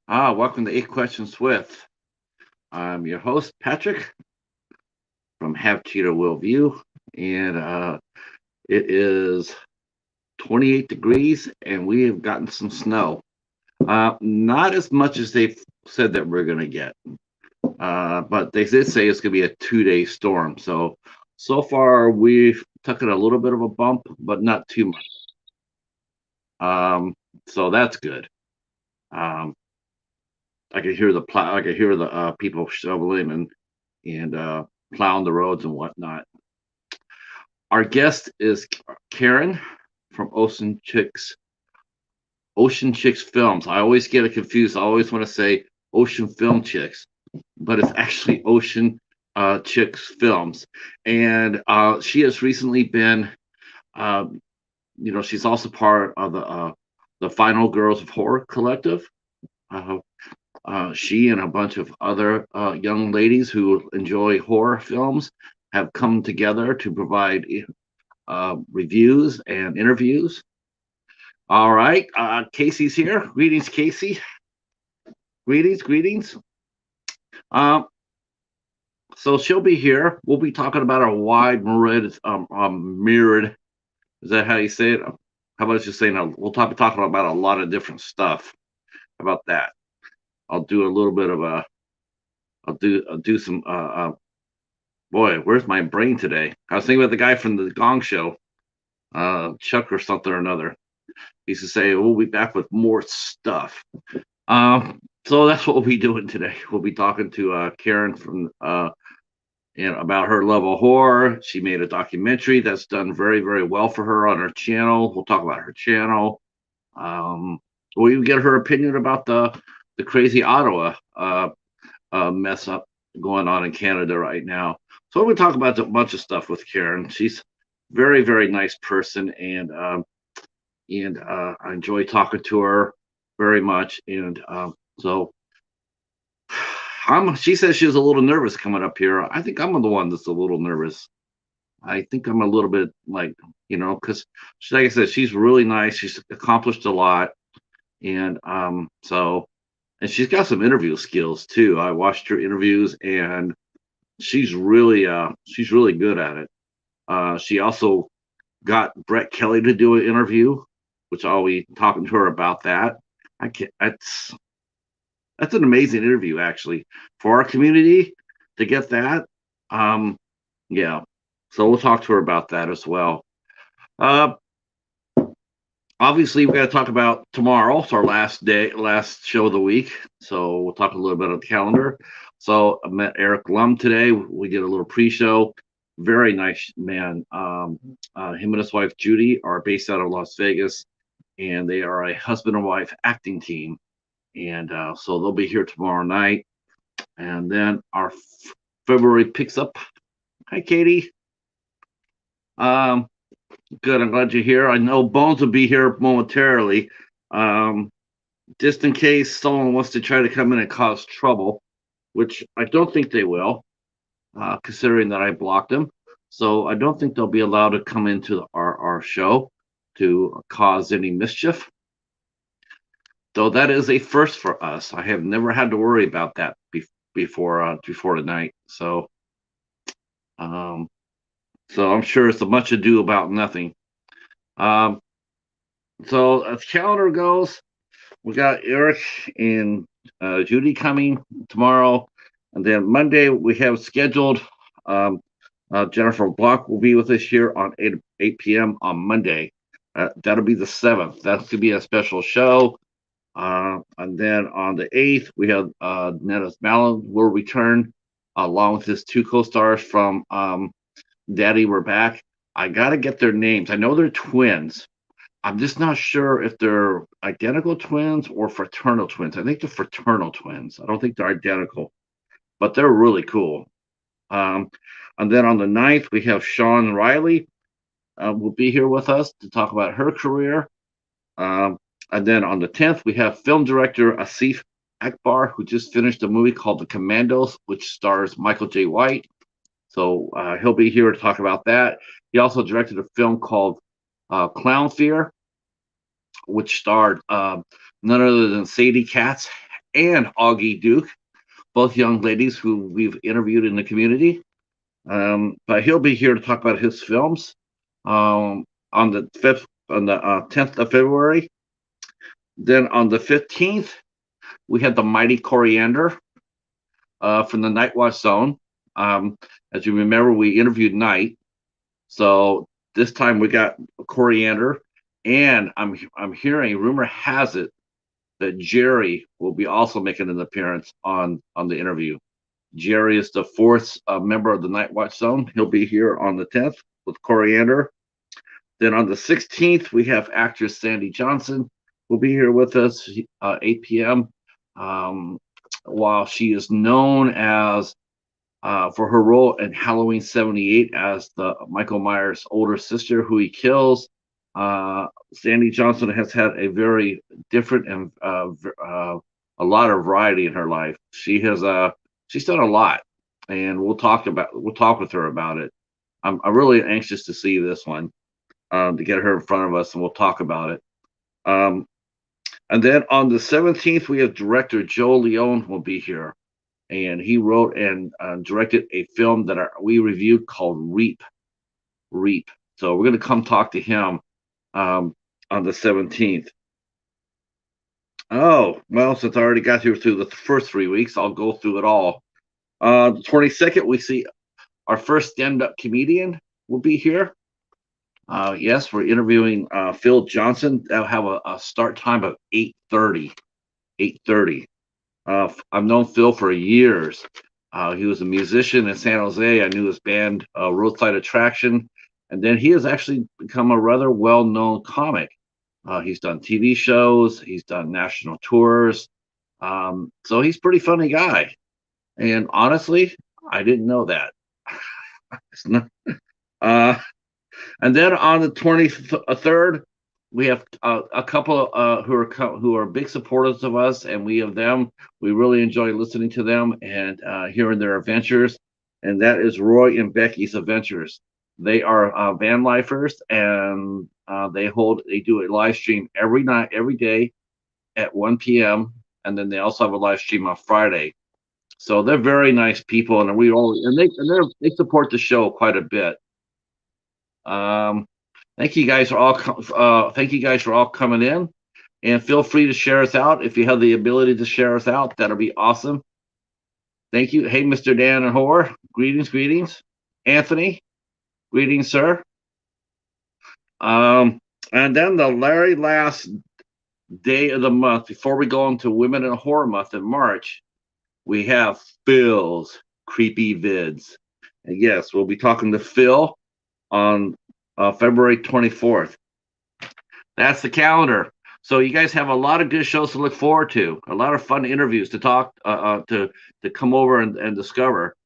Welcome to Eight Questions with. I'm your host, Patrick from Have Cheetah Will View, and it is 28 degrees, and we have gotten some snow. Not as much as they've said that we're going to get, but they did say it's going to be a 2 day storm. So far, we've taken a little bit of a bump, but not too much. So that's good. Um, I could hear the plow. I could hear the people shoveling and plowing the roads and whatnot. Our guest is Karen from Ocean Chicks Films. I always get it confused. I always want to say Ocean Film Chicks, but it's actually Ocean Chicks Films. And she has recently been, uh, she's also part of the Final Girls of Horror Collective. Uh, she and a bunch of other young ladies who enjoy horror films have come together to provide reviews and interviews. All right, Casey's here. Greetings, Casey. Greetings. Um, so she'll be here. We'll be talking about a wide mirrored. Is that how you say it? How about just saying we'll talking about a lot of different stuff. How about that? I'll do a little bit of a. I'll do some. Boy, where's my brain today? I was thinking about the guy from the Gong Show, Chuck or something or another. He used to say, "We'll be back with more stuff." So that's what we'll be doing today. We'll be talking to Karen from and about her love of horror. She made a documentary that's done very, very well for her on her channel. We'll talk about her channel. We'll even get her opinion about the crazy Ottawa mess up going on in Canada right now. So we'll talk about a bunch of stuff with Karen. She's very, very nice person, and I enjoy talking to her very much. And so she says she's a little nervous coming up here. I think I'm the one that's a little nervous. I think I'm a little bit like, because like I said, she's really nice. She's accomplished a lot. And and she's got some interview skills too. I watched her interviews and she's really good at it. She also got Brett Kelly to do an interview, which I'll be talking to her about that. I can't, that's an amazing interview actually for our community to get that. Yeah, so we'll talk to her about that as well. Uh, Obviously, we got to talk about tomorrow. It's our last show of the week. So we'll talk a little bit on the calendar. So I met Eric Lum today. We did a little pre-show. Very nice man. Him and his wife Judy are based out of Las Vegas, and they are a husband and wife acting team. And so they'll be here tomorrow night. And then our February picks up. Hi, Katie. Um, Good. I'm glad you're here. I know Bones will be here momentarily. Um, just in case someone wants to try to come in and cause trouble, which I don't think they will, considering that I blocked them. So I don't think they'll be allowed to come into our show to cause any mischief. Though that is a first for us. I have never had to worry about that before tonight. Um, so I'm sure it's a much ado about nothing. Um, so as calendar goes, we got Eric and Judy coming tomorrow, and then Monday we have scheduled. Um, Jennifer Block will be with us here on 8 p.m. on Monday. That'll be the 7th. That's to be a special show. And then on the 8th, we have Nettis Mallon will return along with his two co-stars from Daddy We're Back. I got to get their names. I know they're twins. I'm just not sure if they're identical twins or fraternal twins. I think they're fraternal twins. I don't think they're identical, but they're really cool. Um, and then on the 9th, we have Sean Riley will be here with us to talk about her career. And then on the 10th, we have film director Asif Akbar, who just finished a movie called The Commandos, which stars Michael J. White. So he'll be here to talk about that. He also directed a film called Clown Fear, which starred none other than Sadie Katz and Augie Duke, both young ladies who we've interviewed in the community. But he'll be here to talk about his films on the 10th of February. Then on the 15th, we had the Mighty Coriander from the Night Watch Zone. As you remember, we interviewed Night, so this time we got Coriander, and I'm hearing, rumor has it that Jerry will be also making an appearance on the interview. Jerry is the fourth member of the Night Watch Zone. He'll be here on the 10th with Coriander. Then on the 16th, we have actress Sandy Johnson will be here with us, 8 p.m. While she is known as for her role in Halloween '78 as the Michael Myers' older sister who he kills, Sandy Johnson has had a very different and a lot of variety in her life. She's done a lot, and we'll talk with her about it. I'm really anxious to see this one, to get her in front of us, and we'll talk about it. And then on the 17th, we have director Joe Leone will be here, and he wrote and directed a film that we reviewed called Reap. So we're going to come talk to him on the 17th. Oh, well, since I already got through the first 3 weeks, I'll go through it all. The 22nd, we see our first stand-up comedian will be here. Yes, we're interviewing Phil Johnson. They'll have a start time of 8:30. 8:30. I've known Phil for years. He was a musician in San Jose. I knew his band, Roadside Attraction. And then he has actually become a rather well-known comic. He's done TV shows. He's done national tours. So he's a pretty funny guy. And honestly, I didn't know that. It's not, and then on the 23rd, we have a couple who are big supporters of us, and we really enjoy listening to them and hearing their adventures. And that is Roy and Becky's Adventures. They are van lifers, and they do a live stream every night, every day at 1 p.m. And then they also have a live stream on Friday. So they're very nice people, and they support the show quite a bit. Thank you guys for all coming in, and feel free to share us out if you have the ability to share us out. That'll be awesome. Thank you. Hey, Mr. Dan and Hoare, greetings. Anthony, greetings, sir. And then the very last day of the month, before we go into Women in Horror Month in March, we have Phil's Creepy Vids. And yes, we'll be talking to Phil on February 24th. That's the calendar. So you guys have a lot of good shows to look forward to, a lot of fun interviews to talk to come over and discover,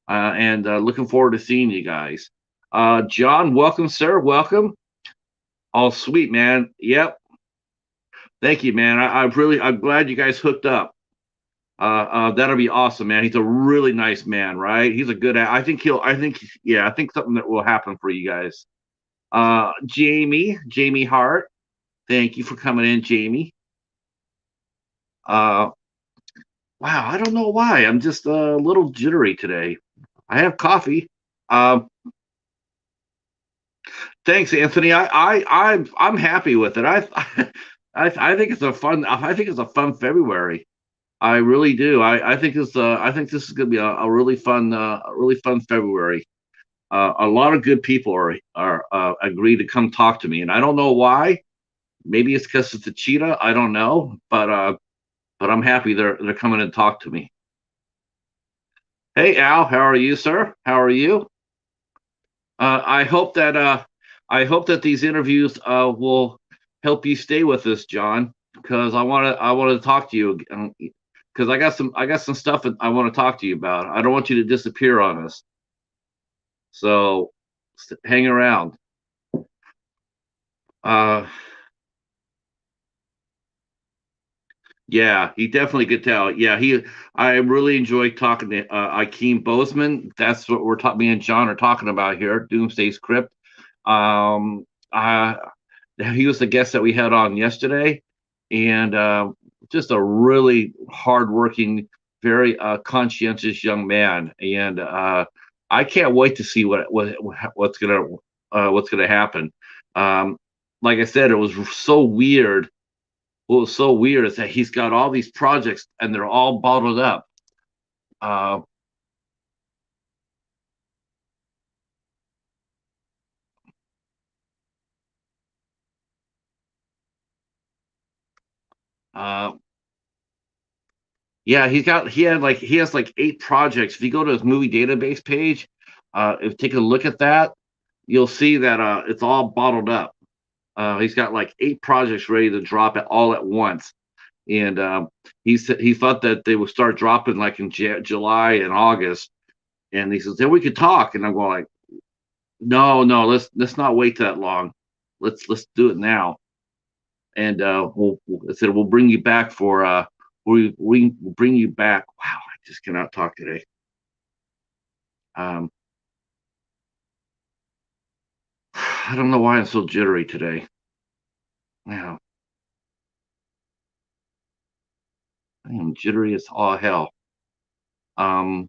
and looking forward to seeing you guys. John, welcome, sir. Welcome. Oh, sweet, man. Yep. Thank you, man. I'm glad you guys hooked up. That'll be awesome, man. He's a really nice man, right? He's a good. I think something that will happen for you guys. Jamie Hart, thank you for coming in, Jamie. Wow, I don't know why. I'm just a little jittery today. I have coffee. Thanks, Anthony. I'm happy with it. I think it's a fun February. I really do. I think this is going to be a really fun February. A lot of good people are agree to come talk to me, and I don't know why. Maybe it's because it's a cheetah. I don't know, but I'm happy they're coming to talk to me. Hey, Al, how are you, sir? How are you? I hope that these interviews will help you stay with us, John, because I want to talk to you, because I got some stuff that I want to talk to you about. I don't want you to disappear on us. So hang around. Yeah, he definitely could tell. Yeah, I really enjoyed talking to Akeem Bozeman. That's what me and John are talking about here, Doomsday's Crypt. He was the guest that we had on yesterday, and just a really hardworking, very conscientious young man, and I can't wait to see what's gonna happen. Um, like I said, it was so weird. What was so weird is that he's got all these projects and they're all bottled up. Uh, uh, yeah, he has like 8 projects. If you go to his movie database page, if take a look at that, you'll see that it's all bottled up. He's got like 8 projects ready to drop it all at once, and he thought that they would start dropping like in July and August, and he says then we could talk, and I'm going like, no, no, let's not wait that long, let's do it now, and I said we'll bring you back for we'll bring you back. Wow, I just cannot talk today. Um, I don't know why I'm so jittery today. Wow, I am jittery as all hell. Um,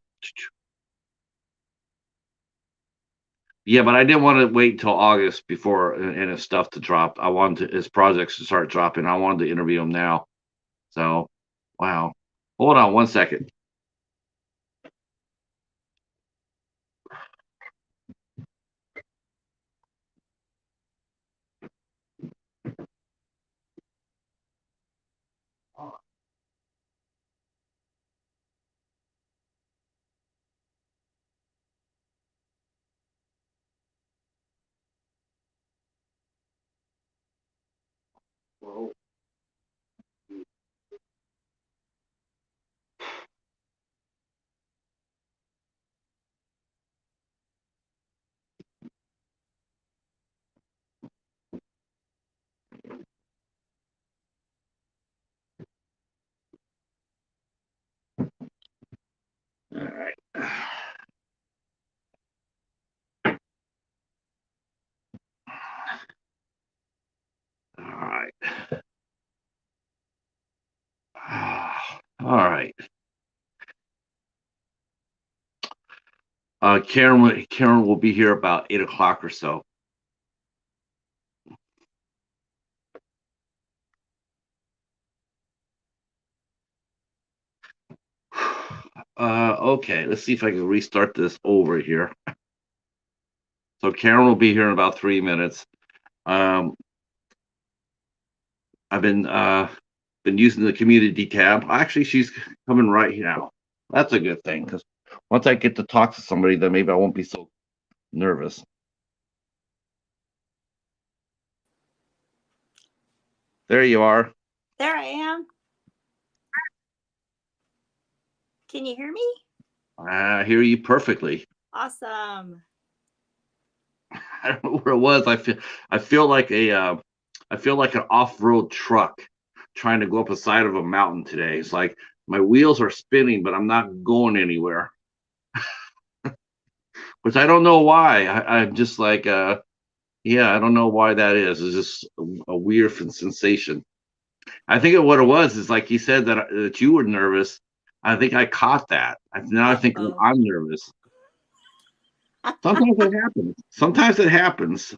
yeah, but I didn't want to wait until August before and his stuff to drop. I wanted his projects to start dropping. I wanted to interview him now. So, wow. Hold on 1 second. All right. All right. All right. Karen will be here about 8 o'clock or so. Okay, let's see if I can restart this over here. So Karen will be here in about 3 minutes. Um, I've been using the community tab. Actually, she's coming right now. That's a good thing because once I get to talk to somebody, then maybe I won't be so nervous. There you are. There I am. Can you hear me? I hear you perfectly. Awesome. I don't know where it was. I feel like I feel like an off-road truck trying to go up a side of a mountain today. It's like my wheels are spinning, but I'm not going anywhere. Which I don't know why. I'm just like yeah, I don't know why that is. It's just a weird sensation. I think what it was is like you said that you were nervous. I think I caught that. Now I think I'm nervous. Sometimes it happens. Sometimes it happens.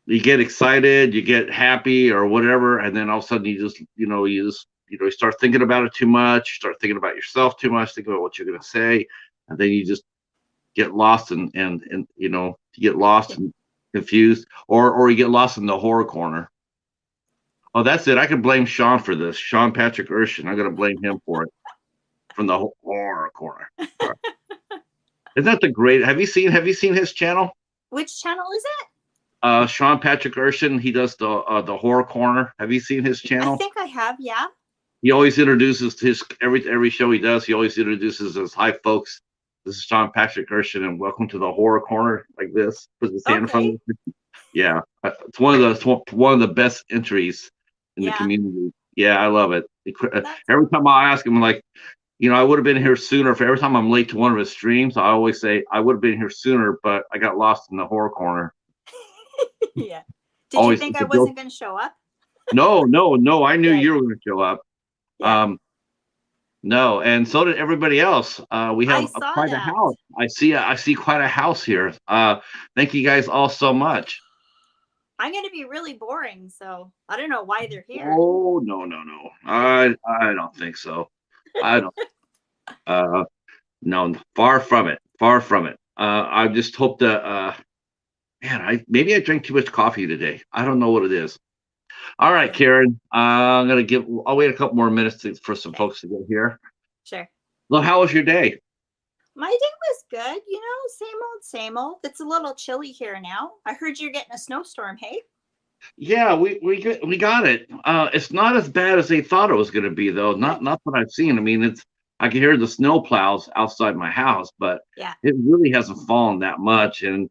You get excited, you get happy or whatever, and then all of a sudden you start thinking about it too much, you start thinking about yourself too much, thinking about what you're gonna say, and then you just get lost and you get lost and confused, or you get lost in the horror corner. Oh, that's it. I could blame Sean for this. Sean Patrick Urshan. I'm gonna blame him for it from the horror corner. Right. Isn't that the great? Have you seen his channel? Which channel is it? Sean Patrick Urshan. He does the horror corner. Have you seen his channel? I think I have. Yeah. He always introduces his every show he does. He always introduces as hi folks. This is Sean Patrick Urshan, and welcome to the horror corner. Like this, put his hand in front of him. Yeah, it's one of the best entries in the community. Yeah, I love it. Every time I ask him, like, I would have been here sooner. If every time I'm late to one of his streams, I always say I would have been here sooner, but I got lost in the horror corner. Yeah. Did you think I wasn't going to show up? No. I knew Yeah, you were going to show up. yeah. No, and so did everybody else. We I have saw quite a that. house. I see quite a house here. Thank you guys all so much. I'm going to be really boring, so I don't know why they're here. Oh, no. I don't think so. I don't. Uh, no, far from it. Far from it. I just hope that. Man, maybe I drank too much coffee today. I don't know what it is. All right, Sure. Karen. I'm gonna give. I'll wait a couple more minutes for some Okay. folks to get here. Sure. Well, how was your day? My day was good, same old. It's a little chilly here now. I heard you're getting a snowstorm, hey? Yeah, we got it. It's not as bad as they thought it was going to be, though. Good. Not what I've seen. I mean, I can hear the snow plows outside my house, but Yeah. it really hasn't fallen that much, and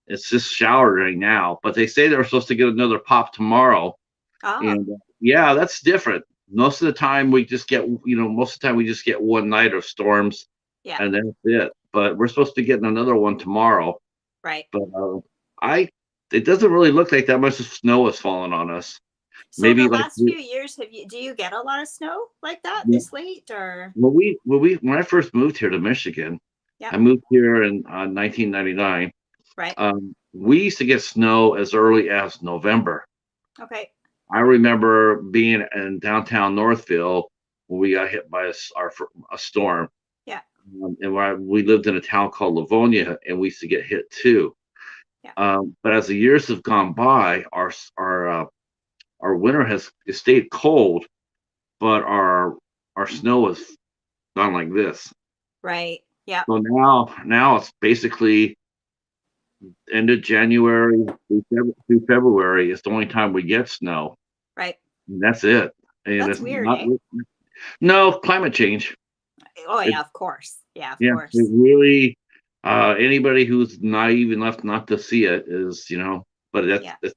it's just showering now. But they say they're supposed to get another pop tomorrow, Oh, and yeah, that's different. Most of the time we just get, one night of storms, yeah. and that's it. But we're supposed to get another one tomorrow. Right. But I, it doesn't really look like that much snow has fallen on us. So the Maybe like last few years, do you get a lot of snow like that yeah, this late or? when I first moved here to Michigan, Yeah. I moved here in 1999. Right. We used to get snow as early as November. Okay. I remember being in downtown Northville when we got hit by a storm, Yeah. and we lived in a town called Livonia, and we used to get hit too. Yeah. But as the years have gone by, our winter has stayed cold, but our snow has gone like this. Right. Yeah. So now it's basically end of January through February is the only time we get snow. Right. And that's it. And That's it's weird, not eh? no climate change. Oh It, yeah, of course. Yeah, of yeah, it course. really anybody who's naive enough not to see it is, but Yeah. that's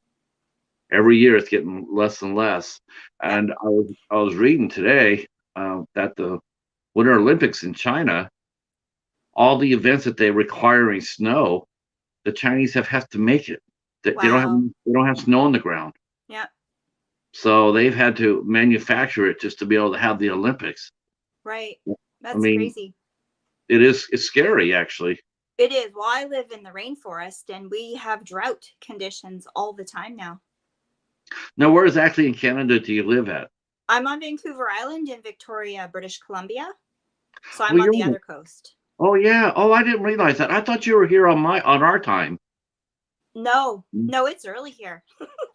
every year it's getting less and less. Yeah. And I was reading today that the Winter Olympics in China, all the events that they're requiring snow, the Chinese have to make it. Wow. They don't have snow on the ground, Yeah. so they've had to manufacture it just to be able to have the Olympics. Right. I That's mean, crazy. it's scary actually. It is. Well, I live in the rainforest and we have drought conditions all the time now. Now, where exactly in Canada do you live at? I'm on Vancouver Island in Victoria, British Columbia. So I'm Well, on you're the other coast. oh yeah. Oh, I didn't realize that. I thought you were here on our time. No, no, it's early here.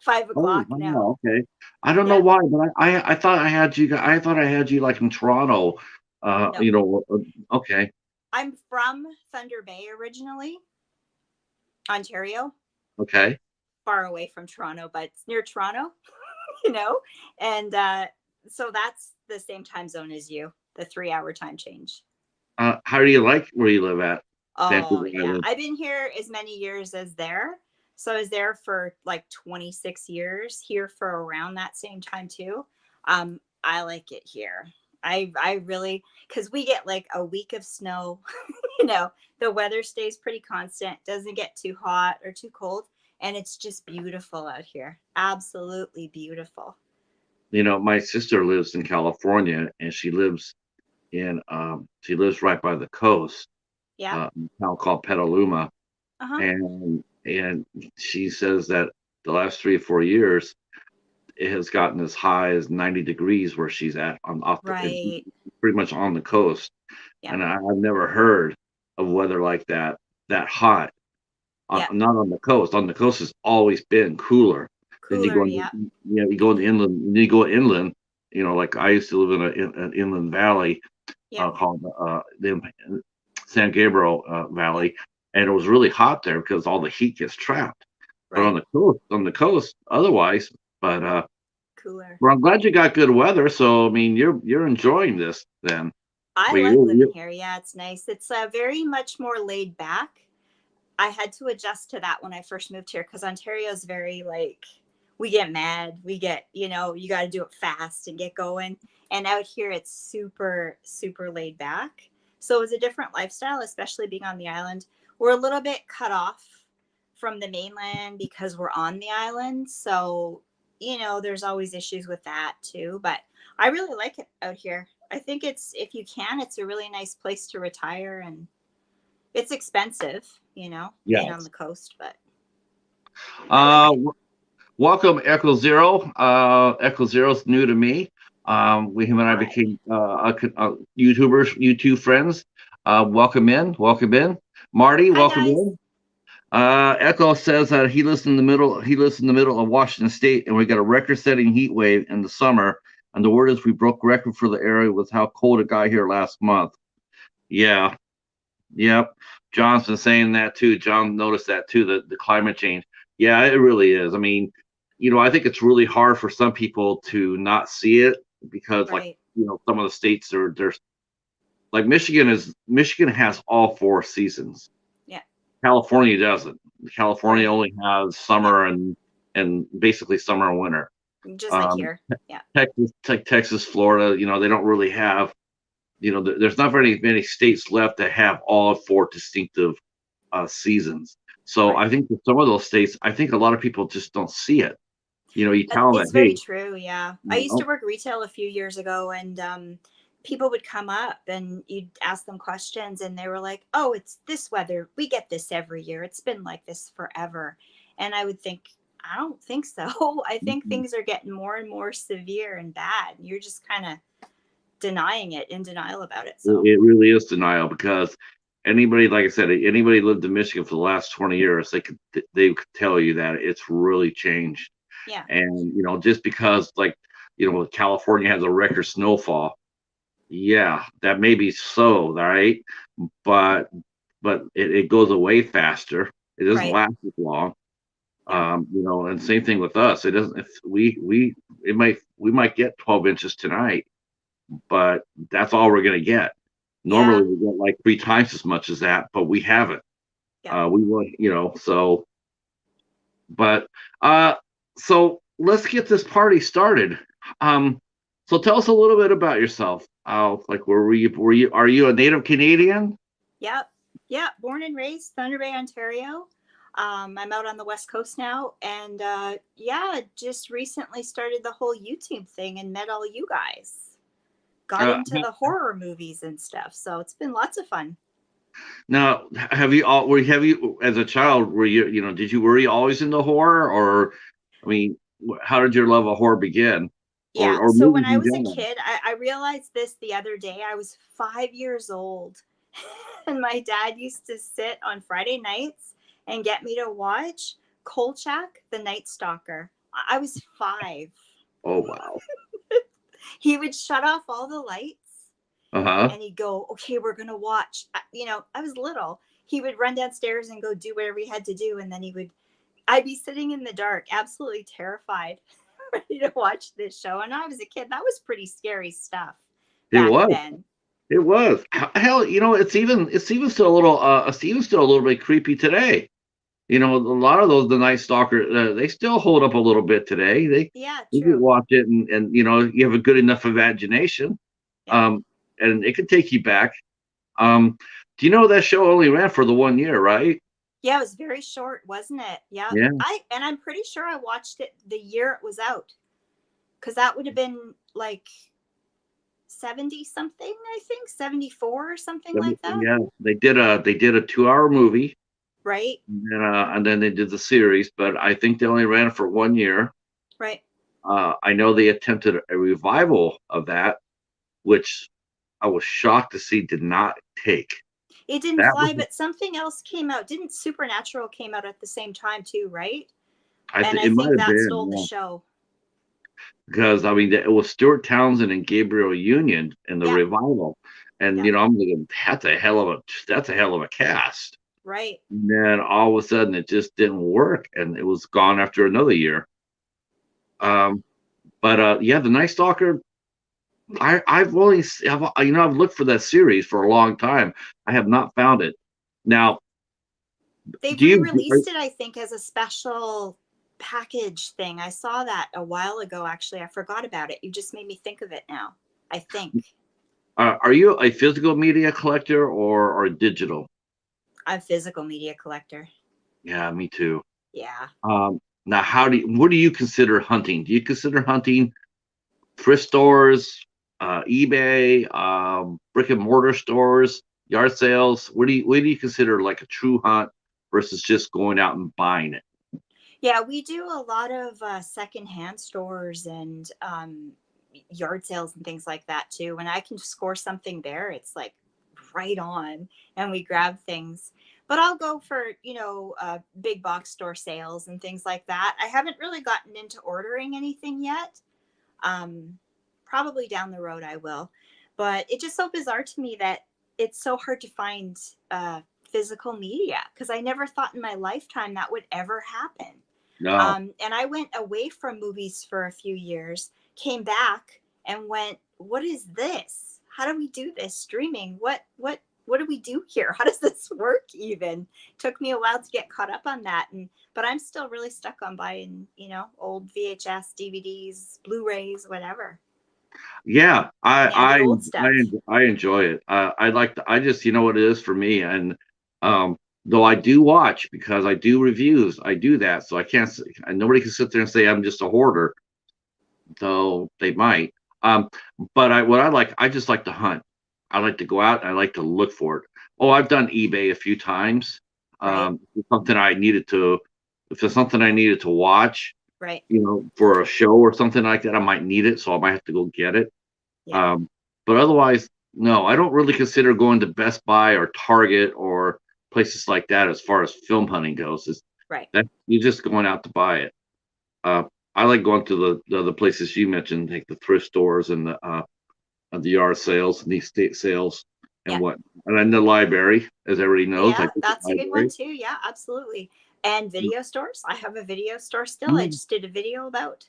5 o'clock Oh, now. wow, okay. I don't know Yeah. why, but I thought I had you like in Toronto. No. Okay, I'm from Thunder Bay originally, Ontario, okay. far away from Toronto, but it's near Toronto, you know? And so that's the same time zone as you, the 3 hour time change. How do you like where you live at Oh, Vancouver yeah. Island? I've been here as many years as there. So I was there for like 26 years, here for around that same time too. I like it here. I really, because we get like a week of snow, you know, the weather stays pretty constant, doesn't get too hot or too cold, and it's just beautiful out here. Absolutely beautiful. My sister lives in California, and she lives right by the coast, Yeah. a town called Petaluma, Uh-huh. and she says that the last 3 or 4 years it has gotten as high as 90 degrees where she's at Right. pretty much on the coast. Yeah. And I've never heard of weather like that hot. Yeah. Not on the coast. On the coast has always been cooler. Then Cooler. Yeah. you go into inland. Then you go inland. Like I used to live in an inland valley Yeah. called the San Gabriel Yeah. Valley, and it was really hot there because all the heat gets trapped. But Right. on the coast, otherwise. But Cooler. well, I'm glad you got good weather. So I mean, you're enjoying this then. I Well, like living you here. Yeah, it's nice. It's very much more laid back. I had to adjust to that when I first moved here because Ontario is very like, we get mad. We get, you got to do it fast and get going. And out here, it's super, super laid back. So it was a different lifestyle, especially being on the island. We're a little bit cut off from the mainland because we're on the island. So there's always issues with that too, but I really like it out here. I think if you can, it's a really nice place to retire, and it's expensive, being on Yes. the coast, but I like Uh, it. Welcome, Echo Zero. Echo Zero's new to me. Him and I Hi. became YouTubers, YouTube friends. Welcome in, welcome in. Marty, Hi, welcome guys. in. Echo says that he lives in the middle. He lives in the middle of Washington State, and we got a record-setting heat wave in the summer. And the word is we broke record for the area with how cold it got here last month. Yeah, yep. John's been saying that too. John noticed that too. The climate change. Yeah, it really is. I mean, I think it's really hard for some people to not see it because, like, Right. some of the states there's like Michigan has all four seasons. Yeah. California doesn't. California Right. only has Yeah. summer and basically summer and winter. Just like Um, here. Yeah. Texas, Florida, they don't really have. There's not very many states left that have all four distinctive seasons. So Right. I think that some of those states, I think a lot of people just don't see it. You tell them It's that, very hey, true. Yeah. I you used to know, work retail a few years ago, and people would come up and you'd ask them questions, and they were like, "Oh, it's this weather. We get this every year. It's been like this forever." And I would think, I don't think so. I think mhm. things are getting more and more severe and bad. And you're just kind of denying it, in denial about it. So, It really is denial because anybody, like I said, anybody lived in Michigan for the last 20 years, they could tell you that it's really changed. yeah. And just because, like, California has a record snowfall, yeah, that may be so, right? But it goes away faster. It doesn't Right. last as long. Yep. And same thing with us. It doesn't. If we might get 12 inches tonight, but that's all we're gonna get. Normally Yeah. we get like three times as much as that, but we haven't. Yep. We will, so. But uh, so let's get this party started. Um, so tell us a little bit about yourself. Like, are you a native Canadian? Yep. Yeah. Born and raised Thunder Bay, Ontario. I'm out on the West Coast now. And yeah, just recently started the whole YouTube thing and met all you guys. Got Uh, into the horror movies and stuff. So it's been lots of fun. Now, have you as a child, were you always into horror, or, I mean, how did your love of horror begin, Yeah. or So when movies I in was a general? kid, I realized this the other day. I was 5 years old. And my dad used to sit on Friday nights and get me to watch Kolchak, the Night Stalker. I was 5. Oh wow. He would shut off all the lights Uh-huh. and he'd go, "Okay, we're going to watch." I was little. He would run downstairs and go do whatever he had to do. And then I'd be sitting in the dark, absolutely terrified, ready to watch this show. And I was a kid. That was pretty scary stuff It back was. then. It was. Hell, it's even still a little it's even still a little bit creepy today. A lot of those the Night Stalker, they still hold up a little bit today. Yeah, You can true. watch it, and you have a good enough imagination, Yeah. um and it can take you back. um do you know that show only ran for the 1 year, right? Yeah, it was very short, wasn't it? Yeah. Yeah. I'm pretty sure I watched it the year it was out, because that would have been like 70 something, I think, 74 or something like that. Yeah, they did a 2-hour movie, Right? and then they did the series, but I think they only ran it for 1 year. Right. I know they attempted a revival of that, which I was shocked to see did not take. It didn't That was, fly, but something else came out. Didn't Supernatural came out at the same time too, right? I And think I it might think have that been, stole the yeah, show. because I mean it was Stuart Townsend and Gabriel Union in the Yeah. revival, and Yeah. I'm thinking that's a hell of a cast. Right. And then all of a sudden it just didn't work, and it was gone after another year. Yeah. But yeah, the Night Stalker. I've looked for that series for a long time. I have not found it. Now, They've do you? re-released it, I think, as a special package thing. I saw that a while ago, actually. I forgot about it. You just made me think of it now, I think. Are you a physical media collector or digital? I'm a physical media collector. Yeah, me too. Yeah. Now, what do you consider hunting? Do you consider hunting thrift stores, eBay, brick and mortar stores, yard sales? What do you consider like a true hunt versus just going out and buying it? Yeah, we do a lot of secondhand stores and yard sales and things like that too. When I can score something there, it's like right on, and we grab things. But I'll go for big box store sales and things like that. I haven't really gotten into ordering anything yet. Um, Probably down the road I will. But it's just so bizarre to me that it's so hard to find physical media because I never thought in my lifetime that would ever happen. No. And I went away from movies for a few years, came back and went, what is this? How do we do this streaming? What do we do here? How does this work even? Took me a while to get caught up on that. But I'm still really stuck on buying, old VHS, DVDs, Blu-rays, whatever. Yeah, Yeah, the old stuff. I enjoy it. I just, you know what it is for me, and though I do watch because I do reviews, I do that, so I can't. And nobody can sit there and say I'm just a hoarder, though they might. Um, but what I like, I just like to hunt. I like to go out and I like to look for it. Oh, I've done eBay a few times. Right, Something I needed to, if there's something I needed to watch, right. for a show or something like that, I might need it, so I might have to go get it. Yeah, Um, but otherwise, no, I don't really consider going to Best Buy or Target or places like that as far as film hunting goes. Is right. that you're just going out to buy it. Uh, I like going to the places you mentioned, like the thrift stores and the yard sales and the estate sales and Yeah. what. And then the library, as everybody knows, I Yeah, think the that's a good one library. too. Yeah, absolutely. And video stores. I have a video store still. I Mm, just did a video about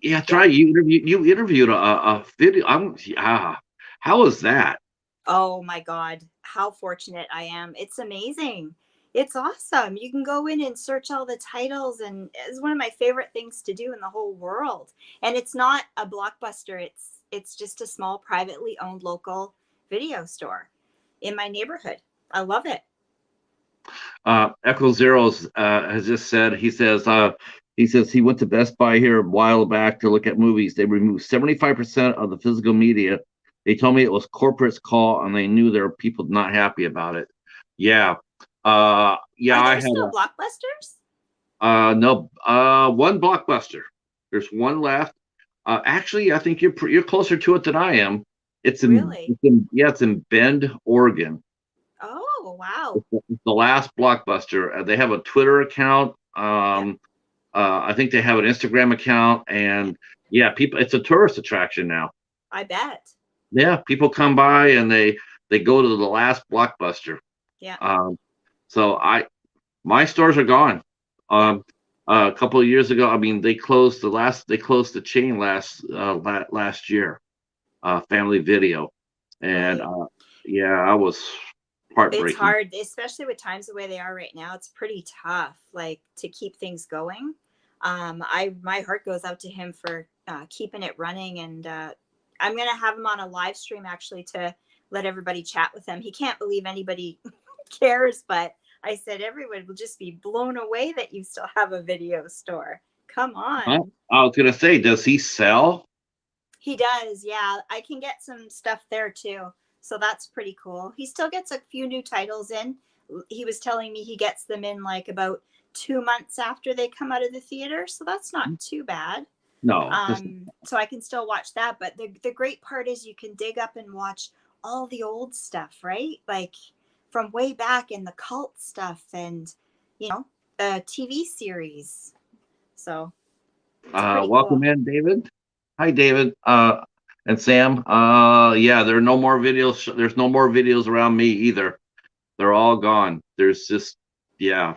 yeah, try getting. you interviewed a video. How was that? Oh my God, how fortunate I am. It's amazing. It's awesome. You can go in and search all the titles, and it's one of my favorite things to do in the whole world. And it's not a blockbuster. It's just a small privately owned local video store in my neighborhood. I love it. Echo Zeros has just said he says he went to Best Buy here a while back to look at movies. They removed 75% of the physical media. They told me it was corporate's call, and they knew there were people not happy about it. Yeah, yeah, Are I there had still blockbusters? no one Blockbuster. There's one left. Actually, I think you're closer to it than I am. Really? It's in Bend, Oregon. Oh, wow. It's the last Blockbuster. They have a Twitter account. Yep. I think they have an Instagram account, and yeah, people. It's a tourist attraction now. I bet. Yeah, people come by and they go to the last Blockbuster. Yeah. Um, so my stores are gone. Yeah. Um, a couple of years ago, I mean, they closed the chain last year. Family Video, and Right. yeah, I was It's heartbreaking. hard, especially with times the way they are right now. It's pretty tough, like to keep things going. I my heart goes out to him for keeping it running, and I'm gonna have him on a live stream actually to let everybody chat with him. He can't believe anybody cares, but I said everyone will just be blown away that you still have a video store. Come Huh? on. I was gonna say, does he sell? He does, yeah. I can get some stuff there too. So that's pretty cool. He still gets a few new titles in. He was telling me he gets them in like about 2 months after they come out of the theater. So that's not too bad. No. So I can still watch that. But the great part is you can dig up and watch all the old stuff, right? Like from way back in the cult stuff and, the TV series. So it's pretty Welcome cool. in, David. Hi, David. And Sam. Yeah, there are no more videos. There's no more videos around me either. They're all gone. There's just, yeah.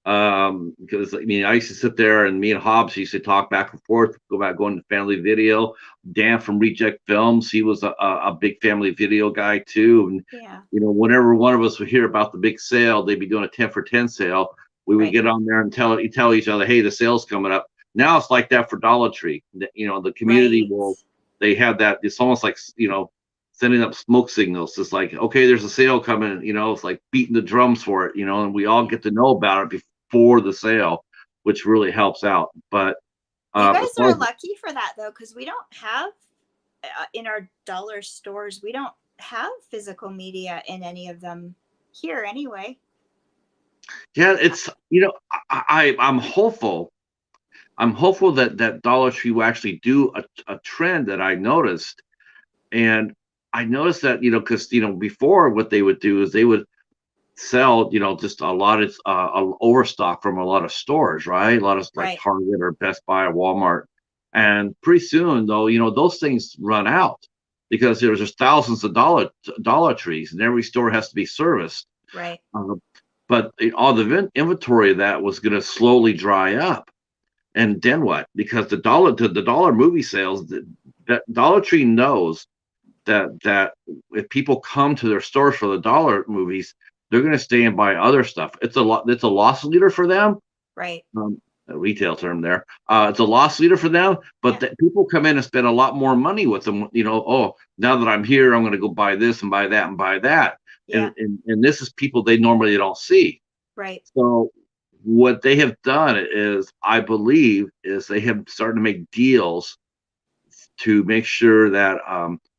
Because I mean, I used to sit there and me and Hobbs used to talk back and forth, go back going to Family Video. Dan from Reject Films, he was a big Family Video guy too. And Yeah. whenever one of us would hear about the big sale, they'd be doing a 10 for 10 sale. We would Right. get on there and tell each other, hey, the sale's coming up. Now it's like that for Dollar Tree. The community Right. will, they have that. It's almost like sending up smoke signals. It's like, okay, there's a sale coming. It's like beating the drums for it. And we all Yeah. get to know about it before the sale. which really helps out. But You as guys far are as, lucky for that though, because we don't have in our dollar stores, we don't have physical media in any of them here anyway. yeah, it's I'm hopeful. I'm hopeful that Dollar Tree will actually do a trend that I noticed. And I noticed that, because, before what they would do is they would sell, just a lot of overstock from a lot of stores, right? A lot of like Right. Target or Best Buy or Walmart. And pretty soon, though, those things run out because there's just thousands of Dollar Trees, and every store has to be serviced. Right. Uh, but all the inventory of that was going to slowly dry up. And then what? Because the dollar movie sales, that Dollar Tree knows that if people come to their stores for the dollar movies, they're going to stay and buy other stuff. It's a loss leader for them. Right. A retail term there. It's a loss leader for them, but Yeah. that people come in and spend a lot more money with them. Oh, now that I'm here, I'm going to go buy this and buy that and buy that. Yeah. And this is people they normally don't see. Right. So what they have done is, I believe, is they have started to make deals to make sure that,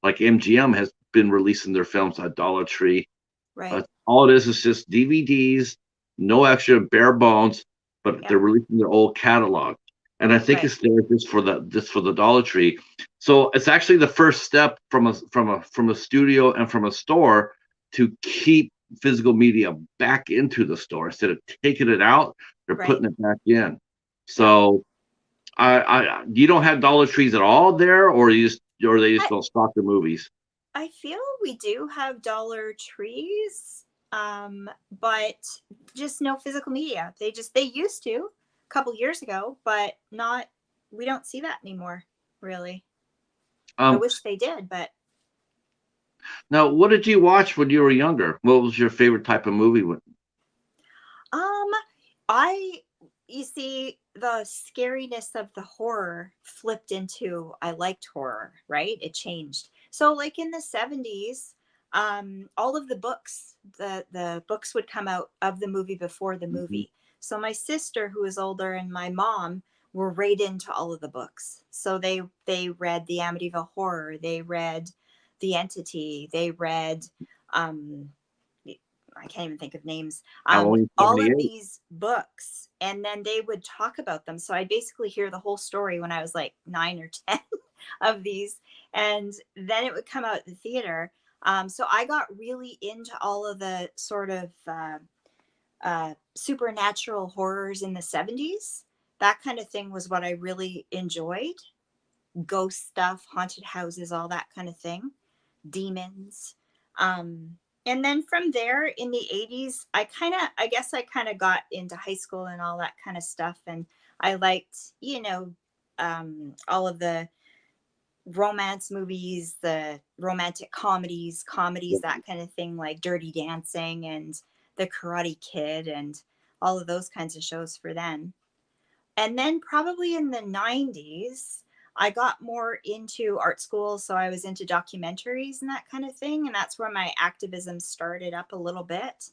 like MGM has been releasing their films at Dollar Tree. Right. All it is just DVDs, no extra, bare bones, but Yeah. they're releasing their old catalog. And I think Right. it's there just for the Dollar Tree. So it's actually the first step from a studio and from a store to keep physical media back into the store instead of taking it out. They're Right. putting it back in. Yeah. So you don't have Dollar Trees at all there, or they just I, don't stock the movies. I feel we do have Dollar Trees, but just no physical media. They used to a couple years ago, but not. We don't see that anymore. Really, I Um, wish they did, but Now, what did you watch when you were younger? What was your favorite type of movie? um, I you see the scariness of the horror flipped into I liked horror, right? It changed. So like in the 70s, all of the books, the books would come out of the movie before the Mhm. movie. So my sister who is older and my mom were right into all of the books. So they read the Amityville Horror, they read The Entity, they read um I can't even think of names. Halloween All of 78. these books, and then they would talk about them. So I basically hear the whole story when I was like 9 or 10 of these, and then it would come out at the theater. So I got really into all of the sort of supernatural horrors in the 70s. That kind of thing was what I really enjoyed. Ghost stuff, haunted houses, all that kind of thing, demons. And then from there in the 80s, I guess I kind of got into high school and all that kind of stuff. And I liked, all of the romance movies, the romantic comedies, that kind of thing, like Dirty Dancing and The Karate Kid and all of those kinds of shows for then. And then probably in the 90s, I got more into art school. So I was into documentaries and that kind of thing. And that's where my activism started up a little bit.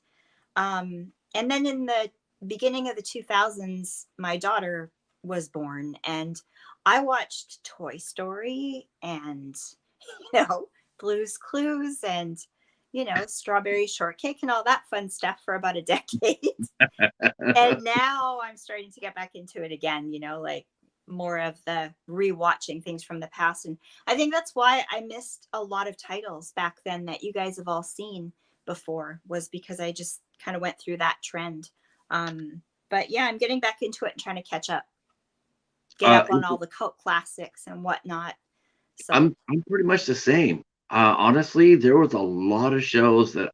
And then in the beginning of the 2000s, my daughter was born. And I watched Toy Story and, Blue's Clues and, Strawberry Shortcake and all that fun stuff for about a decade. And now I'm starting to get back into it again, like more of the rewatching things from the past. And I think that's why I missed a lot of titles back then that you guys have all seen before, was because I just kind of went through that trend. But yeah, I'm getting back into it and trying to catch up, get Uh, up on all the cult classics and whatnot. So I'm pretty much the same. Honestly, there was a lot of shows that,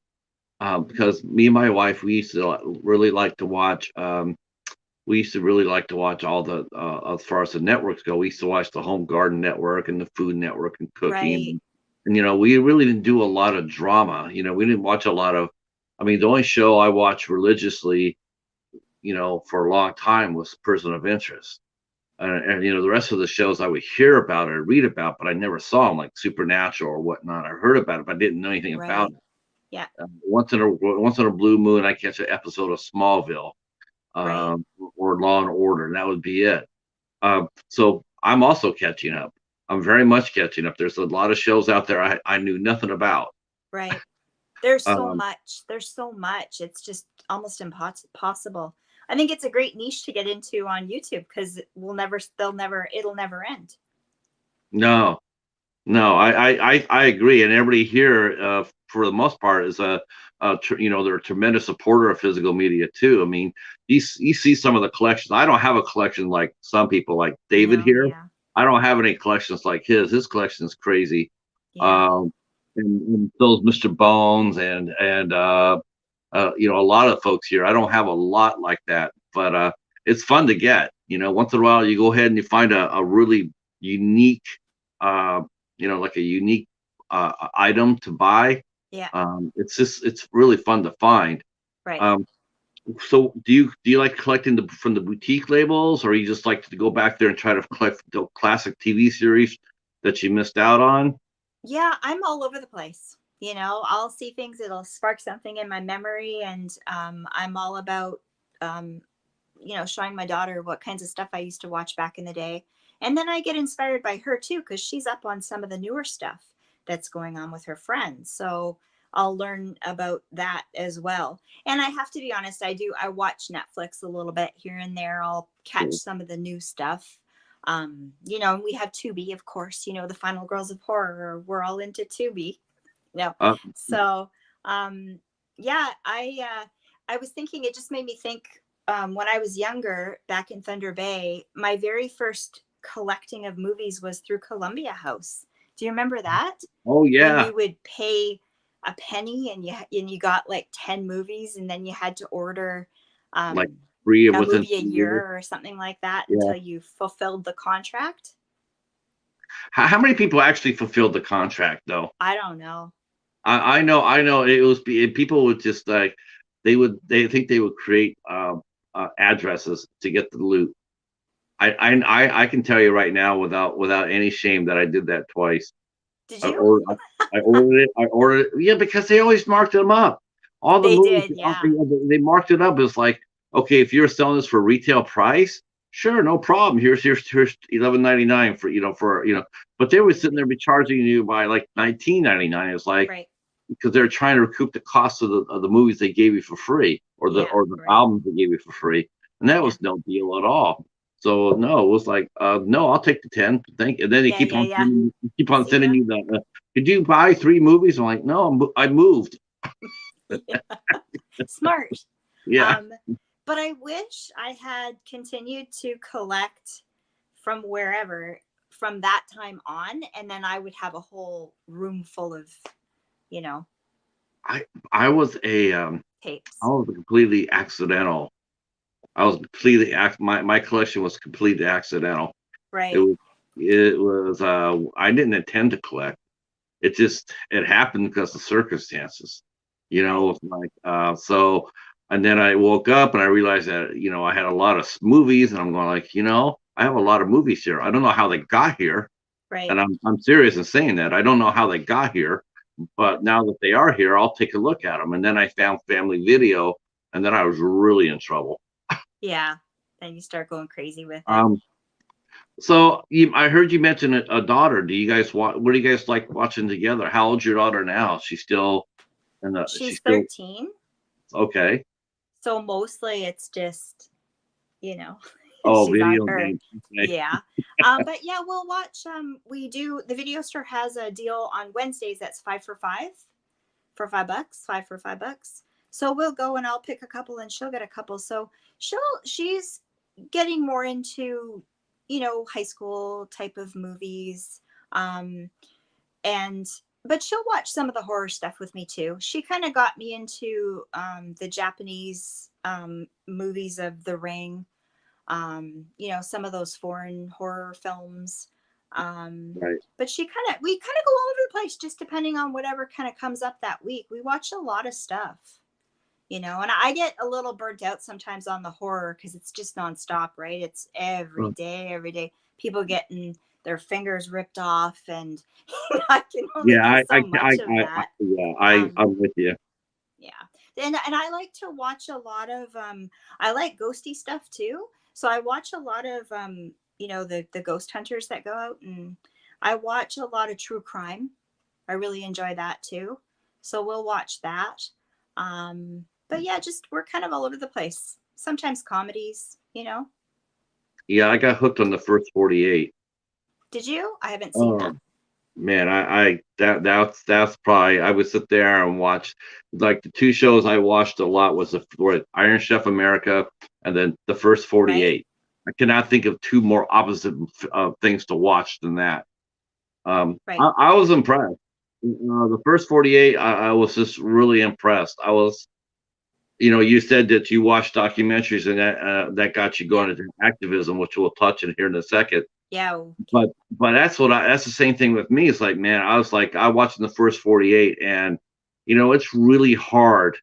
because me and my wife, we used to really like to watch. We used to really like to watch all the, as far as the networks go. We used to watch the Home Garden Network and the Food Network and right, Cooking, and we really didn't do a lot of drama. We didn't watch a lot of. I mean, the only show I watched religiously, for a long time was Person of Interest. And the rest of the shows I would hear about or read about, but I never saw them, like Supernatural or whatnot. I heard about it, but I didn't know anything about right. it. Yeah, Once in a blue moon, I catch an episode of Smallville. right. or Law and Order, and that would be it. So I'm also catching up. I'm very much catching up. There's a lot of shows out there I knew nothing about. Right. There's so Um, much. There's so much. It's just almost impossible. I think it's a great niche to get into on YouTube because it'll never end. no, no, I agree, and everybody here, for the most part, is they're a tremendous supporter of physical media too. I mean, you see some of the collections. I don't have a collection like some people, like David No, here. yeah, I don't have any collections like his. His collection is crazy. yeah, Um, and those Mr. Bones and a lot of folks here. I don't have a lot like that, but it's fun to get. Once in a while, you go ahead and you find a really unique, uh, like a unique item to buy. yeah. It's really fun to find. Right. Um, so do you like collecting from the boutique labels, or you just like to go back there and try to collect the classic TV series that you missed out on? Yeah, I'm all over the place. I'll see things, it'll spark something in my memory, and I'm all about um, showing my daughter what kinds of stuff I used to watch back in the day. And then I get inspired by her too, because she's up on some of the newer stuff that's going on with her friends. So I'll learn about that as well. And I have to be honest, I watch Netflix a little bit here and there. I'll catch some of the new stuff. We have Tubi, of course, the Final Girls of Horror. We're all into Tubi. No. Uh, So yeah, I was thinking, it just made me think, when I was younger, back in Thunder Bay, my very first collecting of movies was through Columbia House. Do you remember that? oh When yeah, you would pay a penny and you got like 10 movies, and then you had to order like um, free a within movie a 2 years. year or something like that Yeah. until you fulfilled the contract. How many people actually fulfilled the contract though? I don't know. I know people would just like they think they would create addresses to get the loot. I can tell you right now without any shame that I did that twice. Did I you? ordered I ordered it. I ordered it. Yeah, because they always marked them up. All the They movies, did, yeah. they marked it up. It's like, okay, if you're selling this for retail price, sure, no problem. Here's 11.99 for. But they were sitting there be charging you by like 19.99. It's like, Right. because they're trying to recoup the cost of the movies they gave you for free, or the Yeah, or the right. albums they gave you for free, and that Yeah. was no deal at all. So no, it was like, no, I'll take the 10. Thank you. And then they Yeah, yeah, yeah. keep on See sending ya. you the. Did you buy 3 movies? I'm like, no, I moved. Yeah. Smart. Yeah, But I wish I had continued to collect from wherever from that time on, and then I would have a whole room full of, you know, I I was a I tapes. was completely accidental. I was completely my collection was completely accidental. It Right. was I didn't intend to collect. It happened because of circumstances. Right. It's like so, and then I woke up and I realized that I had a lot of movies, and I'm going like, I have a lot of movies here. I don't know how they got here, Right. and I'm serious in saying that. I don't know how they got here, but now that they are here, I'll take a look at them. And then I found Family Video, and then I was really in trouble. Yeah. Then you start going crazy with it. Um, so I heard you mention a daughter. Do you guys what do you guys like watching together? How old's your daughter now? She's still she's She's still 13. okay. So mostly it's just, you know, Oh, she's on video her. games. Okay. Yeah. But yeah, we'll watch. We do, the video store has a deal on Wednesdays that's 5 for $5, 5 for $5. So we'll go and I'll pick a couple and she'll get a couple. So she's getting more into, high school type of movies. Um, and but she'll watch some of the horror stuff with me too. She kind of got me into the Japanese movies of The Ring, some of those foreign horror films. Right. But we kind of go all over the place, just depending on whatever kind of comes up that week. We watch a lot of stuff, and I get a little burnt out sometimes on the horror because it's just nonstop, right? It's every day, people getting their fingers ripped off, and I can only Yeah, do I so much of I that. yeah, Um, I'm with you. yeah. and I like to watch a lot of I like ghosty stuff too. So I watch a lot of the ghost hunters that go out, and I watch a lot of true crime. I really enjoy that too. So we'll watch that. But yeah, just we're kind of all over the place. Sometimes comedies. Yeah, I got hooked on the first 48. Did you? I haven't seen that. Oh man, that's probably I would sit there and watch like the two shows I watched a lot was were Iron Chef America and then the first Right? 48. I cannot think of two more opposite things to watch than that. Right. I was impressed. The first 48, I was just really impressed. I was, you said that you watched documentaries and that got you Yeah. going into activism, which we'll touch in here in a second. Yeah. Okay. But that's the same thing with me. It's like, man, I was like, I watched the first 48, and it's really hard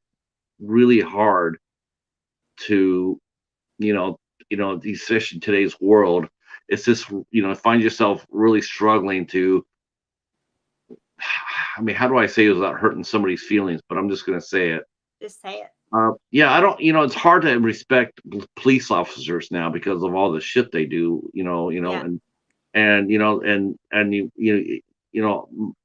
to, you know, these fish in today's world. It's just, find yourself really struggling to. I mean, how do I say it without hurting somebody's feelings? But I'm just gonna say it. Just say it. Yeah, I don't. It's hard to respect police officers now because of all the shit they do. Yeah. And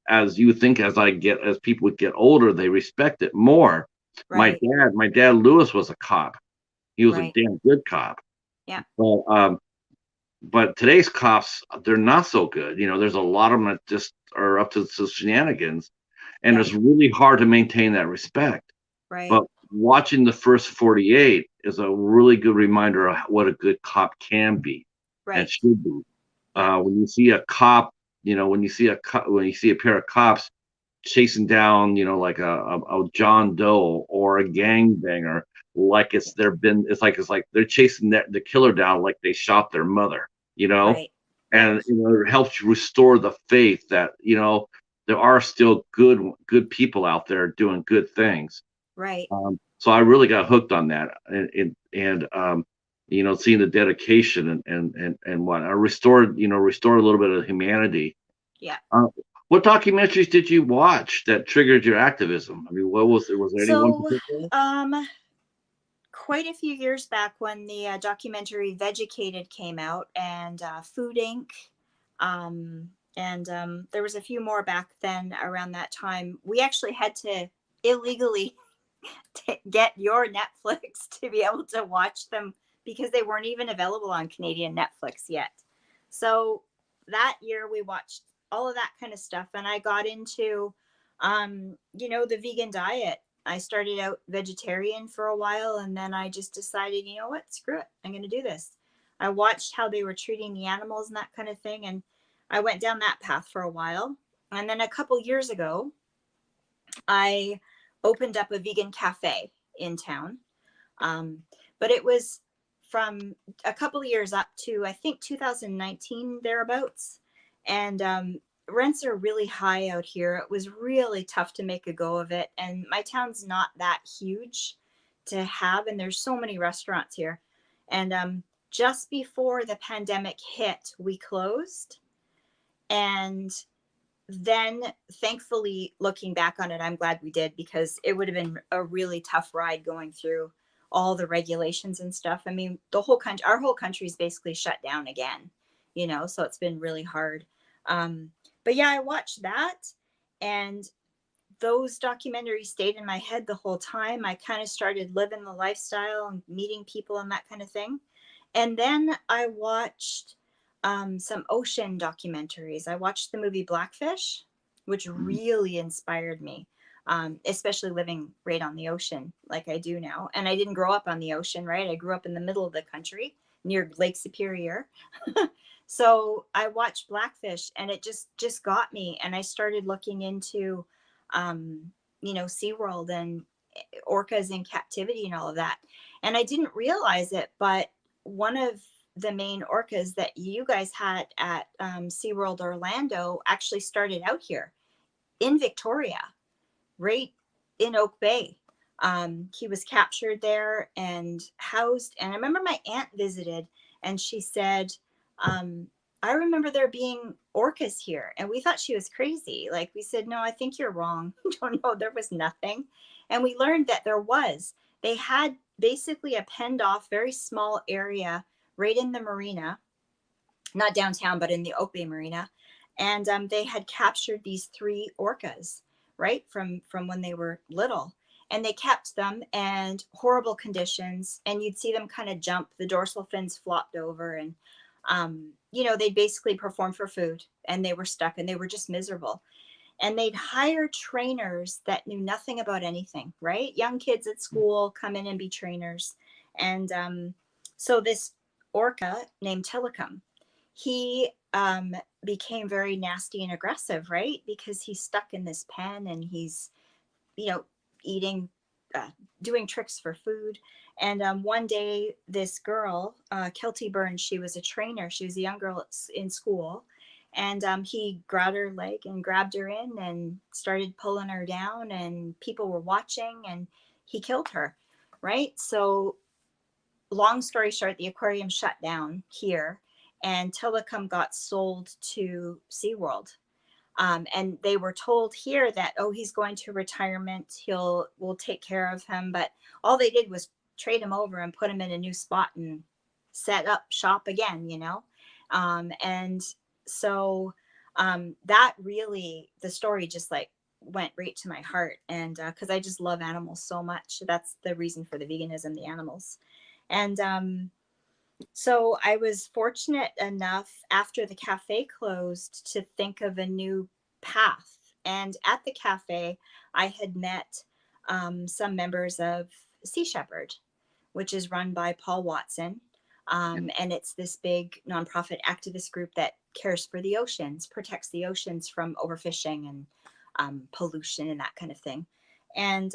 as you think as people would get older, they respect it more. Right. My dad Lewis was a cop. He was a Right. damn good cop. Yeah. But today's cops, they're not so good. There's a lot of them that just are up to shenanigans, and Yeah. it's really hard to maintain that respect. Right. But watching the first 48 is a really good reminder of what a good cop can be and Right. should be. Yeah. When you see a cop, when you see a pair of cops chasing down, like a John Doe or a gangbanger, like it's like they're chasing the killer down like they shot their mother, Right. Yeah. and it helps you restore the faith that there are still good people out there doing good things. Right. So I really got hooked on that, seeing the dedication and what I restored a little bit of humanity. Yeah. Uh, what documentaries did you watch that triggered your activism? I mean, what was there? Was there anyone So, particular? quite a few years back when the documentary Vegucated came out, and Food Inc. And there was a few more back then around that time. We actually had to illegally get your Netflix to be able to watch them because they weren't even available on Canadian Netflix yet. So that year we watched all of that kind of stuff, and I got into the vegan diet. I started out vegetarian for a while, and then I just decided, you know what, screw it, I'm going to do this. I watched how they were treating the animals and that kind of thing, and I went down that path for a while. And then a couple years ago, I opened up a vegan cafe in town. But it was from a couple of years up to, I think, 2019, thereabouts. And rents are really high out here. It was really tough to make a go of it. And my town's not that huge to have, and there's so many restaurants here. And just before the pandemic hit, we closed. And then thankfully, looking back on it, I'm glad we did, because it would have been a really tough ride going through all the regulations and stuff. I mean, our whole country is basically shut down again, so it's been really hard. But yeah, I watched that, and those documentaries stayed in my head the whole time. I kind of started living the lifestyle and meeting people and that kind of thing. And then I watched some ocean documentaries. I watched the movie Blackfish, which really inspired me, especially living right on the ocean like I do now. And I didn't grow up on the ocean, right? I grew up in the middle of the country near Lake Superior. So I watched Blackfish, and it just got me. And I started looking into, SeaWorld and orcas in captivity and all of that. And I didn't realize it, but one of the main orcas that you guys had at SeaWorld Orlando actually started out here in Victoria, right in Oak Bay. He was captured there and housed. And I remember my aunt visited, and she said, I remember there being orcas here. And we thought she was crazy. Like, we said, no, I think you're wrong. Don't know. There was nothing. And we learned that they had basically a penned off, very small area right in the marina, not downtown, but in the Oak Bay Marina. And they had captured these 3 orcas, right, from when they were little. And they kept them, and horrible conditions. And you'd see them kind of jump. The dorsal fins flopped over, and they basically performed for food, and they were stuck, and they were just miserable. And they'd hire trainers that knew nothing about anything, right? Young kids at school come in and be trainers. And so this orca named Tillicum, he became very nasty and aggressive, right? Because he's stuck in this pen, and he's, eating, doing tricks for food. And one day, this girl, Kilty Burns, she was a trainer. She was a young girl in school. And he grabbed her leg and grabbed her in and started pulling her down, and people were watching, and he killed her, right? So long story short, the aquarium shut down here, and Tillicum got sold to SeaWorld. And they were told here that, oh, he's going to retirement. We'll take care of him. But all they did was trade him over and put him in a new spot and set up shop again, and so that really, the story just like went right to my heart. And because I just love animals so much. That's the reason for the veganism, the animals. And so I was fortunate enough after the cafe closed to think of a new path. And at the cafe, I had met some members of Sea Shepherd, which is run by Paul Watson. And it's this big nonprofit activist group that cares for the oceans, protects the oceans from overfishing and pollution and that kind of thing. And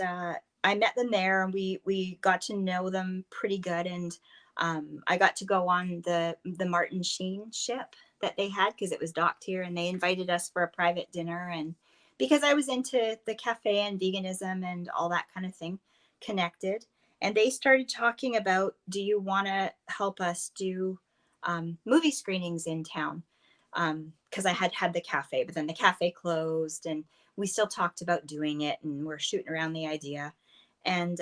I met them there, and we got to know them pretty good. And I got to go on the Martin Sheen ship that they had, because it was docked here, and they invited us for a private dinner. And because I was into the cafe and veganism and all that kind of thing, connected. And they started talking about, do you want to help us do movie screenings in town? Because I had the cafe, but then the cafe closed, and we still talked about doing it, and we're shooting around the idea. And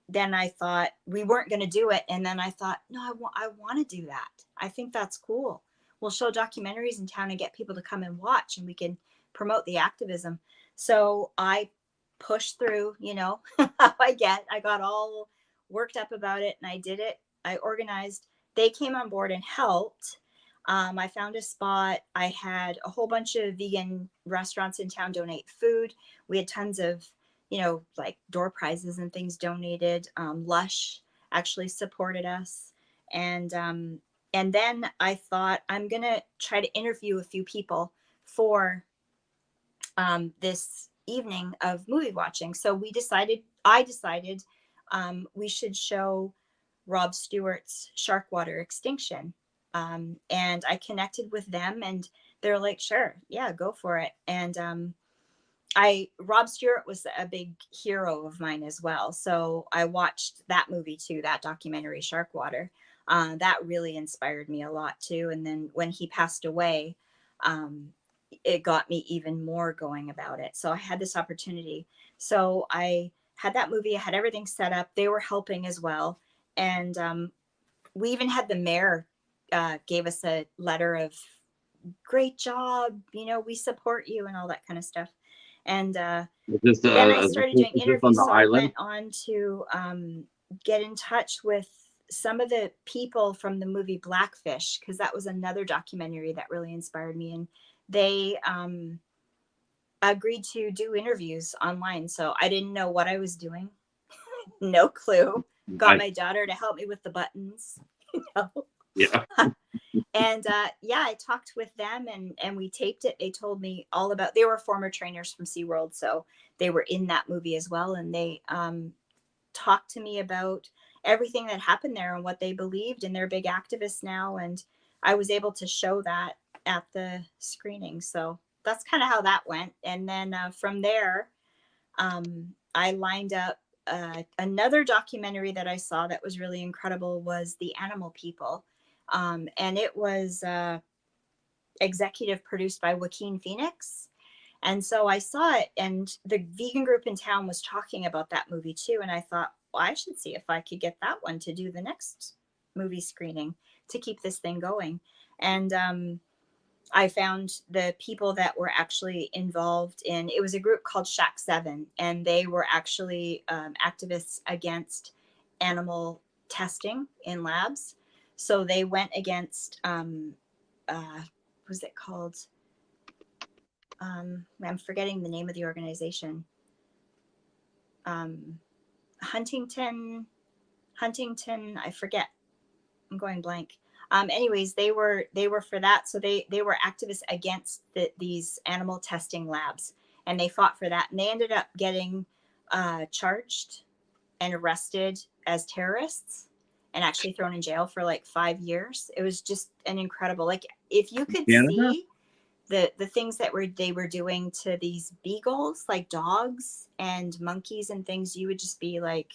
then I thought we weren't going to do it. And then I thought, no, I want to do that. I think that's cool. We'll show documentaries in town and get people to come and watch, and we can promote the activism. So I pushed through, how I got all worked up about it, and I did it. I organized. They came on board and helped. I found a spot. I had a whole bunch of vegan restaurants in town donate food. We had tons of, like door prizes and things donated. Lush actually supported us. And then I thought, I'm going to try to interview a few people for this evening of movie watching. So I decided we should show Rob Stewart's Sharkwater Extinction. And I connected with them, and they're like, sure, yeah, go for it. And Rob Stewart was a big hero of mine as well. So I watched that movie too, that documentary, Sharkwater. That really inspired me a lot too. And then when he passed away, it got me even more going about it. So I had this opportunity. So I had that movie, I had everything set up. They were helping as well. And we even had the mayor gave us a letter of great job, we support you and all that kind of stuff. And then I started doing interviews. So I went on to get in touch with some of the people from the movie Blackfish, because that was another documentary that really inspired me. And they agreed to do interviews online. So I didn't know what I was doing. No clue. Got my daughter to help me with the buttons. Yeah. And I talked with them, and we taped it. They told me all about, they were former trainers from SeaWorld, so they were in that movie as well. And they talked to me about everything that happened there and what they believed, and they're big activists now. And I was able to show that at the screening. So that's kind of how that went. And then from there, I lined up another documentary that I saw that was really incredible, was The Animal People. And it was executive produced by Joaquin Phoenix. And so I saw it, and the vegan group in town was talking about that movie too. And I thought, well, I should see if I could get that one to do the next movie screening to keep this thing going. And I found the people that were actually involved in it was a group called Shack 7, and they were actually activists against animal testing in labs. So they went against, what was it called? I'm forgetting the name of the organization. Um, Huntington, I forget. I'm going blank. Anyways, they were for that. So they were activists against these animal testing labs, and they fought for that. And they ended up getting charged and arrested as terrorists, and actually thrown in jail for like 5 years. It was just an incredible. Like if you could Canada? see the things that they were doing to these beagles, like dogs and monkeys and things, you would just be like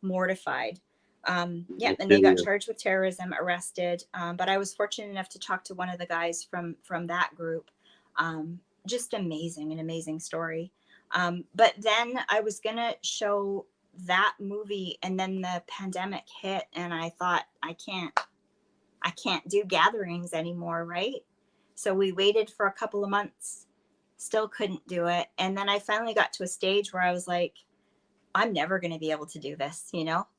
mortified. Yeah, and they got charged with terrorism, arrested. But I was fortunate enough to talk to one of the guys from that group. Just amazing, an amazing story. But then I was gonna show that movie, and then the pandemic hit, and I thought I can't do gatherings anymore, right? So we waited for a couple of months, still couldn't do it, and then I finally got to a stage where I was like, I'm never going to be able to do this,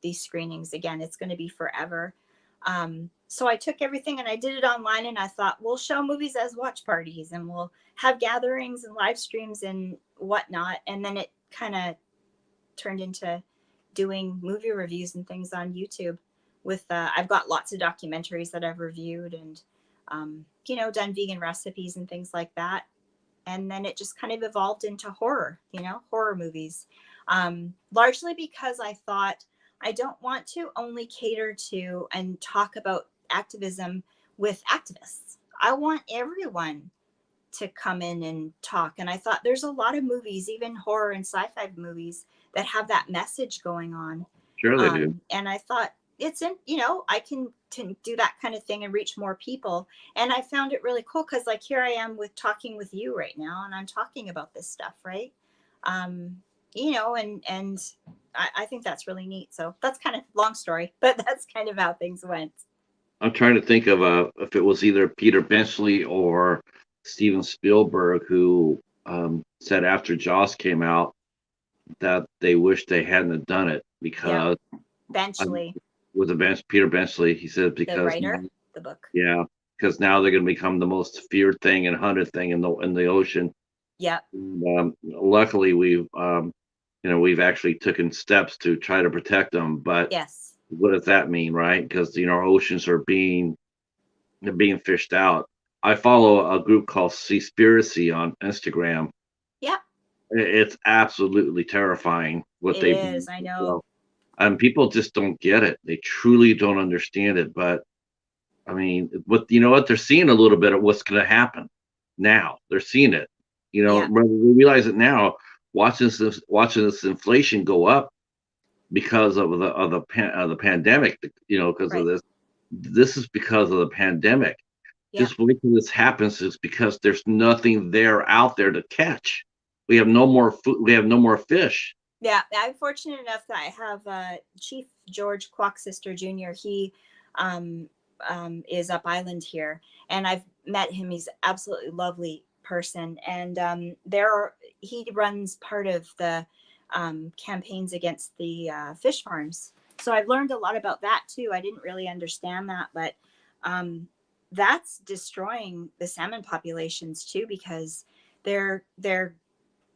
these screenings again. It's going to be forever. So I took everything and I did it online, and I thought we'll show movies as watch parties, and we'll have gatherings and live streams and whatnot. And then it kind of turned into doing movie reviews and things on YouTube with, I've got lots of documentaries that I've reviewed, and, done vegan recipes and things like that. And then it just kind of evolved into horror, horror movies. Largely because I thought I don't want to only cater to and talk about activism with activists. I want everyone to come in and talk. And I thought there's a lot of movies, even horror and sci-fi movies, that have that message going on. Sure they do. And I thought I can do that kind of thing and reach more people. And I found it really cool because like here I am talking with you right now, and I'm talking about this stuff, right? And I think that's really neat. So that's kind of long story, but that's kind of how things went. I'm trying to think of if it was either Peter Benchley or Steven Spielberg who said after Jaws came out that they wished they hadn't have done it because Benchley, with Peter Benchley, he said the because writer, the book. Yeah, because now they're going to become the most feared thing and hunted thing in the ocean. Yep. And, luckily, we've actually taken steps to try to protect them. But yes, what does that mean, right? Because our oceans are being fished out. I follow a group called Seaspiracy on Instagram. Yep. It's absolutely terrifying what it they is. I know. And people just don't get it. They truly don't understand it. But I mean, they're seeing a little bit of what's going to happen now. They're seeing it. Yeah. We realize it now. Watching this inflation go up because of the pandemic. Because of this. This is because of the pandemic. Yeah. Just wait till this happens. Is because there's nothing there out there to catch. We have no more food. We have no more fish. Yeah, I'm fortunate enough that I have Chief George Quack-Sister Jr. He is up island here, and I've met him. He's absolutely lovely person, and he runs part of the campaigns against the fish farms. So I've learned a lot about that too. I didn't really understand that, but that's destroying the salmon populations too, because they're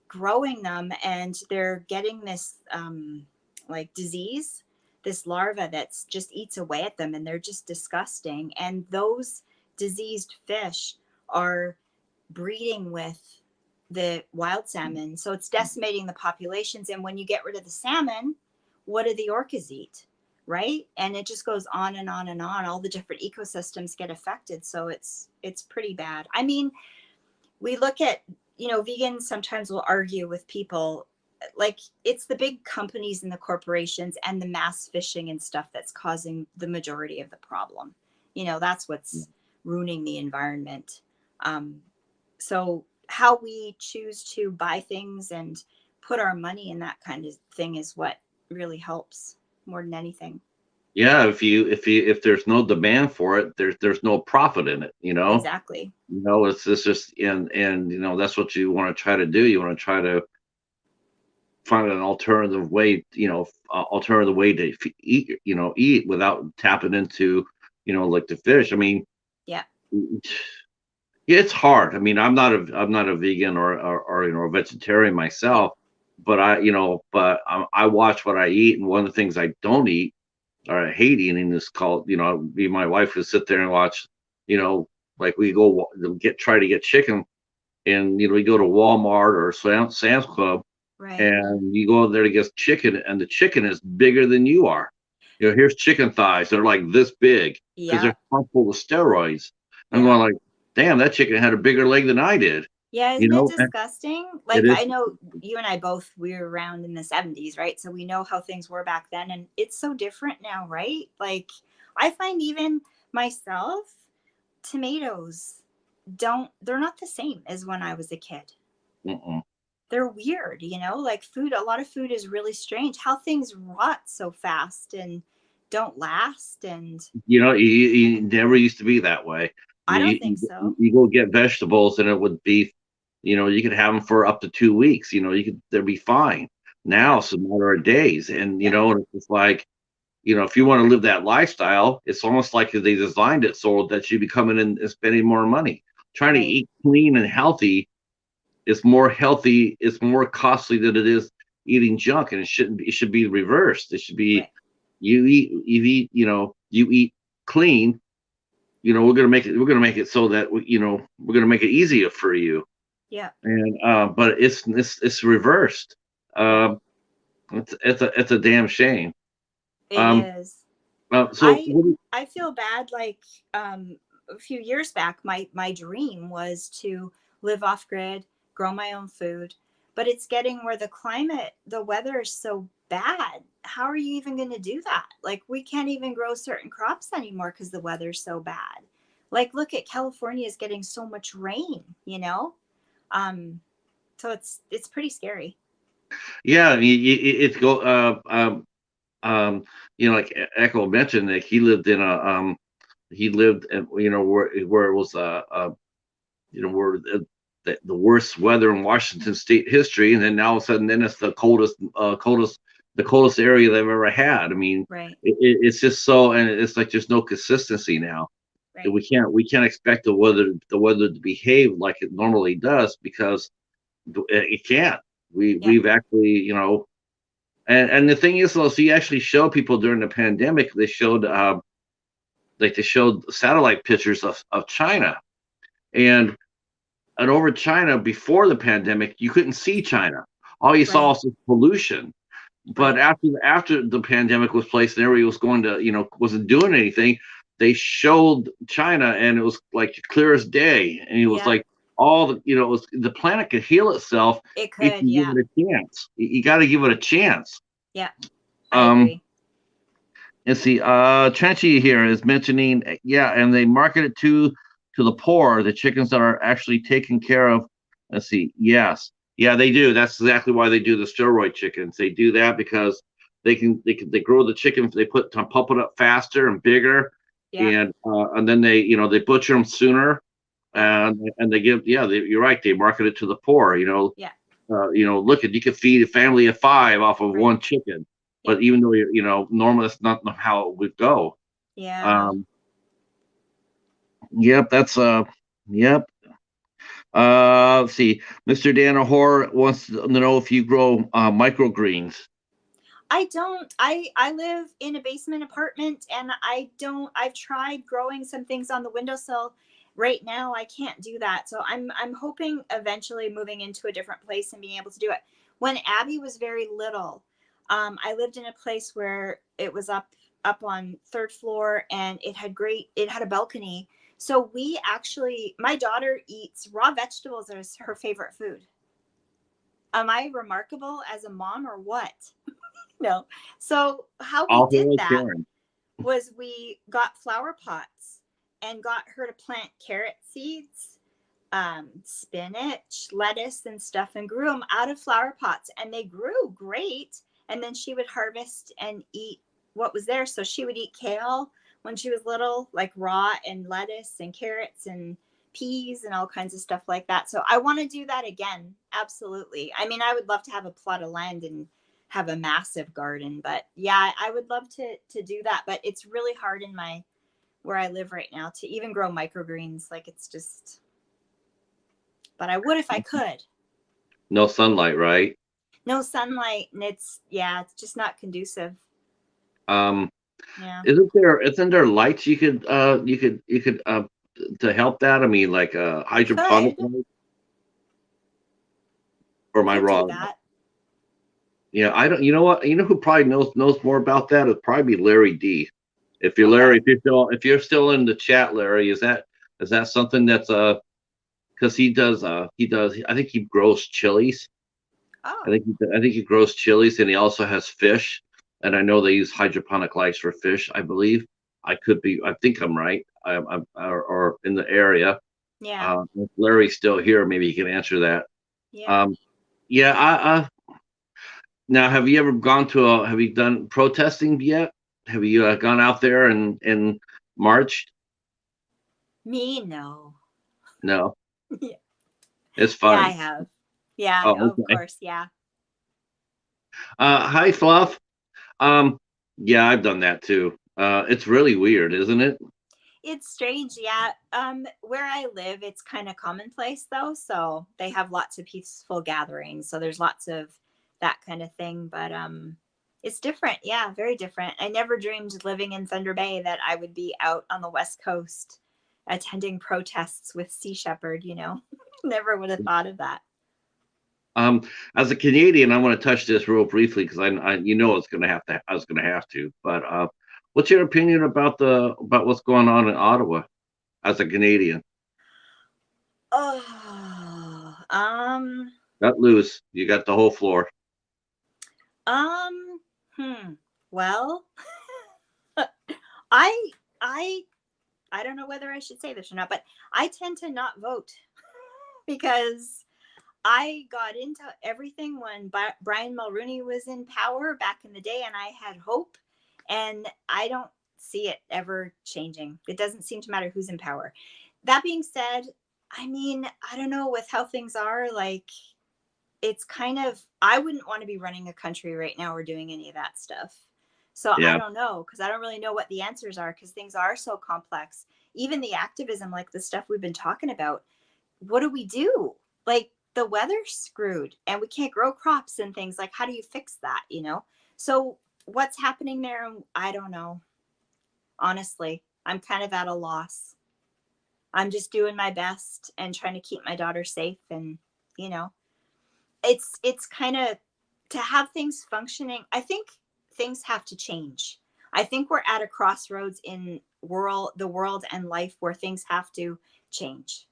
growing them, and they're getting this like disease, this larva that's just eats away at them, and they're just disgusting. And those diseased fish are breeding with the wild salmon, so it's decimating the populations. And when you get rid of the salmon, what do the orcas eat, right? And it just goes on and on and on. All the different ecosystems get affected, so it's pretty bad. I mean, we look at vegans sometimes will argue with people like it's the big companies and the corporations and the mass fishing and stuff that's causing the majority of the problem. That's what's ruining the environment. So how we choose to buy things and put our money in that kind of thing is what really helps more than anything. Yeah, if there's no demand for it, there's no profit in it, Exactly. it's just, and that's what you want to try to do. You want to try to find an alternative way, alternative way to eat without tapping into, like the fish. I mean, Yeah. yeah, it's hard. I mean, I'm not a vegan or a vegetarian Yeah. myself, but I watch what I eat, and one of the things I don't eat or I hate eating is called, me and my wife would sit there and watch, you know, like we go try to get chicken, and we go to Walmart or Sam's Club, Right. and you go there to get chicken, and the chicken is bigger than you are. Here's chicken thighs. They're like this big because Yeah. they're pumped full of steroids. I'm Yeah. going like, damn, that chicken had a bigger leg than I did. Yeah, You isn't it know, and disgusting? it Like, is. I know you and I both, we were around in the 70s, right? So we know how things were back then, and it's so different now, right? Like, I find even myself, tomatoes they're not the same as when I was a kid. Mm-mm. They're weird, like food, a lot of food is really strange how things rot so fast and don't last. And It never used to be that way. I I mean, don't think so. you go get vegetables, and it would be, you could have them for up to 2 weeks. They'd be fine. Yeah. Now it's a matter of days, and Yeah. and it's just like, if you want to live that lifestyle, it's almost like they designed it so that you be coming in and spending more money. Trying to Right. eat clean and healthy is more healthy. It's more costly than it is eating junk, and it shouldn't be. It should be reversed. It should be, Right. you eat clean. We're gonna make it so that we're gonna make it easier for you. Yeah. And but it's reversed. Yeah. Um, it's a damn shame. It Um, is. so I what I feel bad. Like, a few years back, my dream was to live off grid, grow my own food, but it's getting where the weather is so bad. How are you even going to do that? Like, we can't even grow certain crops anymore because the weather's so bad. Like, look at California is getting so much rain. Um, so it's pretty scary. Yeah, it's go. Like Echo mentioned, that he lived in, where it was where the worst weather in Washington State history, and then now all of a sudden, then it's the coldest area they've ever had. I mean, Right. it's just so, and it's like there's no consistency now. And Right. we can't expect the weather to behave like it normally does, because it can't. Yeah. We've actually, and the thing is, though, so you actually show people during the pandemic. They showed satellite pictures of China, and over China before the pandemic, you couldn't see China. All you saw Right. was this pollution. But Right. after the pandemic was placed and everybody was going to, wasn't doing anything, they showed China, and it was like clear as day. And it was Yeah. like all the planet could heal itself It if could. you Yeah. give it a chance. You got to give it a chance. Yeah. I Um, agree. and see, Trenchy here is mentioning, yeah, and they market it to the poor, the chickens that are actually taken care of. Let's see, yes, yeah, they do. That's exactly why they do the steroid chickens. They do that because they grow the chicken, they pump it up faster and bigger, Yeah. and then they butcher them sooner, Yeah. and they give, yeah, you're right, they market it to the poor. Yeah. Look, at you could feed a family of five off of Right. one chicken, Yeah. but even though normally that's not how it would go. Yeah. Um, yep, yep. Let's see, Mr. Danaher wants to know if you grow microgreens. I don't. I live in a basement apartment, and I've tried growing some things on the windowsill. Right now I can't do that. So I'm hoping eventually moving into a different place and being able to do it. When Abby was very little, I lived in a place where it was up on third floor, and it had a balcony. So we actually, my daughter eats raw vegetables as her favorite food. Am I remarkable as a mom or what? No. So how we All did hail that Karen. was we got flower pots and got her to plant carrot seeds, spinach, lettuce, and stuff, and grew them out of flower pots, and they grew great. And then she would harvest and eat what was there. So she would eat kale when she was little, like raw, and lettuce and carrots and peas and all kinds of stuff like that. So I want to do that again. Absolutely. I mean, I would love to have a plot of land and have a massive garden, but yeah, I would love to do that. But it's really hard in my where I live right now to even grow microgreens. Like it's just, but I would if I could. No sunlight, right? No sunlight, and it's just not conducive. Um, Yeah. isn't there lights you could to help that? I mean, like hydroponic Could light, or am I could do wrong? that. Yeah, I don't. You know what? You know who probably knows more about that? It'd probably be Larry D. If you're Larry, Okay. if you're still in the chat, Larry, is that something that's because he does. I think he grows chilies. I Oh, think he grows chilies, and he also has fish. And I know they use hydroponic lights for fish. I believe. I could be. I think I'm right. Or in the area. yeah. If Larry's still here, maybe he can answer that. Yeah. Um, yeah. Now, have you ever gone to a? Have you done protesting yet? Have you gone out there and marched? Me, no. No, Yeah. it's Yeah, I fun. have. Yeah, Oh, of okay. course. Yeah. Hi, Fluff. Um, yeah, I've done that too. It's really weird, isn't it? It's strange. Yeah. Where I live, it's kind of commonplace though. So they have lots of peaceful gatherings. So there's lots of that kind of thing. But it's different. Yeah, very different. I never dreamed living in Thunder Bay that I would be out on the West Coast attending protests with Sea Shepherd, Never would have thought of that. Um, as a Canadian, I want to touch this real briefly because it's gonna have to. I was gonna have to. But what's your opinion about what's going on in Ottawa as a Canadian? Oh, Cut loose. You got the whole floor. um, well, I, I, I don't know whether I should say this or not, but I tend to not vote because I got into everything when Brian Mulroney was in power back in the day, and I had hope, and I don't see it ever changing. It doesn't seem to matter who's in power. That being said, I mean, I don't know with how things are, like it's kind of I wouldn't want to be running a country right now or doing any of that stuff. So I Yeah. don't know because I don't really know what the answers are because things are so complex. Even the activism, like the stuff we've been talking about, what do we do? Like the weather's screwed and we can't grow crops and things. Like how do you fix that? So what's happening there? I don't know. Honestly, I'm kind of at a loss. I'm just doing my best and trying to keep my daughter safe and you know it's kind of to have things functioning. I think things have to change. I think we're at a crossroads in the world and life where things have to change,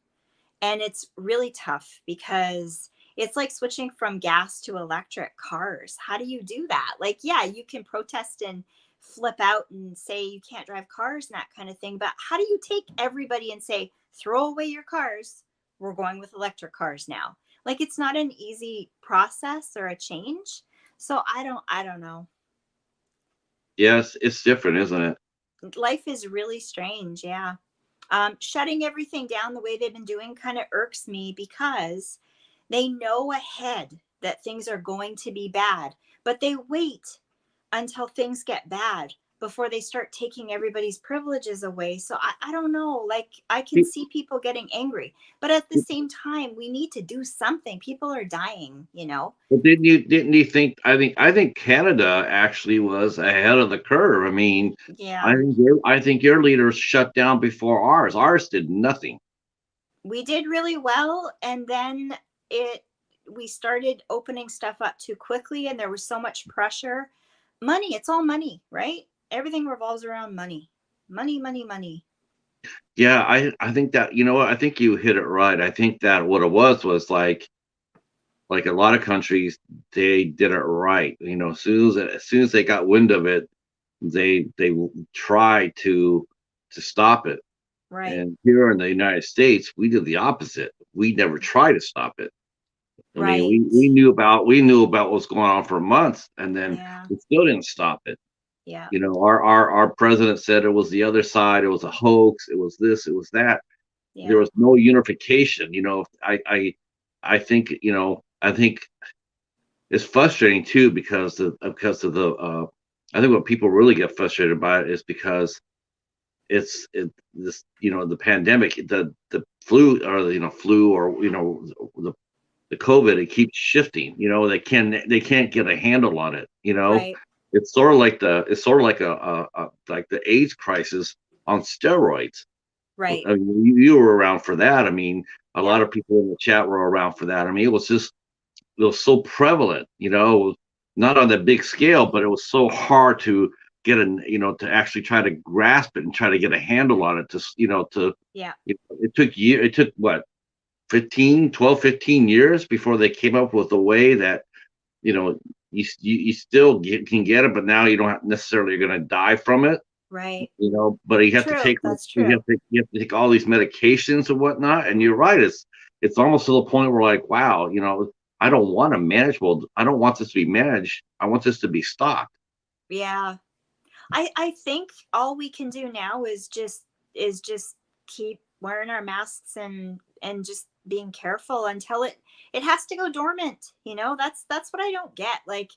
and it's really tough because it's like switching from gas to electric cars. How do you do that? Like, yeah, you can protest and flip out and say you can't drive cars and that kind of thing, but how do you take everybody and say throw away your cars, we're going with electric cars now? Like, it's not an easy process or a change. So I don't know. Yes, it's different, isn't it? Life is really strange. Yeah. Shutting everything down the way they've been doing kind of irks me because they know ahead that things are going to be bad, but they wait until things get bad before they start taking everybody's privileges away. So I don't know. Like, I can Pe- see people getting angry, but at the same time, we need to do something. People are dying. But didn't you think? I think Canada actually was ahead of the curve. I mean, Yeah, I think your leaders shut down before ours. Ours did nothing. we did really well. And then we started opening stuff up too quickly, and there was so much pressure. Money, it's all money, right? Everything revolves around money. Money, money, money. Yeah, I think that you know what I think you hit it right. I think that what it was like a lot of countries they did it right. As soon as they got wind of it, they tried to stop it. Right. And here in the United States, we did the opposite. we never tried to stop it. I mean, Right. we knew about what was going on for months, and then Yeah. we still didn't stop it. Yeah. You know, our president said it was the other side, it was a hoax, it was this, it was that. There Yeah. was no unification. You know, I think, I think it's frustrating too because of the I think what people really get frustrated by it is because this, the pandemic, the flu, or flu, or the COVID, it keeps shifting. They can't get a handle on it. Right. It's sort of like like the AIDS crisis on steroids. Right. I mean, you were around for that. I mean, a lot Yep. of people in the chat were around for that. I mean, it was so prevalent. Not on that big scale, but it was so hard to get to actually try to grasp it and try to get a handle on it. Yeah. It took what, 15 years before they came up with a way that you know you still can get it, but now you don't necessarily going to die from it. Right. But you have to True. take, like, That's true. you have to take all these medications and whatnot. And you're right, it's almost to the point where, like, wow, I don't want to manage. Well, I don't want this to be managed. I want this to be stopped. Yeah. I think all we can do now is just keep wearing our masks and just being careful until it has to go dormant. That's what I don't get. Like,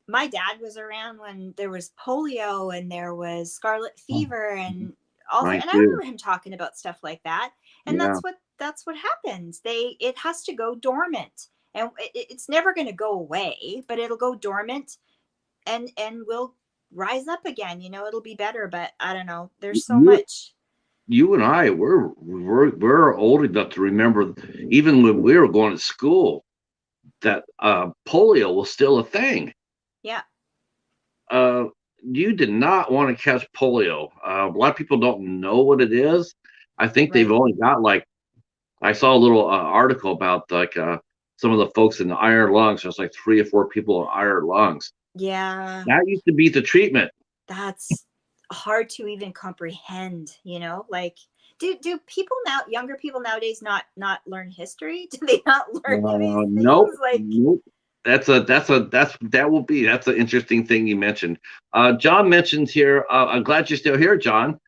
my dad was around when there was polio and there was scarlet fever and Mine and I too. remember him talking about stuff like that. And Yeah. that's what happens. It has to go dormant, and it's never going to go away, but it'll go dormant, and we'll rise up again. It'll be better, but I don't know. There's so You, much. you and I, we're old enough to remember, even when we were going to school, that polio was still a thing. Yeah. Uh, you did not want to catch polio. A lot of people don't know what it is. I think they've Right. only got, like, I saw a little article about, like, some of the folks in the iron lungs. There's like 3 or 4 people with iron lungs. Yeah. That used to be the treatment. That's hard to even comprehend. Like, do people now, younger people nowadays, not learn history? Do they not learn these Nope, things? Like, nope. That's an interesting thing you mentioned. John mentions here. I'm glad you're still here, John.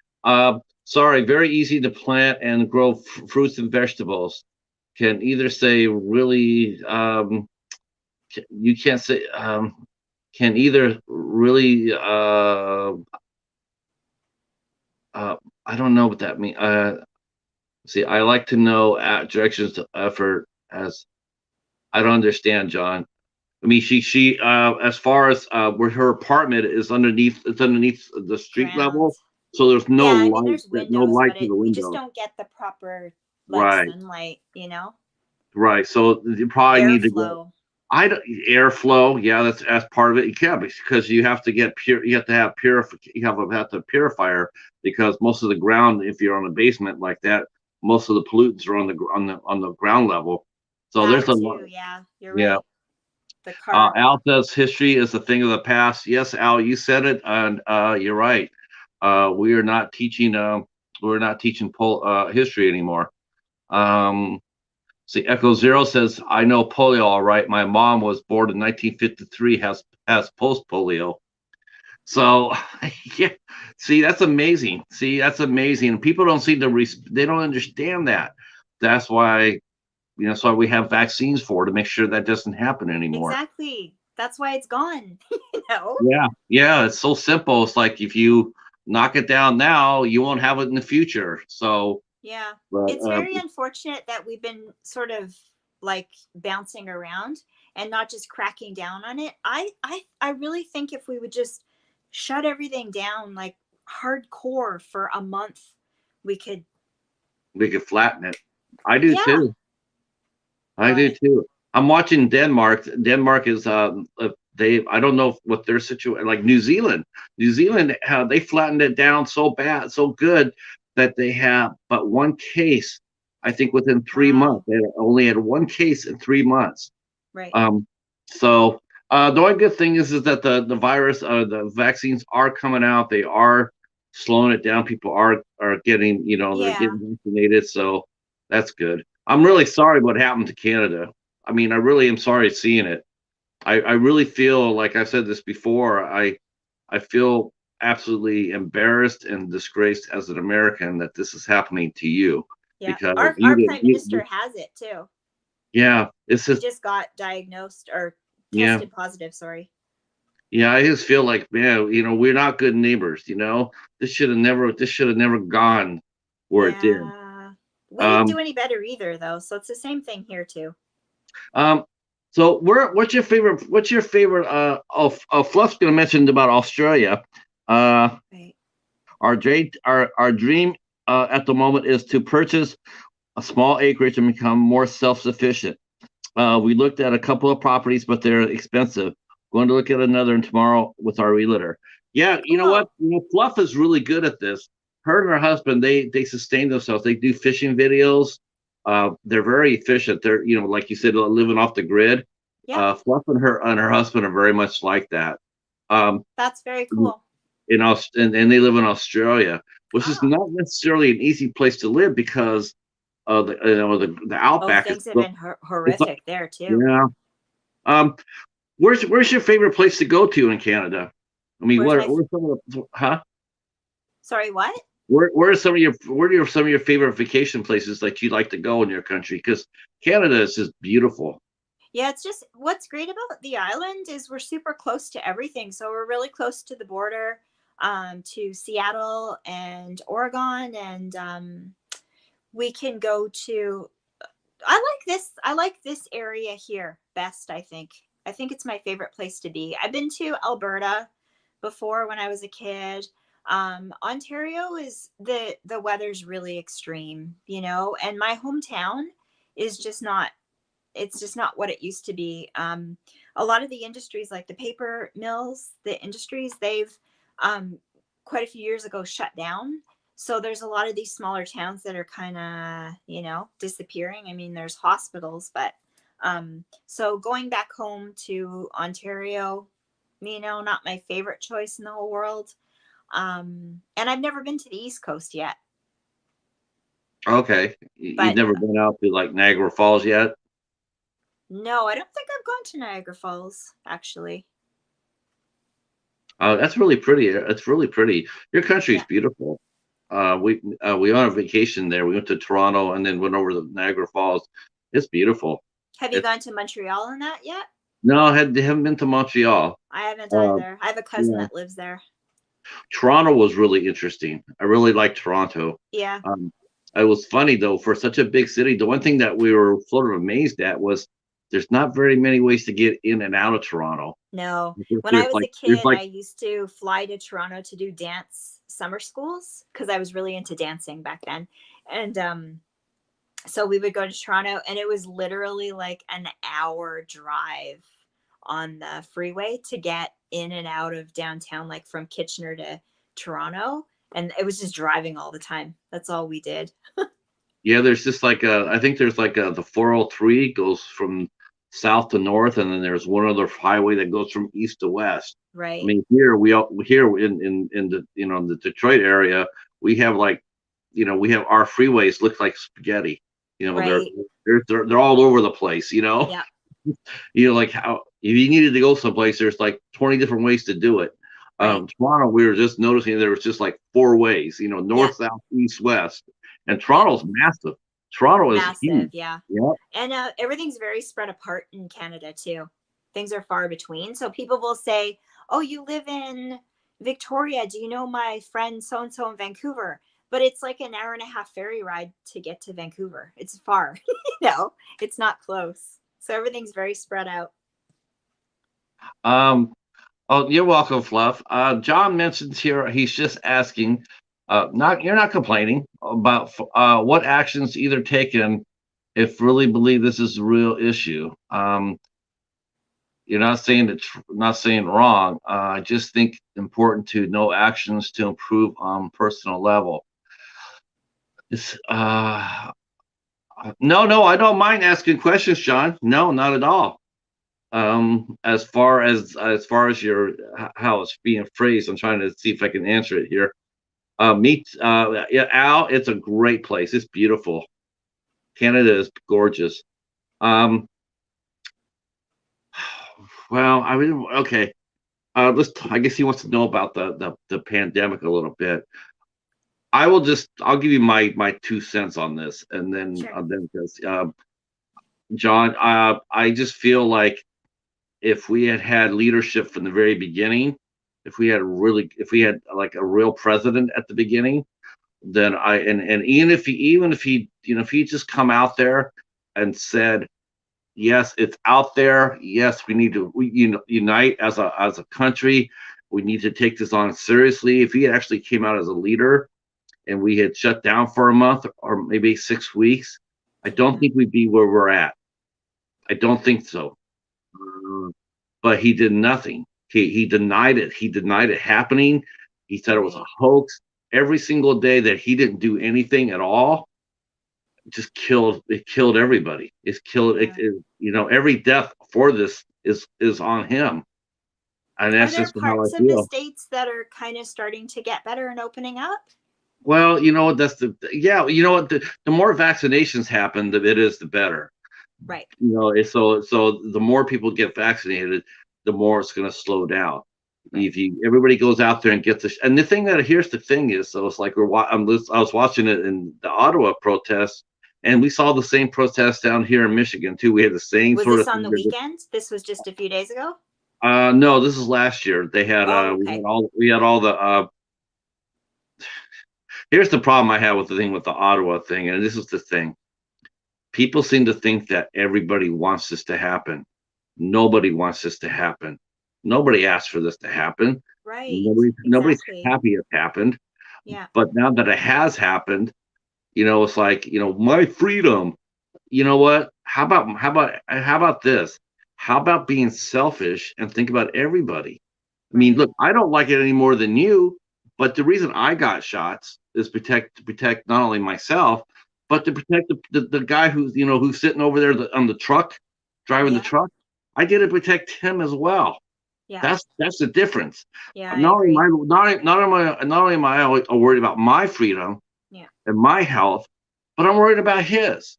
Sorry, very easy to plant and grow fruits and vegetables. Can either say really. You can't say. Can either really. I don't know what that means. See, I like to know directions to effort as. I don't understand, John. I mean, she as far as where her apartment is, it's underneath the street ground. level, so there's no Yeah, I mean, light, there's windows, to but the we just window. don't get the proper, like, Right, sunlight. right. So you probably need to go. Airflow. I don't Airflow. Yeah, that's part of it. You can't, because you have to get pure. You have to have have to purifier, because most of the ground, if you're on a basement like that, most of the pollutants are on the ground level. So That there's a lot. too. Yeah, you're Yeah. right. The carbon. Al says history is a thing of the past. Yes, Al, you said it, and you're right. We are not teaching. We're not teaching history anymore. Um, See, Echo Zero says, "I know polio all right. My mom was born in 1953. Has post polio." So, yeah. See, that's amazing. People don't seem to. They don't understand that. That's why. That's why we have vaccines to make sure that doesn't happen anymore. Exactly. That's why it's gone. you know? Yeah, yeah, it's so simple. It's like, if you knock it down now, you won't have it in the future. So, Yeah. but It's very unfortunate that we've been sort of like bouncing around and not just cracking down on it. I really think if we would just shut everything down, like, hardcore for a month, we could. we could flatten it. I do Yeah. too. I do But too. I'm watching Denmark. Denmark is they. I don't know what their situation, like New Zealand. New Zealand, they flattened it down so bad, so good, that they have but one case. I think within 3 months, wow. they only had one case in 3 months. Right. So the only good thing is that the virus, the vaccines are coming out. They are slowing it down. People are getting, they're Yeah. getting vaccinated. So that's good. I'm really sorry what happened to Canada. I mean, I really am sorry seeing it. I really feel like I've said this before. I feel absolutely embarrassed and disgraced as an American that this is happening to you Yeah, because our prime minister has it too. yeah, it's He just just got diagnosed or yeah, tested positive. Sorry. yeah. I just feel like man, we're not good neighbors. This should have never gone where it did. Yeah, we didn't Um, do any better either, though. So it's the same thing here too. um. So what's your favorite? What's your favorite? Fluff's gonna mention about Australia. Uh, Right. our dream at the moment is to purchase a small acreage and become more self-sufficient. We looked at a couple of properties, but they're expensive. Going to look at another tomorrow with our realtor. Yeah, you know what? Cool. Fluff is really good at this. Her and her husband, they sustain themselves. They do fishing videos. They're very efficient. They're like you said, living off the grid. Yeah, Fluff and her husband are very much like that. Um, that's very cool. and they live in Australia, which is Ah. not necessarily an easy place to live because the Oh, outback is things have been it's horrific there too. yeah. Um, where's your favorite place to go to in Canada? I mean, Where's my? where's some of the, huh? Sorry, what? Where are some of your favorite vacation places that you like to go in your country? Because Canada is just beautiful. Yeah, it's just what's great about the island is we're super close to everything. So we're really close to the border, to Seattle and Oregon, and we can go to. I like this area here best. I think it's my favorite place to be. I've been to Alberta before when I was a kid. Ontario is the weather's really extreme, and my hometown is just not it's just not what it used to be. A lot of the industries, like the paper mills, the industries, they've um, quite a few years ago shut down. So there's a lot of these smaller towns that are kind of, disappearing. I mean, there's hospitals, but so going back home to Ontario, not my favorite choice in the whole world. And I've never been to the East Coast yet, Okay, you've but never been out to like Niagara Falls yet? no, I don't think I've gone to Niagara Falls actually. That's really pretty. It's really pretty. Your country's Yeah. beautiful. We on a vacation there. We went to Toronto and then went over to Niagara Falls. It's beautiful. Have you It's gone to Montreal on that yet? no, haven't been to Montreal. I haven't Uh, either. I have a cousin yeah, that lives there. Toronto was really interesting. I really liked Toronto. Yeah. Um, it was funny though for such a big city. The one thing that we were sort of amazed at was there's not very many ways to get in and out of Toronto. No. When I There's was like a there's kid, like I used to fly to Toronto to do dance summer schools because I was really into dancing back then. And so we would go to Toronto, and it was literally like an hour drive on the freeway to get in and out of downtown, like from Kitchener to Toronto. And it was just driving all the time. That's all we did. yeah, there's just like I think there's like the 403 goes from south to north, and then there's one other highway that goes from east to west. I Right. mean, here in the the Detroit area, we have like we have our freeways look like spaghetti. They're Right. they're all over the place. Yeah. Like how if you needed to go someplace, there's like 20 different ways to do it. Right. Toronto, we were just noticing there was just like four ways, Yeah. north, south, east, west. And Yeah. Toronto's massive. Toronto is Massive. huge. Yeah. Yeah. And everything's very spread apart in Canada too. Things are far between. So people will say, "Oh, you live in Victoria. Do you know my friend so and so in Vancouver?" But it's like an hour and a half ferry ride to get to Vancouver. It's far. It's not close. So everything's very spread out. Um, oh, you're welcome, Fluff. John mentions here, he's just asking, not you're not complaining about what actions either taken if really believe this is a real issue. You're not saying not saying wrong. I just think important to know actions to improve on personal level. It's no, I don't mind asking questions, John. No, not at all. As far as your how it's being phrased, I'm trying to see if I can answer it here. Yeah, Al, it's a great place. It's beautiful. Canada is gorgeous. Um, well, I mean, okay. I guess he wants to know about the pandemic a little bit. I'll give you my 2 cents on this, and Sure. then because John, I just feel like if we had had leadership from the very beginning, if we had like a real president at the beginning, then and even if he if he just come out there and said, yes, it's out there. Yes, we need to unite as a country. We need to take this on seriously. If he actually came out as a leader and we had shut down for a month or maybe 6 weeks, I don't Yeah. think we'd be where we're at. I don't think so. Uh, but he did nothing. He denied it. He denied it happening. He said it was a Right. hoax. Every single day that he didn't do anything at all, just killed everybody. It's killed Yeah. every death for this is on him. And Are that's there just how I parts of the feel. states that are kind of starting to get better and opening up? Well, that's the more vaccinations happen, it is the better. Right. So the more people get vaccinated, the more it's going to slow down. Right. If everybody goes out there and gets and here's the thing is, so it's like I was watching it in the Ottawa protests, and we saw the same protests down here in Michigan too. We had the same Was sort this of on thing. the weekend? This was just a few days ago? No, this is last year. They had Oh, okay. we had all the here's the problem I have with the thing with the Ottawa thing, and this is the thing. People seem to think that everybody wants this to happen. Nobody wants this to happen. Nobody asked for this to happen. Right. Nobody's Exactly. happy it happened. Yeah. But now that it has happened, it's like, my freedom. You know what? How about this? How about being selfish and think about everybody? I mean, Right. look, I don't like it any more than you, but the reason I got shots is to protect not only myself, but to protect the guy who's sitting over there on the truck, driving the Yeah. truck. I did to protect him as well. Yeah. That's the difference. Yeah. I agree. Not only am I worried about my freedom Yeah. and my health, but I'm worried about his.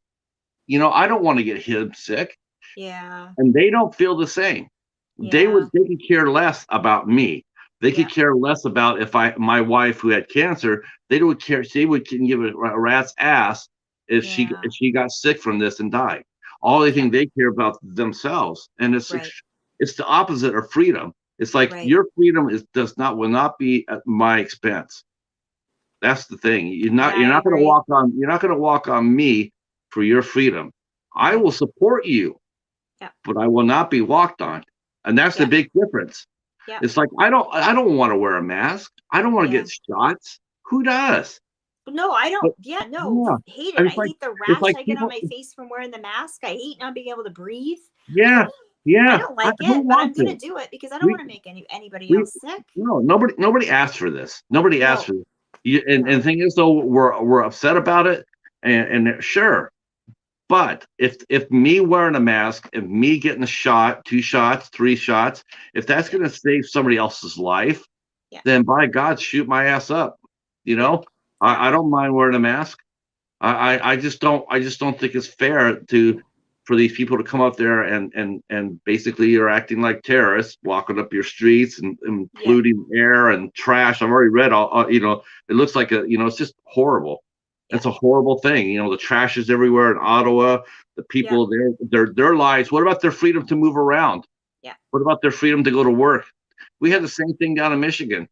I don't want to get him sick, Yeah. and they don't feel the same. Yeah. They could care less about me. They could Yeah. care less about if my wife who had cancer. They would can give a rat's ass Yeah. if she got sick from this and died. All they Yeah. think they care about themselves, and Right. it's the opposite of freedom. It's like Right. your freedom will not be at my expense. That's the thing. Yeah. I agree. You're not going to walk on me for your freedom. I Yeah. will support you, Yeah. but I will not be walked on. And that's the Yeah. big difference. Yeah. It's like I don't want to wear a mask. I don't want to Yeah. get shots. Who does? No, I don't. But Yeah, no, yeah, hate it. and I hate the it's rash like I get on people. my face from wearing the mask. I hate not being able to breathe. Yeah, I yeah. don't like Who it, but I'm wants gonna it? do it because I don't We want to make anybody we else sick. no nobody asked for this. Nobody asked No, for this. And the no. thing is though, we're upset about it, and sure. But if me wearing a mask, if me getting a shot, 2 shots, 3 shots, if that's Yeah, going to save somebody else's life, yeah, then by God, shoot my ass up. You yeah, know, yeah, I don't mind wearing a mask. I just don't think it's fair for these people to come up there and basically you're acting like terrorists, walking up your streets and yeah, polluting air and trash. I've already read it looks like it's just horrible. yeah, It's a horrible thing. The trash is everywhere in Ottawa. The yeah, people their lives. What about their freedom to move around? yeah, What about their freedom to go to work? We yeah. had the same thing down in Michigan.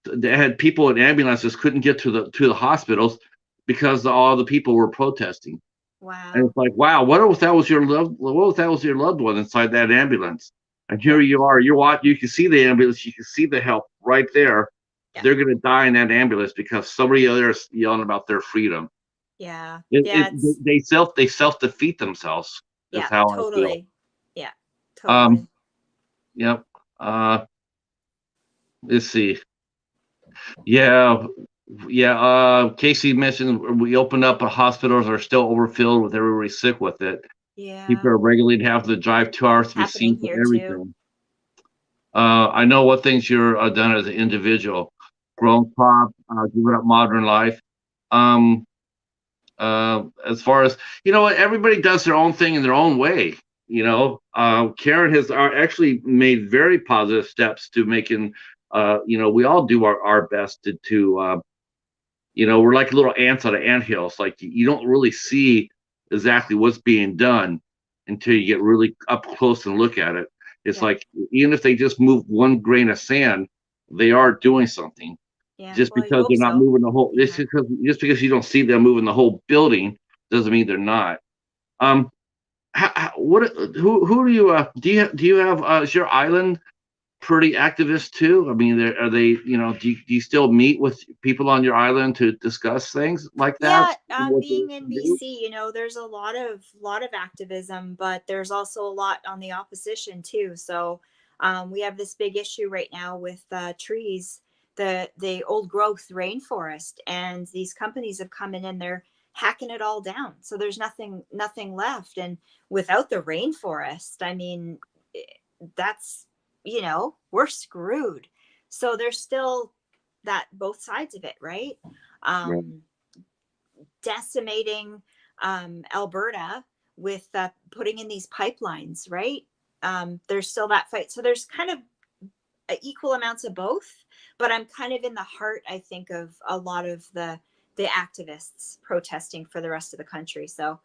They had people in ambulances couldn't get to the hospitals because all the people were protesting. And Wow. it's like, wow, what if that was your loved one inside that ambulance? And here Yeah, you are, you can see the ambulance, you can see the help right there. yeah, They're gonna die in that ambulance because somebody else is yelling about their freedom. yeah, It, yeah. it It's they self defeat themselves is yeah, how I feel. totally. Yeah, Um, totally. yep. Let's see. Yeah, yeah. Casey mentioned we opened up, but hospitals are still overfilled with everybody sick with it. People Yeah, are regularly having to drive 2 hours it's to be happening seen for here too. everything. I know what things you're done as an individual, grown pop, giving up modern life. Um, As far as everybody does their own thing in their own way. Karen has actually made very positive steps to making. We all do our best to we're like little ants on an anthill. It's like you don't really see exactly what's being done until you get really up close and look at it. It's Yeah. like even if they just move one grain of sand, they are doing something. Yeah. Just Well, you because hope they're not so. moving the whole, Yeah. just because you don't see them moving the whole building doesn't mean they're not. Um, what? Who do you have? Is your island pretty activist too? I mean, are they? Do you still meet with people on your island to discuss things like that? Yeah, What they being in do? BC, there's a lot of activism, but there's also a lot on the opposition too. So we have this big issue right now with trees, the old growth rainforest, and these companies have come in and they're hacking it all down. So there's nothing left, and without the rainforest, I mean, that's we're screwed. So there's still that both sides of it, right? Right. Um, decimating Alberta with putting in these pipelines, right? There's still that fight. So there's kind of equal amounts of both, but I'm kind of in the heart, I think, of a lot of the activists protesting for the rest of the country. So,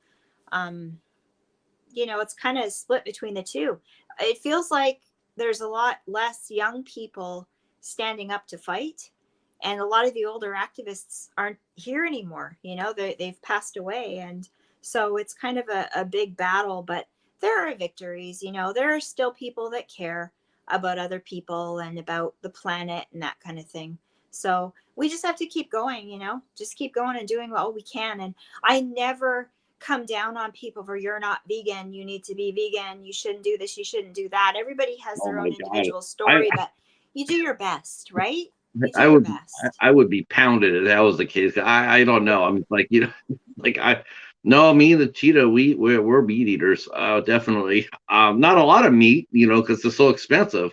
it's kind of split between the two. It feels like there's a lot less young people standing up to fight, and a lot of the older activists aren't here anymore. They've passed away, and so it's kind of a big battle. But there are victories. There are still people that care about other people and about the planet and that kind of thing. So we just have to keep going. Just keep going and doing what we can. And I never come down on people for you're not vegan, you need to be vegan, you shouldn't do this, you shouldn't do that. Everybody has Oh their my own God. individual I story, but you do your best, right? You do I your would best. I would be pounded if that was the case. I don't know. Yeah. I'm like like I no, me and the cheetah we're meat eaters. Definitely. Not a lot of meat, because it's so expensive.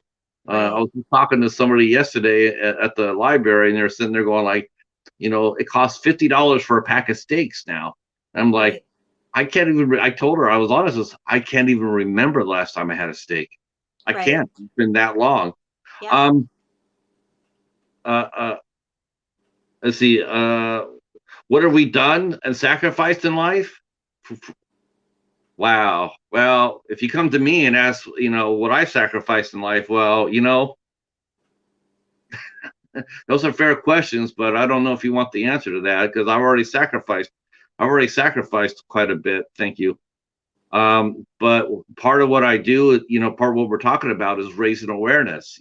I Right. was talking to somebody yesterday at the library, and they're sitting there going like, it costs $50 for a pack of steaks now. I'm like, Right. I can't even. I told her I was honest. I can't even remember the last time I had a steak. I Right. can't. It's been that long. Yep. Um. Uh. Let's see. What have we done and sacrificed in life? Wow. Well, if you come to me and ask, what I sacrificed in life, well, those are fair questions, but I don't know if you want the answer to that because I've already sacrificed. I've already sacrificed quite a bit. Thank you. But part of what I do, part of what we're talking about is raising awareness.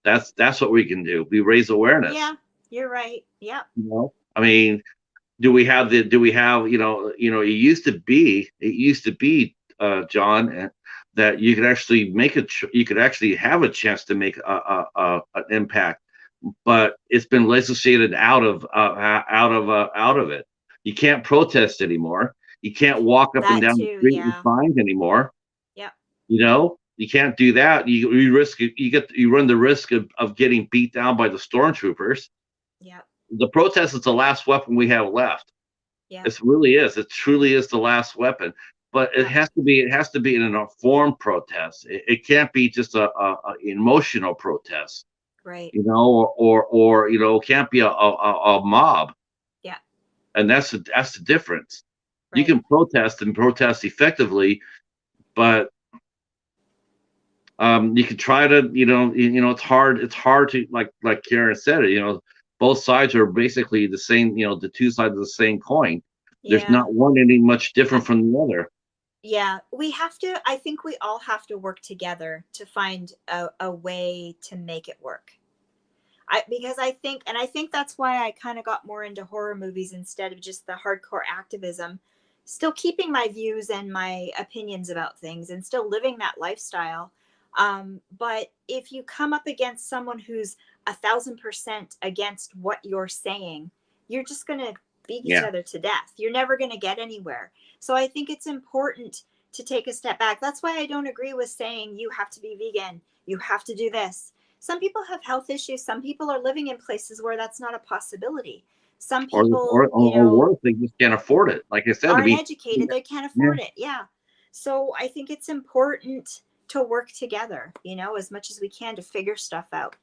That's what we can do. We raise awareness. Yeah, you're right. Yep. I mean, do we have it used to be John, that you could actually you could actually have a chance to make an impact, but it's been legislated out of it. You can't protest anymore. You can't walk up and That down the too. street with Yeah. signs anymore. Yep. You can't do that. You run the risk of getting beat down by the stormtroopers. Yep. The protest is the last weapon we have left. Yep. It really is. It truly is the last weapon. But it Yep. has to be. It has to be an informed protest. It can't be just a emotional protest. Right. Or it can't be a mob. Yeah. And that's the difference. You Right. can protest and protest effectively, but you can try to it's hard to like Karen said, both sides are basically the same, the two sides of the same coin. There's Yeah. not one any much different from the other. Yeah, I think we all have to work together to find a way to make it work. Because I think that's why I kind of got more into horror movies instead of just the hardcore activism, still keeping my views and my opinions about things and still living that lifestyle. But if you come up against someone who's 1,000% against what you're saying, you're just going to beat each Yeah. other to death. You're never going to get anywhere. So I think it's important to take a step back. That's why I don't agree with saying you have to be vegan, you have to do this. Some people have health issues. Some people are living in places where that's not a possibility. Some or people, or worse, they just can't afford it. Like I said, to aren't be educated, they can't yeah. afford it. Yeah. So I think it's important to work together, as much as we can to figure stuff out.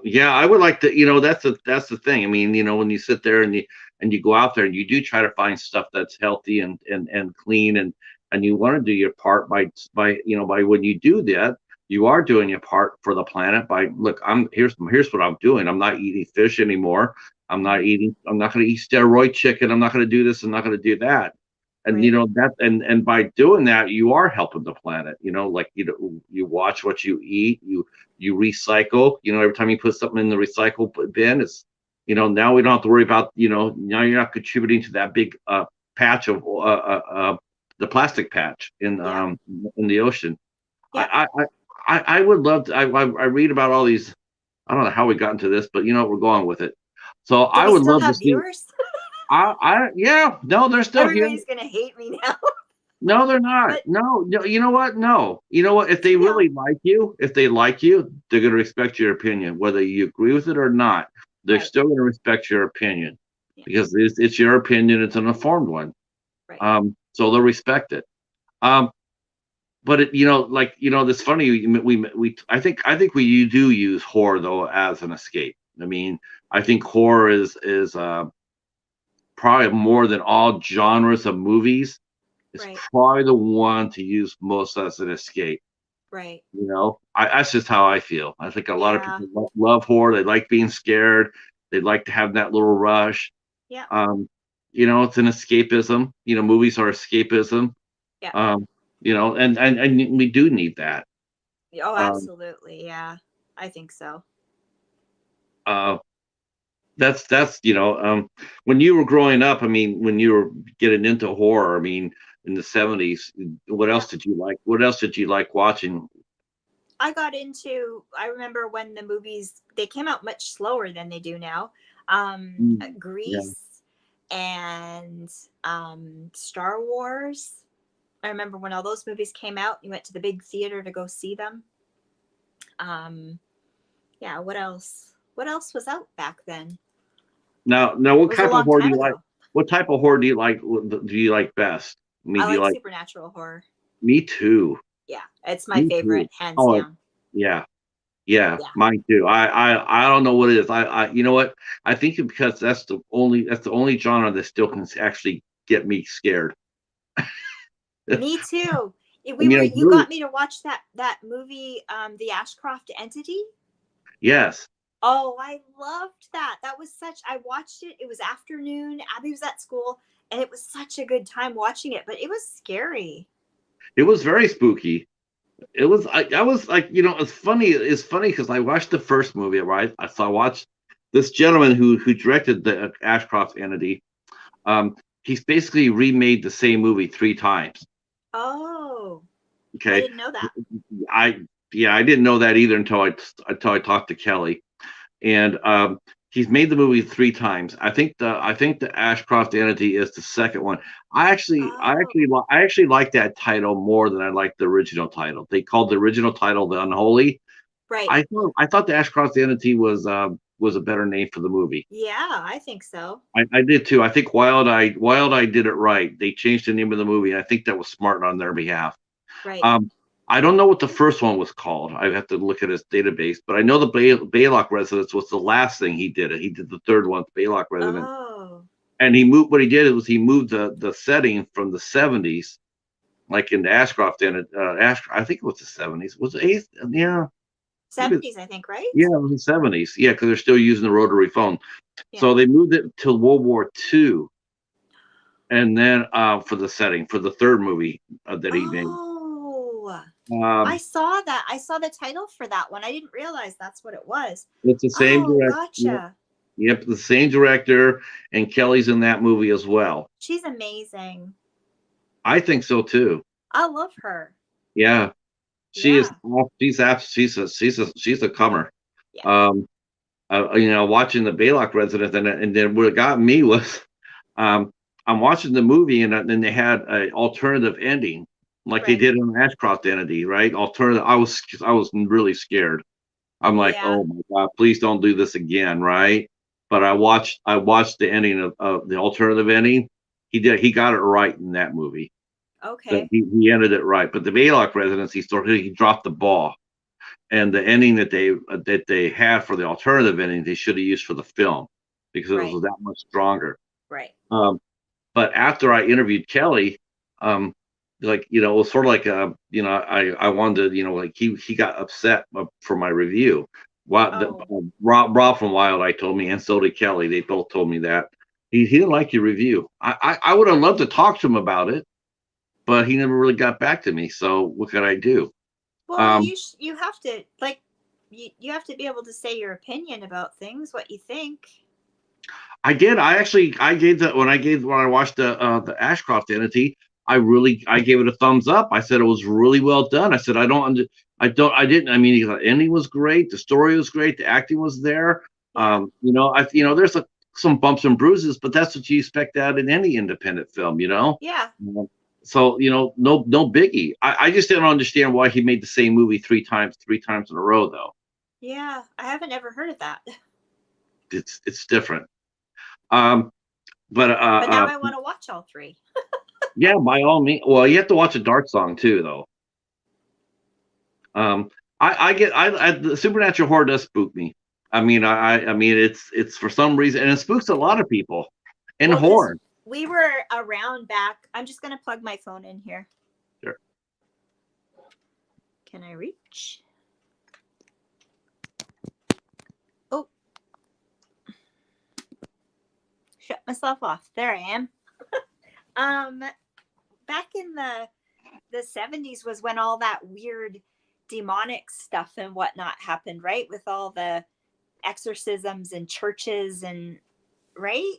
Yeah, I would like to. That's the thing. I mean, when you sit there and you go out there and you do try to find stuff that's healthy and clean and you want to do your part by when you do that, you are doing your part for the planet. By look, here's what I'm doing. I'm not eating fish anymore. I'm not eating. I'm not going to eat steroid chicken. I'm not going to do this. I'm not going to do that. And Right. that and by doing that, you are helping the planet. Like you watch what you eat. You recycle. Every time you put something in the recycle bin, it's now we don't have to worry about now you're not contributing to that big patch of the plastic patch Yeah. in the ocean. Yeah. I would love to. I read about all these. I don't know how we got into this, but we're going with it. So Do I we would still love to have see. viewers? Yeah, no, they're still here. Everybody's gonna hate me now. No, they're not. But No, no, you know what? No. You know what? If they really if they like you, they're going to respect your opinion, whether you agree with it or not. They're right. still going to respect your opinion Yeah. because it's your opinion. It's an informed one. Right. So they'll respect it. But it's funny. I think we do use horror though as an escape. I mean, I think horror is probably more than all genres of movies. It's Right. probably the one to use most as an escape. Right. That's just how I feel. I think a lot of Yeah. people love horror. They like being scared. They like to have that little rush. Yeah. It's an escapism. Movies are escapism. Yeah. And we do need that. Oh, Um, absolutely. Yeah. I think so. uh, that's when you were growing up. I mean, when you were getting into horror. I mean, in the '70s, what Yeah. else did you like? What else did you like watching? I remember when the movies, they came out much slower than they do now. Yeah. Grease and Star Wars. I remember when all those movies came out, you went to the big theater to go see them. Yeah, what else? What else was out back then? Now, It what was a type of long horror do time you like? ago. What type of horror do you like? Do you like best? I mean, I do you like like? supernatural horror. Me too. Yeah, it's my Me too. favorite, hands Oh, down. yeah, yeah, Yeah. mine too. I don't know what it is. You know what? I think because that's the only genre that still can actually get me scared. Me too. And You got me to watch that movie, the Ashcroft Entity. yes, Oh, I loved that. I watched it. It was afternoon. Abby was at school, and it was such a good time watching it, but it was scary. it was very spooky. It was. I was like, it's funny. It's funny because I watched the first movie, right? I watched this gentleman who directed the Ashcroft Entity. He's basically remade the same movie 3 times. Oh, I Okay, didn't know that. I yeah, I didn't know that either until I talked to Kelly, and he's made the movie 3 times. I think the Ashcroft Entity is the second one. Oh, I actually like that title more than I like the original title. They called the original title The Unholy. right. I thought the Ashcroft Entity was a better name for the movie. Yeah, I think so. I did too. I think Wild Eye did it right. They changed the name of the movie. I think that was smart on their behalf. Right. Um, I don't know what the first one was called. I have to look at his database, but I know the Baylock Residence was the last thing he did. He did the third one, Baylock Residence, Oh, and he moved. What he did was he moved the setting from the '70s, like into Ashcroft, and I think it was the '70s. Was it eighth? Yeah, maybe. 70s, I think, right? Yeah, it was the '70s. Yeah, because they're still using the rotary phone. Yeah. So they moved it to World War II, and then for the setting for the third movie that he made. Oh, I Um, saw that. I saw the title for that one. I didn't realize that's what it was. it's the same Oh, director. gotcha. Yep, the same director, and Kelly's in that movie as well. She's amazing. I think so too. I love her. Yeah, she is. Yeah. She's a comer. Yeah. Um, watching the Baylock Resident, and then what got me was, um, I'm watching the movie, and then they had an alternative ending, like they Right. did in Ashcroft Entity, right? Alternative. I was really scared. I'm like, Yeah. oh my god, please don't do this again, right? but I watched the ending of the alternative ending. He got it right in that movie. So Okay. he ended it right. But the Baylock residency story, he dropped the ball. And the ending that they had for the alternative ending, they should have used for the film because it Right. was that much stronger. Right. But after I interviewed Kelly, um, like it was sort of like I wanted to, like he got upset for my review. Oh. Rob from Wild Eye told me, and so did Kelly. They both told me that he didn't like your review. I would have loved to talk to him about it, but he never really got back to me. So what could I do? Well, Um, you have to like you have to be able to say your opinion about things, what you think. I did. I gave when I watched the Ashcroft Entity. I gave it a thumbs up. I said it was really well done. I said I didn't. I mean, the ending was great. The story was great. The acting was there. Yeah. There's some bumps and bruises, but that's what you expect out in any independent film. Yeah. So no biggie. I just didn't understand why he made the same movie three times in a row though. Yeah. I haven't ever heard of that. It's different. Um, but But now I want to watch all three. Yeah, by all means. Well, you have to watch a Dark Song too, though. The supernatural horror does spook me. I mean, it's for some reason, and it spooks a lot of people in Well, because horror. we were around back. I'm just gonna plug my phone in here. Sure. Can I reach? Oh, shut myself off. There I am. Back in the 70s was when all that weird demonic stuff and whatnot happened, right? With all the exorcisms and churches and right?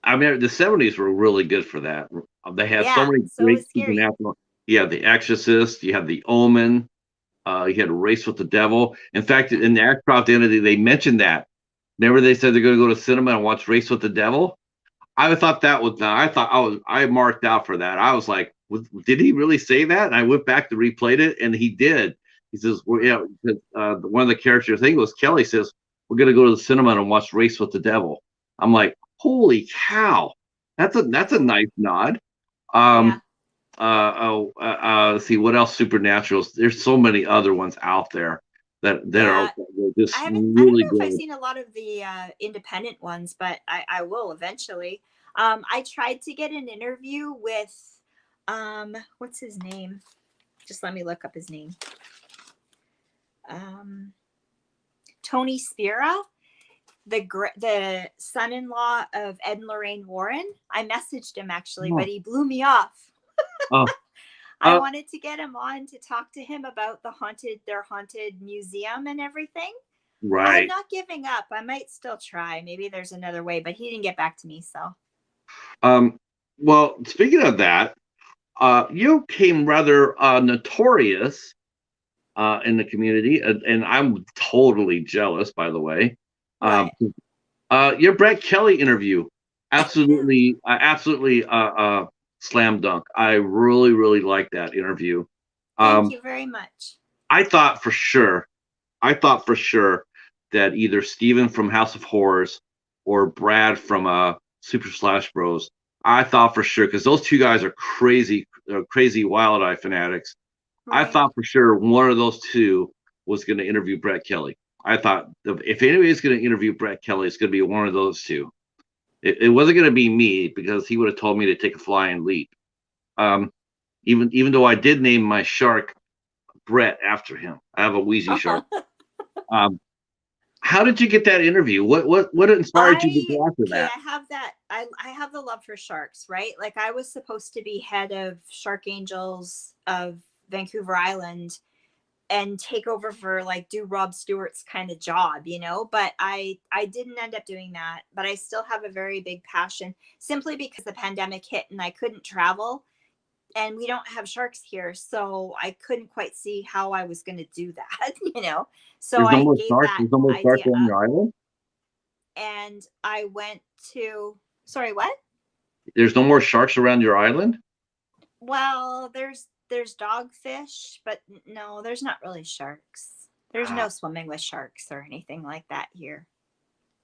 I mean, the '70s were really good for that. They had so Yeah, many so it great was scary. supernatural. You had the Exorcist. You had the Omen. You had a Race with the Devil. In fact, in the Ashcroft Entity, they mentioned that. Remember, they said they're going to go to cinema and watch Race with the Devil. I thought that was. I marked out for that. I was like, did he really say that? And I went back to replayed it, and he did. He says, well, one of the characters, I think it was Kelly, says, we're going to go to the cinema and watch Race with the Devil. I'm like, holy cow, that's a nice nod. Yeah. Um, let's see what else supernaturals. There's so many other ones out there that are Yeah. just I don't really know if I've good. seen a lot of the independent ones, but I will eventually. I tried to get an interview with what's his name? Just let me look up his name. Um, Tony Spira, the son-in-law of Ed and Lorraine Warren. I messaged him actually, but Oh, he blew me off. uh, I uh, wanted to get him on to talk to him about their haunted museum and everything. I'm right. not giving up. I might still try. Maybe there's another way, but he didn't get back to me. So, Um, well, speaking of that, you came rather notorious in the community, and I'm totally jealous, by the way. what? Your Brett Kelly interview, absolutely, slam dunk. I really, really like that interview. Thank Um, you very much. I thought for sure, I thought for sure that either Steven from House of Horrors or Brad from Super Slash Bros. I thought for sure because those two guys are crazy Wild Eye fanatics. I Right. thought for sure one of those two was going to interview Brett Kelly. I thought if anybody's going to interview Brett Kelly, it's going to be one of those two. It wasn't going to be me because he would have told me to take a flying leap. Um, even though I did name my shark Brett after him, I have a wheezy shark. Um, how did you get that interview? What inspired you to I go after okay, that? I have that. I have the love for sharks, right? Like I was supposed to be head of Shark Angels of Vancouver Island and take over for like do Rob Stewart's kind of job, but I didn't end up doing that, but I still have a very big passion simply because the pandemic hit and I couldn't travel and we don't have sharks here, so I couldn't quite see how I was going to do that. So There's no I more gave sharks. that There's no more sharks idea on up your island. and I went to sorry, what? There's no more sharks around your island. Well, there's dogfish, but no, there's not really sharks. There's Ah, no swimming with sharks or anything like that here.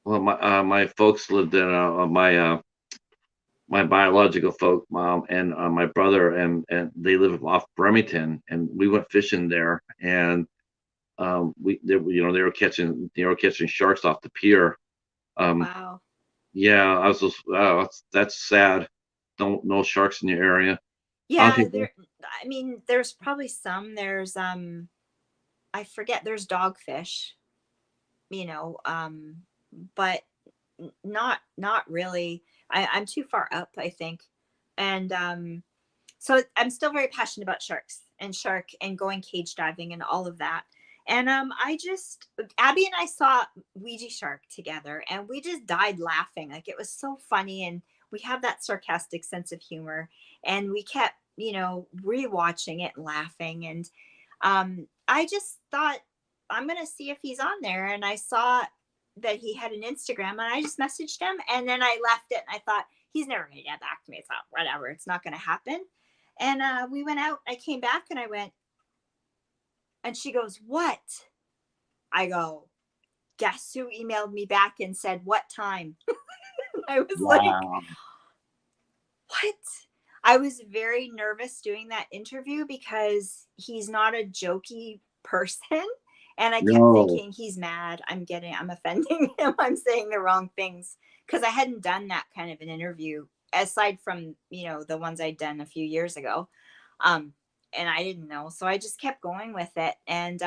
Well, my folks lived in my biological folk mom and my brother and they live off Bremerton, and we went fishing there, and they were catching sharks off the pier. Um, Wow. yeah, I was just wow, that's sad. Don't No sharks in your area. I don't Yeah, think. there, I mean, there's probably some. There's I forget, there's dogfish, you know, but not really. I'm too far up, I think. And so I'm still very passionate about sharks and shark and going cage diving and all of that. And I just Abby and I saw Ouija Shark together, and we just died laughing. Like, it was so funny, and we have that sarcastic sense of humor, and we kept, rewatching it and laughing. And I just thought, I'm gonna see if he's on there, and I saw that he had an Instagram, and I just messaged him, and then I left it, and I thought, he's never gonna get back to me. It's not, whatever. It's not gonna happen. And we went out. I came back and I went, and she goes, "What?" I go, "Guess who emailed me back and said what time?" I was like, Wow. "What?" I was very nervous doing that interview because he's not a jokey person. And I kept No. thinking, he's mad. I'm offending him. I'm saying the wrong things, because I hadn't done that kind of an interview aside from, the ones I'd done a few years ago. Um, and I didn't know. So I just kept going with it. And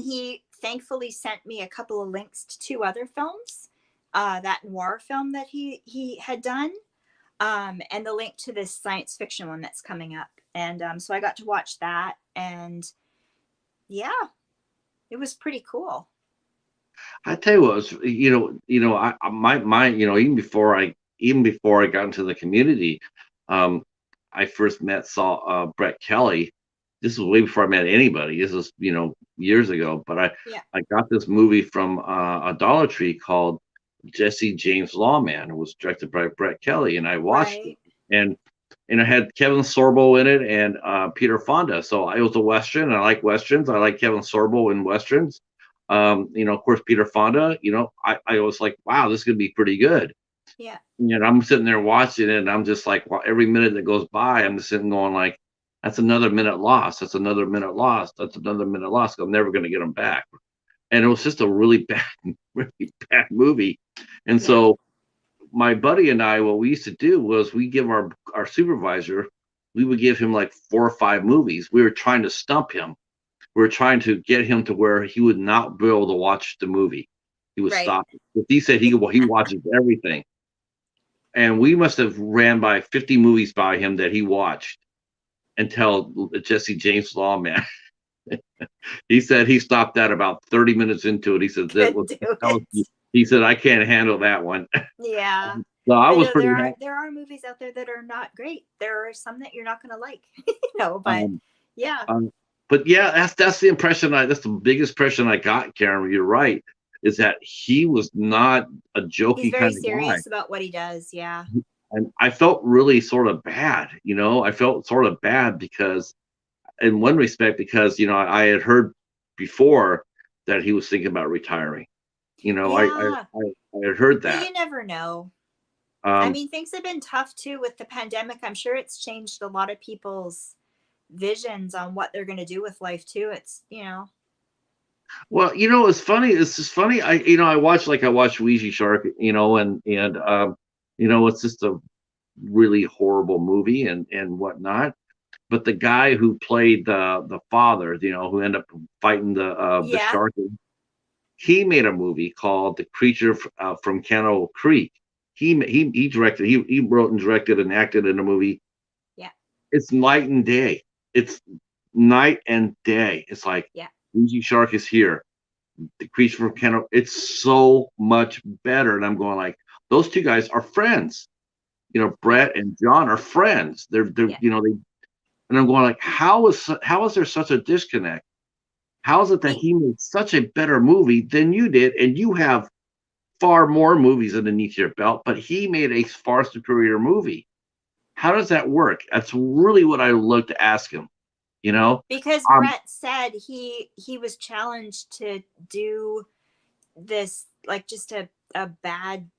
he thankfully sent me a couple of links to two other films, that noir film that he had done, and the link to this science fiction one that's coming up. And so I got to watch that, and yeah, it was pretty cool. I tell you what, my even before I got into the community, um, I first saw Brett Kelly. This was way before I met anybody. This was years ago. But Yeah. I got this movie from a Dollar Tree called Jesse James Lawman. It was directed by Brett Kelly, and I watched it, Right. and it had Kevin Sorbo in it and Peter Fonda. So it was a western. And I like westerns. I like Kevin Sorbo in westerns. Of course, Peter Fonda. I was like, wow, this is gonna be pretty good. Yeah. And I'm sitting there watching it, and I'm just like, well, every minute that goes by, I'm just sitting going like, that's another minute lost. That's another minute lost. That's another minute lost. I'm never gonna get them back. And it was just a really bad, really bad movie. And Yeah. so my buddy and I, what we used to do was we give our supervisor, we would give him like 4 or 5 movies. We were trying to stump him. We were trying to get him to where he would not be able to watch the movie. He would Right. stop it. If he said he watches everything, and we must have ran by 50 movies by him that he watched until Jesse James Lawman. He said he stopped that about 30 minutes into it. He said that Couldn't was do that was it. he said I can't handle that one. Yeah. So I I was know pretty there are happy. there are movies out there that are not great. There are some that you're not going to like, but Um, yeah, um, but yeah, that's the impression that's the biggest impression I got, Karen. You're right, is that he was not a he's jokey very kind of guy. serious about what he does. Yeah. And I felt really sort of bad, I felt sort of bad because in one respect, because I had heard before that he was thinking about retiring. Yeah. I had heard But that. you never know. I Um, mean, things have been tough too with the pandemic. I'm sure it's changed a lot of people's visions on what they're going to do with life too. It's. well, it's funny. It's just funny. I watch Ouija Shark, it's just a really horrible movie and whatnot. But the guy who played the father, who ended up fighting the Yeah. shark, he made a movie called The Creature from Cannibal Creek. He directed, he wrote and directed and acted in a movie. Yeah. It's night and day. It's night and day. It's like Yeah. Ouija Shark is here. The Creature from Cannibal. It's so much better. And I'm going like, those two guys are friends. Yeah. Brett and John are friends. They're Yeah. and I'm going like, how is there such a disconnect? How is it that Me, he made such a better movie than you did, and you have far more movies underneath your belt, but he made a far superior movie? How does that work? That's really what I would love to ask him. You know, because um, Brett said he was challenged to do this, like, just to a bad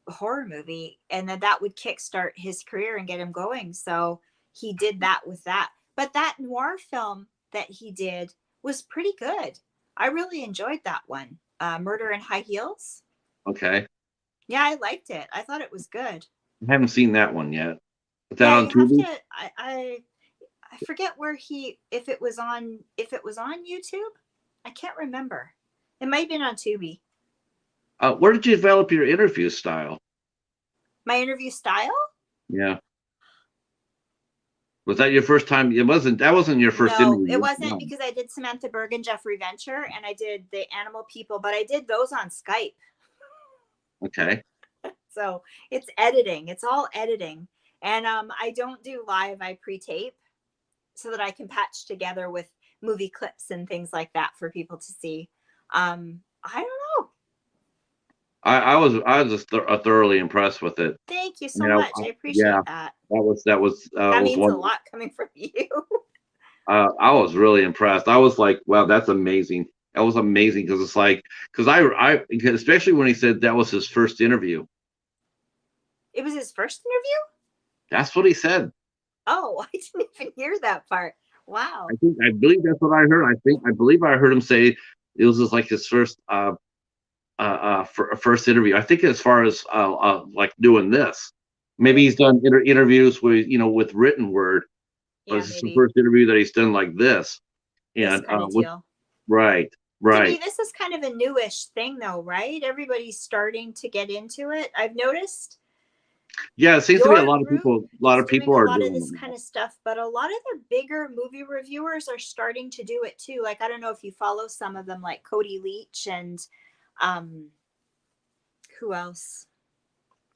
horror movie, and then that would kickstart his career and get him going. So he did that with that. But that noir film that he did was pretty good. I really enjoyed that one. Murder in High Heels. Okay. Yeah, I liked it. I thought it was good. I haven't seen that one yet. Is that Yeah, on you have to. Tubi? I forget where he, if it was on YouTube. I can't remember. It might have been on Tubi. Where did you develop your interview style? My interview style? Yeah. Was that your first time? That wasn't your first No, interview. it wasn't, No. because I did Samantha Berg and Jeffrey Venture, and I did the Animal People, but I did those on Skype. Okay. So it's editing. It's all editing. And I don't do live. I pre-tape so that I can patch together with movie clips and things like that for people to see. I don't know. I was just thoroughly impressed with it. Thank you so much. I Yeah, appreciate that. that was Means a one. lot coming from you. I was really impressed. I was like, wow, that's amazing. That was amazing because it's like, because especially when he said that was his first interview. It was his first interview? That's what he said. Oh, I didn't even hear that part. Wow. I believe that's what I heard. I believe I heard him say it was just like his first first interview. I think as far as like doing this, maybe he's done interviews with with written word, but Yeah, this is the maybe first interview that he's done like this. this And kind of with deal. right, To me, right. this is kind of a newish thing, though, right? Everybody's starting to get into it. I've noticed Yeah, it seems to be a your lot of group people. A lot is of doing people a are lot of doing this it kind now. of stuff, but a lot of the bigger movie reviewers are starting to do it too. Like, I don't know if you follow some of them, like Cody Leach and um, who else?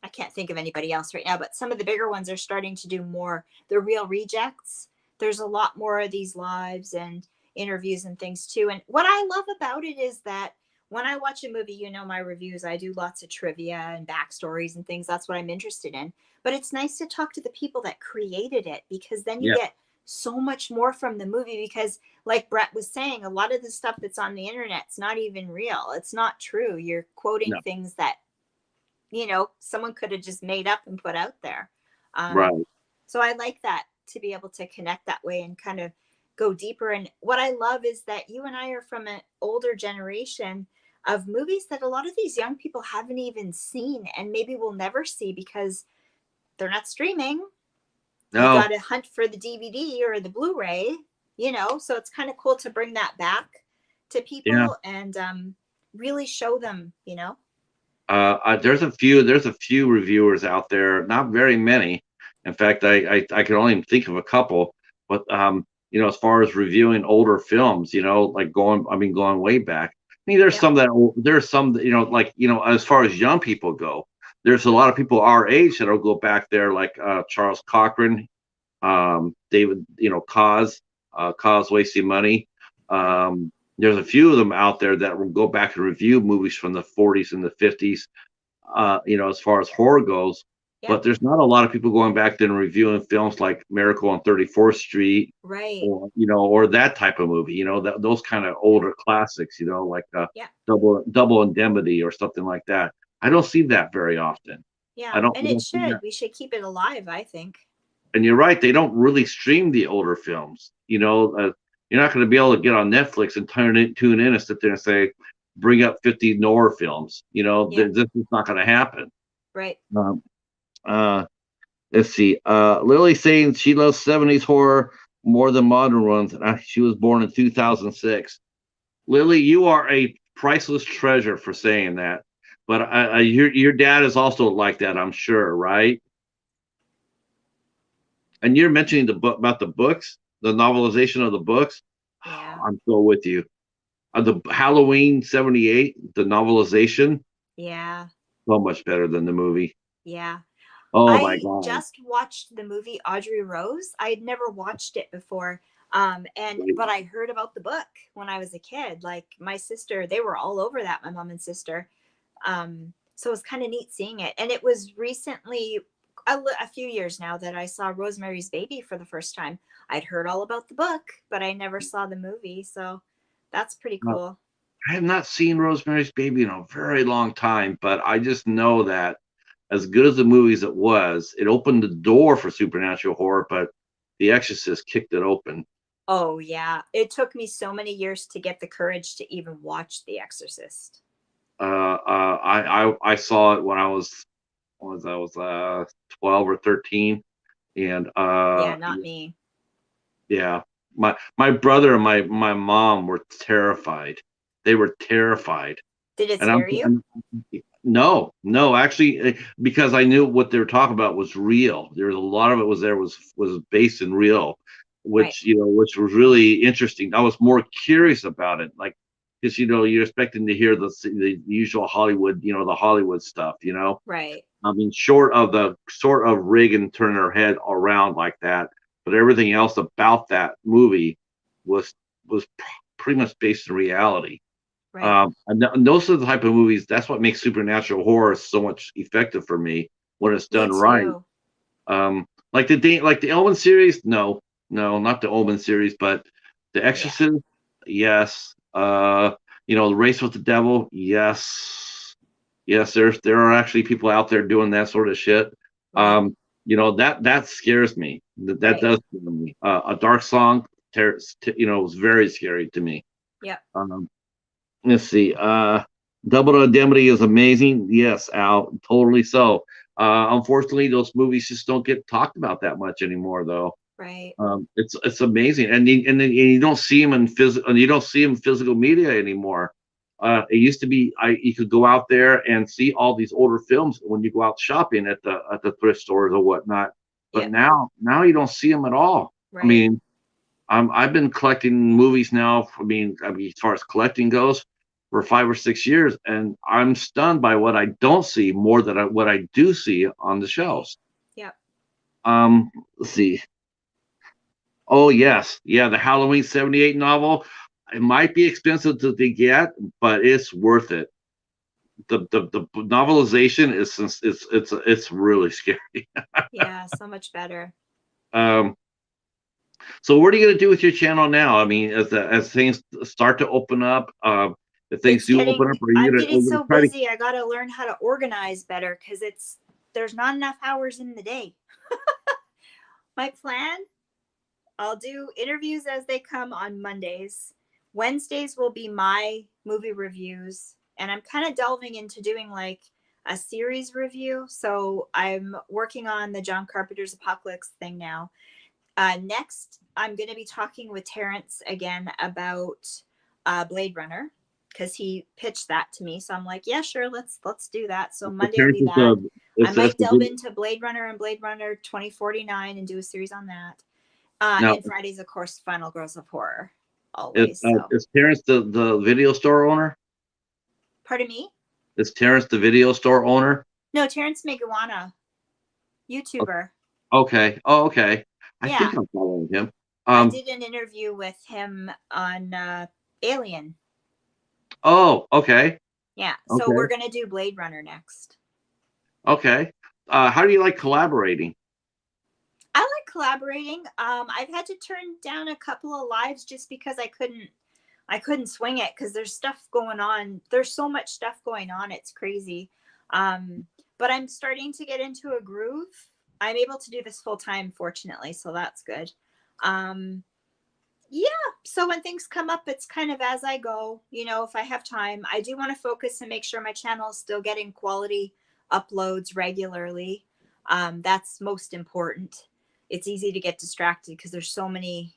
I can't think of anybody else right now, but some of the bigger ones are starting to do more. The Real Rejects. There's a lot more of these lives and interviews and things too. And what I love about it is that when I watch a movie, my reviews, I do lots of trivia and backstories and things. That's what I'm interested in. But it's nice to talk to the people that created it, because then you Yeah, get so much more from the movie. Because, like Brett was saying, a lot of the stuff that's on the internet's not even real. It's not true. You're quoting no, things that someone could have just made up and put out there. Um, right. so I like that, to be able to connect that way and kind of go deeper. And what I love is that you and I are from an older generation of movies that a lot of these young people haven't even seen and maybe will never see because they're not streaming. You got No, to hunt for the DVD or the Blu-ray. So it's kind of cool to bring that back to yeah. people and really show them. There's a few reviewers out there, not very many. In fact, I can only think of a couple. But as far as reviewing older films, like going way back. I mean, Yep. there's some that, like as far as young people go, there's a lot of people our age that'll go back there, like Charles Cochran, David, Cause Wasting Money. Right. There's a few of them out there that will go back and review movies from the 40s and the 50s, as far as horror goes. Yep. But there's not a lot of people going back then and reviewing films like Miracle on 34th Street, Right. or that type of movie, those kind of Yeah. older classics, like Yeah. Double Indemnity or something like that. I don't see that very often. Yeah. And I it don't see should. that. We should keep it alive, I think. And you're right, they don't really stream the older films. You're not going to be able to get on Netflix and tune in and sit there and say, bring up 50 noir films. Yeah. This is not going to happen. Right. Um, uh, let's see. Lily saying she loves 70s horror more than modern ones. She was born in 2006. Lily, you are a priceless treasure for saying that. But your dad is also like that, I'm sure, right? And you're mentioning the book about the books, the novelization of the books. Yeah. I'm so with you. The Halloween '78, the novelization, Yeah. so much better than the movie. Yeah. Oh my I god! just watched the movie Audrey Rose. I had never watched it before. But I heard about the book when I was a kid. Like my sister, they were all over that, my mom and sister. So it was kind of neat seeing it. And it was recently a few years now that I saw Rosemary's Baby for the first time. I'd heard all about the book, but I never saw the movie. So that's pretty Uh, cool. I have not seen Rosemary's Baby in a very long time, but I just know that as good as the movies it was, it opened the door for supernatural horror, but The Exorcist kicked it open. Oh yeah, it took me so many years to get the courage to even watch The Exorcist. I saw it when I was 12 or 13, and Yeah, not me. yeah, my brother and my mom were terrified. They were terrified, Did it and I'm, scare you? I'm no, no, actually, because I knew what they were talking about was real. There was a lot of it was based in real, Right, which was really interesting. I was more curious about it, like because you're expecting to hear the usual Hollywood, the Hollywood stuff. right, I mean, short of the sort of Reagan turning her head around like that, but everything else about that movie was pretty much based in reality. right. And those are the type of movies. That's what makes supernatural horror so much effective for me when it's Me done right. too. Like the Omen series, no, no, not the Omen series, but the Yeah, Exorcist, yes. The Race with the Devil, yes, yes. There are actually people out there doing that sort of shit. right, That scares me. That right. does scare me. A Dark Song, was very scary to me. Yep. Um, let's see. Double Indemnity is amazing. Yes, Al, totally so. Unfortunately, those movies just don't get talked about that much anymore, though. Right. It's amazing, and you don't see them in physical, and you don't see them in physical media anymore. It used to be you could go out there and see all these older films when you go out shopping at the thrift stores or whatnot. But Yep. now you don't see them at all. I Right. mean, I've been collecting movies now. As far as collecting goes, for 5 or 6 years, and I'm stunned by what I don't see more than what I do see on the Right. shelves. Yep. Let's see. Oh yes, yeah, the Halloween '78 novel. It might be expensive to get, but it's worth it. The novelization it's really scary. Yeah. So much better. Um, So what are you going to do with your channel now? I mean, as things start to open up, if things It's do open up, getting. I'm getting are you so gonna try to? busy. I got to learn how to organize better because there's not enough hours in the day. My plan, I'll do interviews as they come on Mondays. Wednesdays will be my movie reviews. And I'm kind of delving into doing like a series review. So I'm working on the John Carpenter's Apocalypse thing now. Next, I'm going to be talking with Terrence again about Blade Runner because he pitched that to me. So I'm like, yeah, sure, let's do that. So Monday will Terrence be that. I that's might the delve good. into Blade Runner and Blade Runner 2049 and do a series on that. Now, And Fridays, of course, Final Girls of Horror, always. So, is Terrence the video store owner? pardon me? Is Terrence the video store owner? No, Terrence Miguana, O- YouTuber. Okay. Oh, okay. I Yeah, think I'm following him. I Um. did an interview with him on Alien. Oh, okay. Yeah, so we're Okay. gonna do Blade Runner next. Okay. How do you like collaborating? I like collaborating. I've had to turn down a couple of lives just because I couldn't swing it because there's stuff going on. There's so much stuff going on. It's crazy. But I'm starting to get into a groove. I'm able to do this full time, fortunately, so that's good. Um, yeah. So when things come up, it's kind of as I go. If I have time, I do want to focus and make sure my channel is still getting quality uploads regularly. That's most important. It's easy to get distracted because there's so many,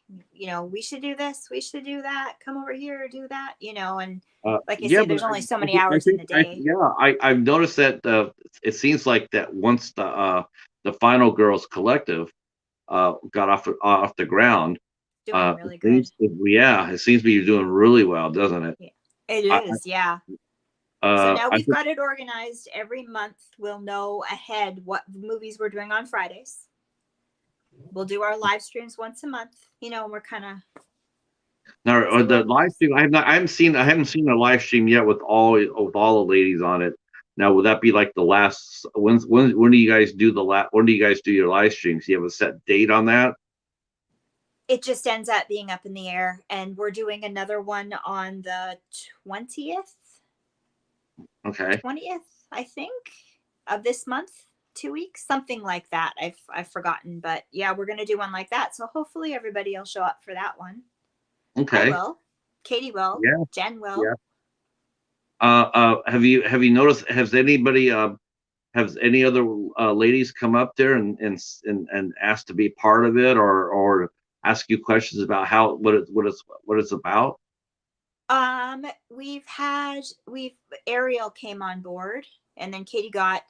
we should do this, we should do that, come over here, do that, and like I Yeah, say, but there's only so I many think, I hours in think, the I, day. yeah, I've noticed that it seems like that once the Final Girls Collective got off the ground, Doing really good. it seems to be doing really well, doesn't it? Yeah, it I, is. Yeah. So now I we've think got it organized. Every month we'll know ahead what movies we're doing on Fridays. We'll do our live streams once a month, and we're kind of now see where the it live goes. stream I haven't seen a live stream yet with all the ladies on it. Now, would that be like the last? When do you guys do when do you guys do your live streams? Do you have a set date on that? it just ends up being up in the air. And we're doing another one on the 20th, Okay. 20th, I think, of this month. 2 weeks, something like that. I've forgotten, but yeah, we're gonna do one like that. So hopefully everybody will show up for that one. I Okay. will. Katie will. Yeah. Jen will. Yeah. Have you noticed? Has any other ladies come up there and ask to be part of it, or ask you questions about what it's about? We've Ariel came on board, and then Katie got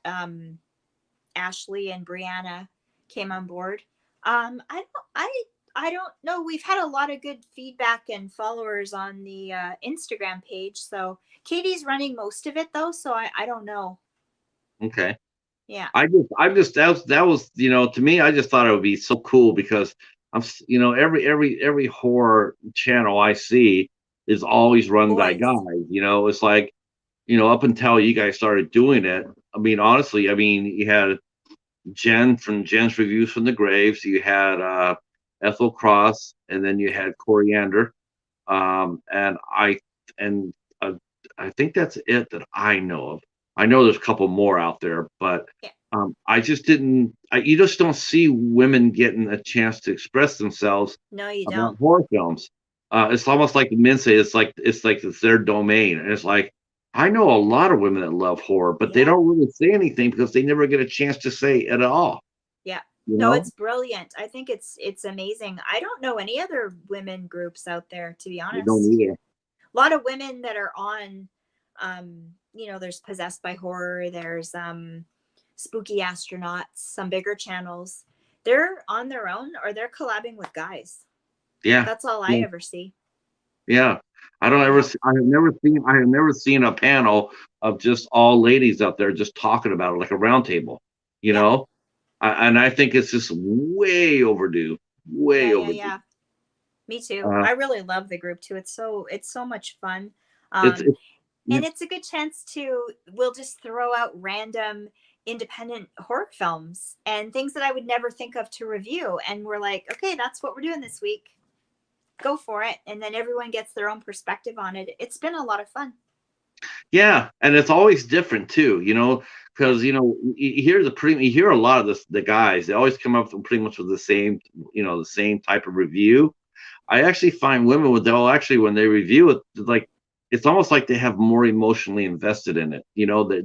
Ashley and Brianna came on board. I don't know. We've had a lot of good feedback and followers on the Instagram page. So Katie's running most of it though, so I don't know. Okay. Yeah. That was to me, I just thought it would be so cool because every horror channel I see is always run by Boys. guys. It's like, up until you guys started doing it. I mean, honestly, you had Jen from Jen's Reviews from the Graves, you had Ethel Cross, and then you had Coriander. And and uh, I think that's it that I know of. I know there's a couple more out there, but Yeah. I just didn't. You just don't see women getting a chance to express themselves No, you about don't. horror films. It's almost like the men say it's their domain, and it's like I know a lot of women that love horror, but they Yeah. don't really say anything because they never get a chance to say it at all. Yeah. You No, know, it's brilliant. I think it's amazing. I don't know any other women groups out there, to be they don't honest. either. A lot of women that are on there's Possessed by Horror, there's Spooky Astronauts, some bigger channels. They're on their own or they're collabing with guys. Yeah. That's all I Yeah. ever see. Yeah, I don't You ever. know? See, I have never seen a panel of just all ladies out there just talking about it like a round table. You Yeah. know, and I think it's just way overdue. Yeah, Way yeah, overdue. yeah. Me too. Uh, I really love the group too. It's so much fun. it's Um it's yeah, and it's a good chance to we'll just throw out random independent horror films and things that I would never think of to review, and we're like, okay, that's what we're doing this week, go for it, and then everyone gets their own perspective on it. It's been a lot of fun. yeah, and it's always different too. Yeah. Because you hear a lot of the guys. They always come up with pretty much with the same type of review. I actually find women when they review it, like it's almost like they have more emotionally invested in it.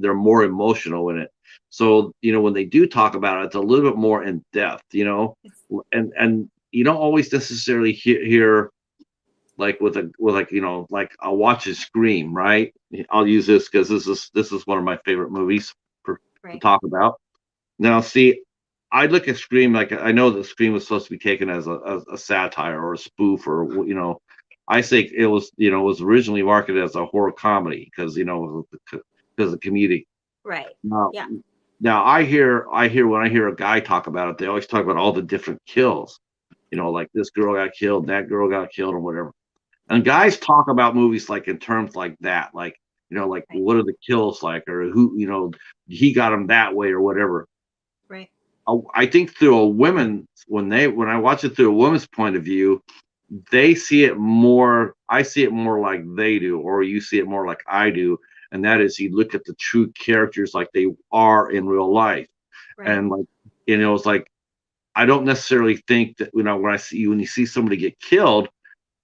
They're more emotional in it. So when they do talk about it, it's a little bit more in depth. It's And you don't always necessarily hear like like I'll watch a Scream, right? I'll use this because this is one of my favorite movies to right. talk about. Now, see, I look at Scream like I know that Scream was supposed to be taken as a satire or a spoof I think it was originally marketed as a horror comedy because of comedic. Right. Now, Yeah. now when I hear a guy talk about it, they always talk about all the different kills. Like this girl got killed, that girl got killed, or whatever. And Yeah. guys talk about movies like in terms like that, like like Right. what are the kills like, or who he got him that way or whatever. Right. I think through a women when I watch it through a woman's point of view, they see it more. I see it more like they do, or you see it more like I do, and that is you look at the true characters like they are in real life, Right. and like it's like I don't necessarily think that when you see somebody get killed,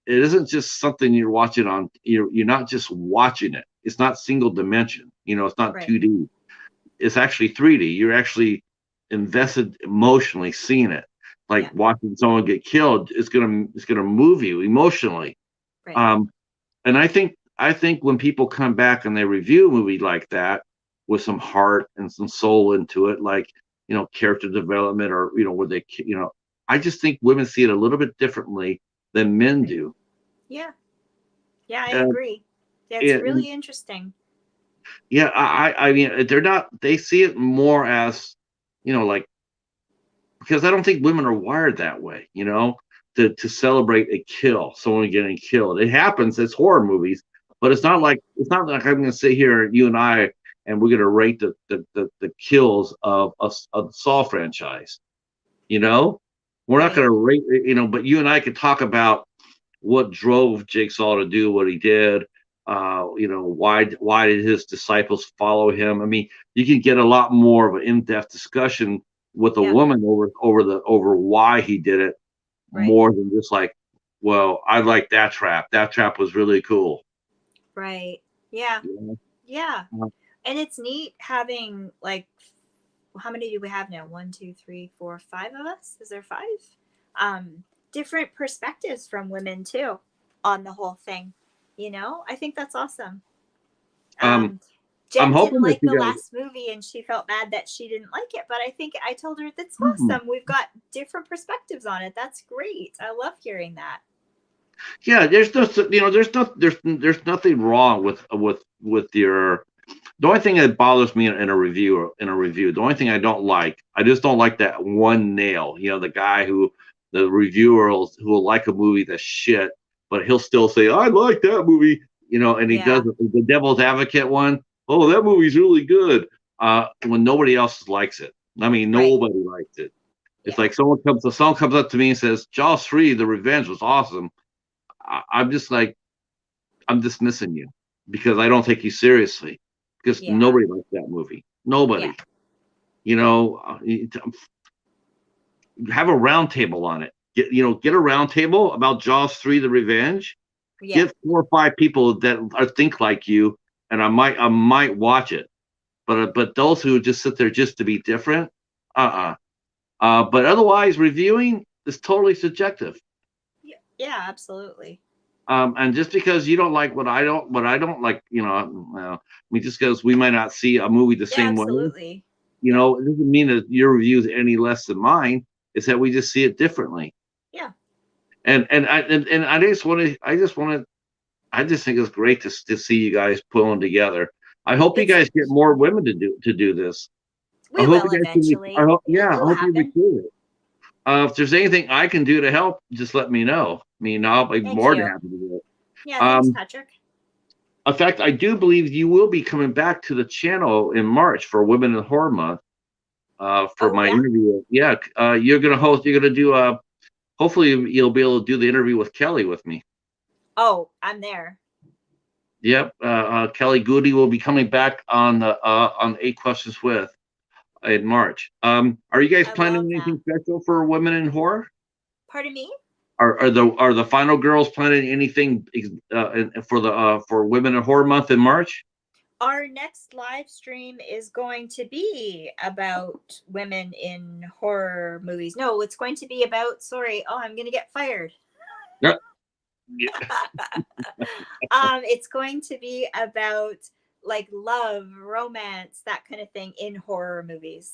it isn't just something you're watching on. You're not just watching it. It's not single dimension. It's not Right. 2D. It's actually 3D. You're actually invested emotionally seeing it. Like Yeah. watching someone get killed, it's gonna move you emotionally. Right. Um, and I think when people come back and they review a movie like that with some heart and some soul into it, like character development or where I just think women see it a little bit differently than men Right. do. Yeah. Yeah, I And, agree. That's and really interesting. yeah, I mean they're not. They see it more as like because I don't think women are wired that way. To celebrate a kill, someone getting killed. It happens. It's horror movies, but Right. it's not like I'm going to sit here, you and I, and we're going to rate the kills of the Saw franchise. You know, We're not Right. going to rate, but you and I could talk about what drove Jigsaw to do what he did. Why did his disciples follow him? I mean, you can get a lot more of an in-depth discussion with a Yep. woman over why he did it, Right. more than just like, well, I like that trap. That trap was really cool. Right. Yeah. You Yeah. know? And it's neat having like, how many do we have now? One, two, three, four, five of us. Is there five? Um, Different perspectives from women too on the whole thing. I think that's awesome. Um, Um, I'm Jen didn't hoping that like you the guys. last movie and she felt bad that she didn't like it, but I think I told her that's Mhm. awesome. We've got different perspectives on it. That's great. I love hearing that. Yeah, there's nothing wrong with your. The only thing that bothers me in a review, the only thing I just don't like that one nail. The guy the reviewer who will like a movie that's shit, but he'll still say I like that movie. And he does Yeah. the Devil's Advocate one. Oh, that movie's really good. When nobody else likes it. I mean, Right. nobody likes it. It's Yeah. like someone comes up to me and says, "Jaws 3: The Revenge was awesome." I'm just like, I'm dismissing you because I don't take you seriously because Yeah. nobody likes that movie. Yeah. Nobody. Have a round table on it. Get a round table about Jaws 3: The Revenge. Yeah. Get 4 or 5 people that think like you, and I might watch it. But those who just sit there just to be different, Yeah. uh-uh. But otherwise, reviewing is totally subjective. Yeah. Yeah. Absolutely. And just because you don't like what I don't like, well, I mean, just because we might not see a movie the Yeah. same way, Absolutely. Yeah. it doesn't mean that your review is any less than mine. It's that we just see it differently. Yeah. And I just think it's great to see you guys pulling together. I hope you It's guys get more women to do this. I We hope will you guys can. I eventually. hope, yeah, I It'll hope you happen. recruit it. If there's anything I can do to help, just let me know. I mean, I'll be Thank more than you. happy to do Yeah, it. thanks, Patrick. In fact, I do believe you will be coming back to the channel in March for Women in Horror Month. For Oh my yeah. interview. Yeah, you're gonna host. You're gonna do. Hopefully, you'll be able to do the interview with Kelly with me. Oh, I'm there. Yep. Kelly Goody will be coming back on 8 Questions with in March. Are you guys I planning love that. anything special for Women in Horror? Pardon me? Are the final girls planning anything for Women in Horror Month in March? Our next live stream is going to be about women in horror movies. No, it's going to be about, sorry, oh, I'm going to get fired. Yeah. Yeah. It's going to be about like love, romance, that kind of thing in horror movies.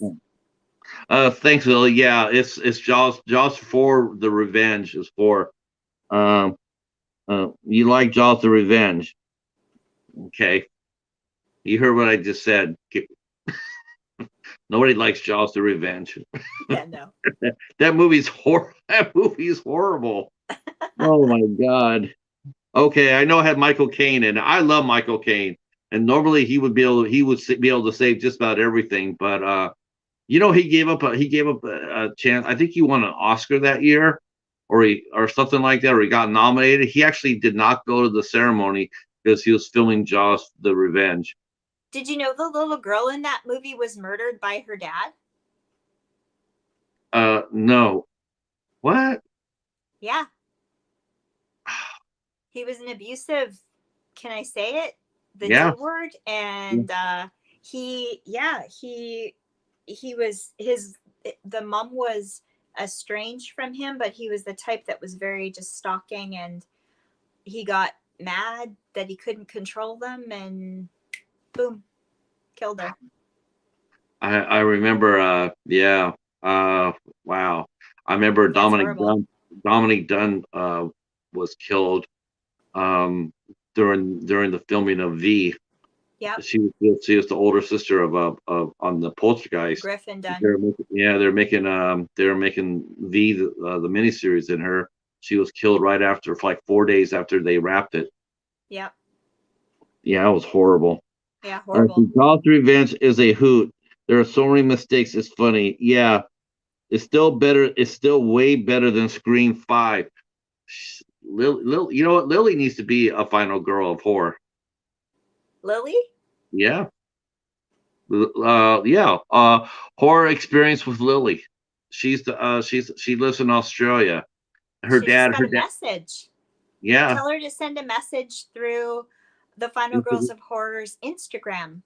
Thanks, Lily. Yeah, it's Jaws for the Revenge is for. Um, you like Jaws the Revenge? Okay, you heard what I just said. Nobody likes Jaws the Revenge. Yeah, no. That movie's That movie's horrible. Oh my god. Okay, I know it had Michael Caine, and I love Michael Caine. And normally he would be able to save just about everything, but he gave up a chance. I think he won an Oscar that year, or something like that, or he got nominated. He actually did not go to the ceremony because he was filming Jaws: The Revenge. Did you know the little girl in that movie was murdered by her dad? No, what? Yeah. He was an abusive, can I say it? The Yeah, D word. And he was the mom was estranged from him, but he was the type that was very just stalking, and he got mad that he couldn't control them, and boom, killed her. I remember. Yeah. Wow. I remember Yeah, it's Dominic horrible. Dunn. Dominic Dunn was killed during the filming of V. Yep. She was the older sister of on the Poltergeist. Griffin done. They're making V the miniseries, in her. She was killed right after, for like 4 days after they wrapped it. Yep. Yeah, it was horrible. Yeah, horrible. The Jaws Revenge is a hoot. There are so many mistakes. It's funny. Yeah, It's still better. It's still way better than Scream 5. You know what? Lily needs to be a final girl of horror. Lily? Yeah. Yeah. Horror experience with Lily. She lives in Australia. Her She just dad, got a message. yeah. Tell her to send a message through the Final Girls of Horror's Instagram.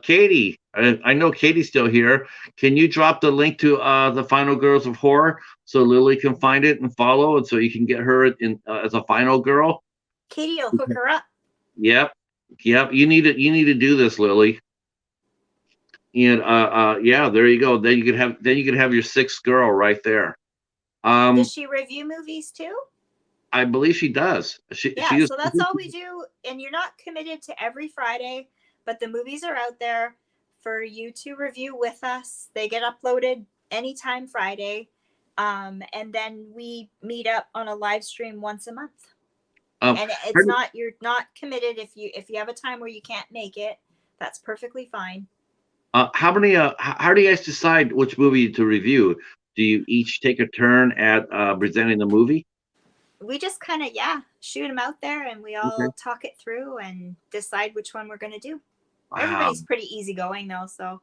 Katie, I know Katie's still here. Can you drop the link to the Final Girls of Horror so Lily can find it and follow, and so you can get her in as a final girl? Katie will hook her up. Yep, yep. You need to do this, Lily. And yeah, there you go. Then you could have your sixth girl right there. Does she review movies too? I believe she does. Yeah, so that's all we do, and you're not committed to every Friday, but the movies are out there for you to review with us. They get uploaded anytime Friday, and then we meet up on a live stream once a month. And it's not, you're not committed if you have a time where you can't make it. That's perfectly fine. How do you guys decide which movie to review? Do you each take a turn at presenting the movie? We just kind of, shoot them out there, and we all talk it through and decide which one we're going to do. Wow. Everybody's pretty easygoing though, so.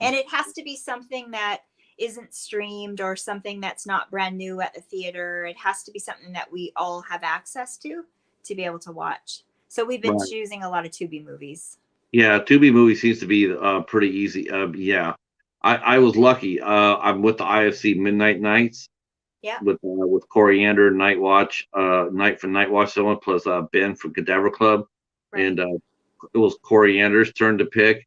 And it has to be something that isn't streamed or something that's not brand new at the theater. It has to be something that we all have access to be able to watch. So we've been choosing a lot of Tubi movies. Yeah, Tubi movie seems to be pretty easy. Yeah, I was lucky. I'm with the IFC Midnight Nights. Yeah. With Coriander, Night Watch, Night for Night Watch, someone plus Ben from Cadaver Club, and it was Coriander's turn to pick.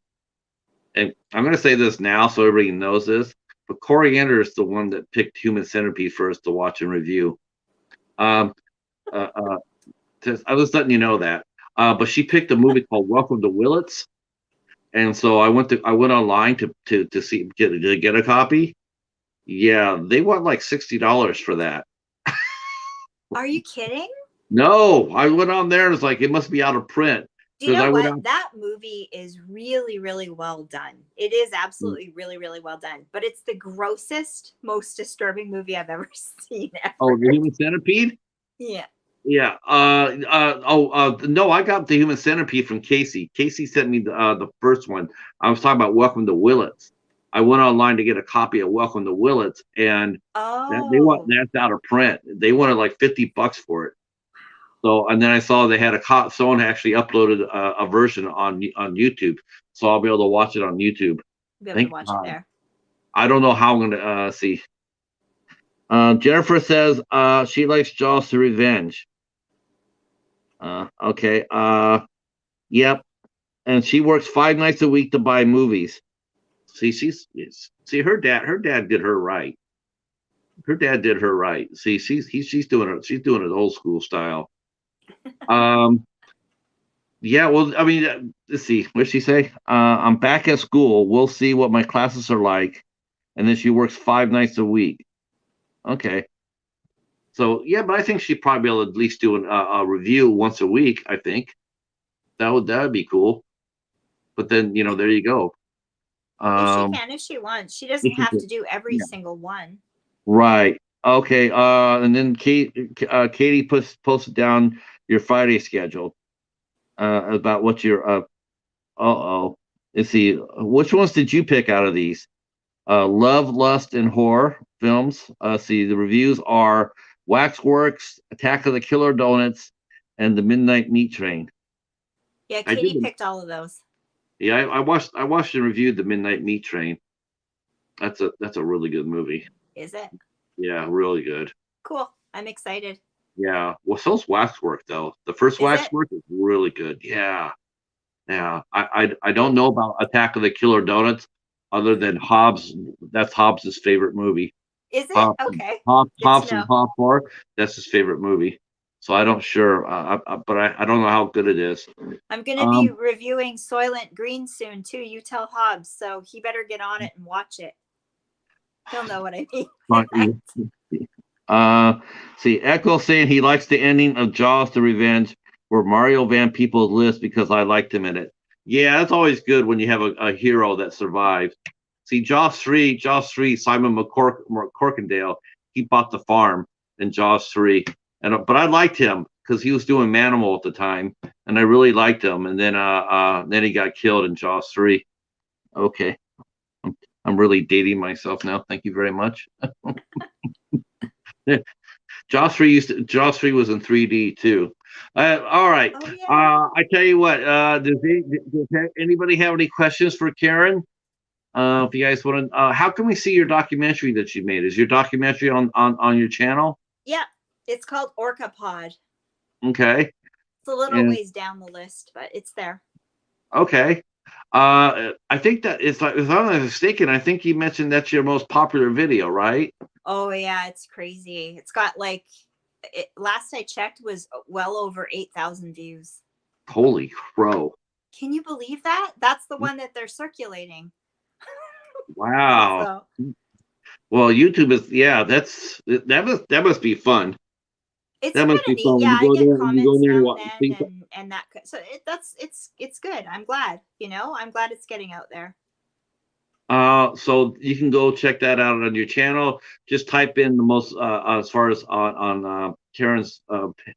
And I'm going to say this now so everybody knows this, but Coriander is the one that picked Human Centipede for us to watch and review. I was letting you know that. But she picked a movie called Welcome to Willits, and so I went online to get a copy. Yeah, they want like $60 for that. Are you kidding? No, I went on there and it's like it must be out of print. Do you know what? That movie is really, really well done. It is absolutely really, really well done. But it's the grossest, most disturbing movie I've ever seen. Oh, the Human Centipede? Yeah. Yeah. No, I got the Human Centipede from Casey. Casey sent me the first one. I was talking about Welcome to Willits. I went online to get a copy of Welcome to Willits, and that's out of print. They wanted like $50 for it. So, and then I saw they had someone actually uploaded a version on YouTube, so I'll be able to watch it on YouTube. Be able to watch it there. I don't know how I'm going to see. Jennifer says she likes Jaws the Revenge. Okay. Yep. And she works 5 nights a week to buy movies. See her dad did her right. Her dad did her right. See, she's doing it old school style. Yeah, well, I mean, let's see. What'd she say? I'm back at school. We'll see what my classes are like. And then she works 5 nights a week. Okay. So yeah, but I think she'd probably be able to at least do a review once a week. I think that would be cool. But then there you go. If she wants, she doesn't have to do every single one. Right. Okay. And then Katie posted down your Friday schedule about what your let's see, which ones did you pick out of these? Love, Lust, and Horror films. See, the reviews are Waxworks, Attack of the Killer Donuts, and The Midnight Meat Train. Yeah, Katie picked all of those. Yeah, I watched and reviewed The Midnight Meat Train. That's a really good movie. Is it? Yeah, really good. Cool. I'm excited. Yeah. Well, so's Waxwork though. The first Waxwork is really good. Yeah. Yeah. I don't know about Attack of the Killer Donuts other than Hobbs. That's Hobbs's favorite movie. Is it? Okay. Hobbs and Hobbs 4. That's his favorite movie. So I don't but I don't know how good it is. I'm going to be reviewing Soylent Green soon too. You tell Hobbs, so he better get on it and watch it. He'll know what I mean. See, Echo saying he likes the ending of Jaws the Revenge where Mario Van Peebles lives because I liked him in it. Yeah, that's always good when you have a hero that survives. See, Jaws 3, Simon McCorkindale, he bought the farm in Jaws 3. But I liked him because he was doing Manimal at the time, and I really liked him. And then he got killed in Jaws 3. Okay. I'm really dating myself now. Thank you very much. Jaws 3 was in 3D too. All right. Oh, yeah. I tell you what, does anybody have any questions for Karen? If you guys want to, how can we see your documentary that you made? Is your documentary on your channel? Yeah. It's called Orca Pod. Okay. It's a little ways down the list, but it's there. Okay. I think that it's like, if I'm not mistaken, I think you mentioned that's your most popular video, right? Oh yeah, it's crazy. It's got like, last I checked was well over 8,000 views. Holy crow. Can you believe that? That's the one that they're circulating. Wow. So, well, YouTube is, that must be fun. it's That kind must of be neat. fun. Yeah, I get comments now and and then and that. So it's good. I'm glad. I'm glad it's getting out there. So you can go check that out on your channel. Just type in the most, as far as on Karen's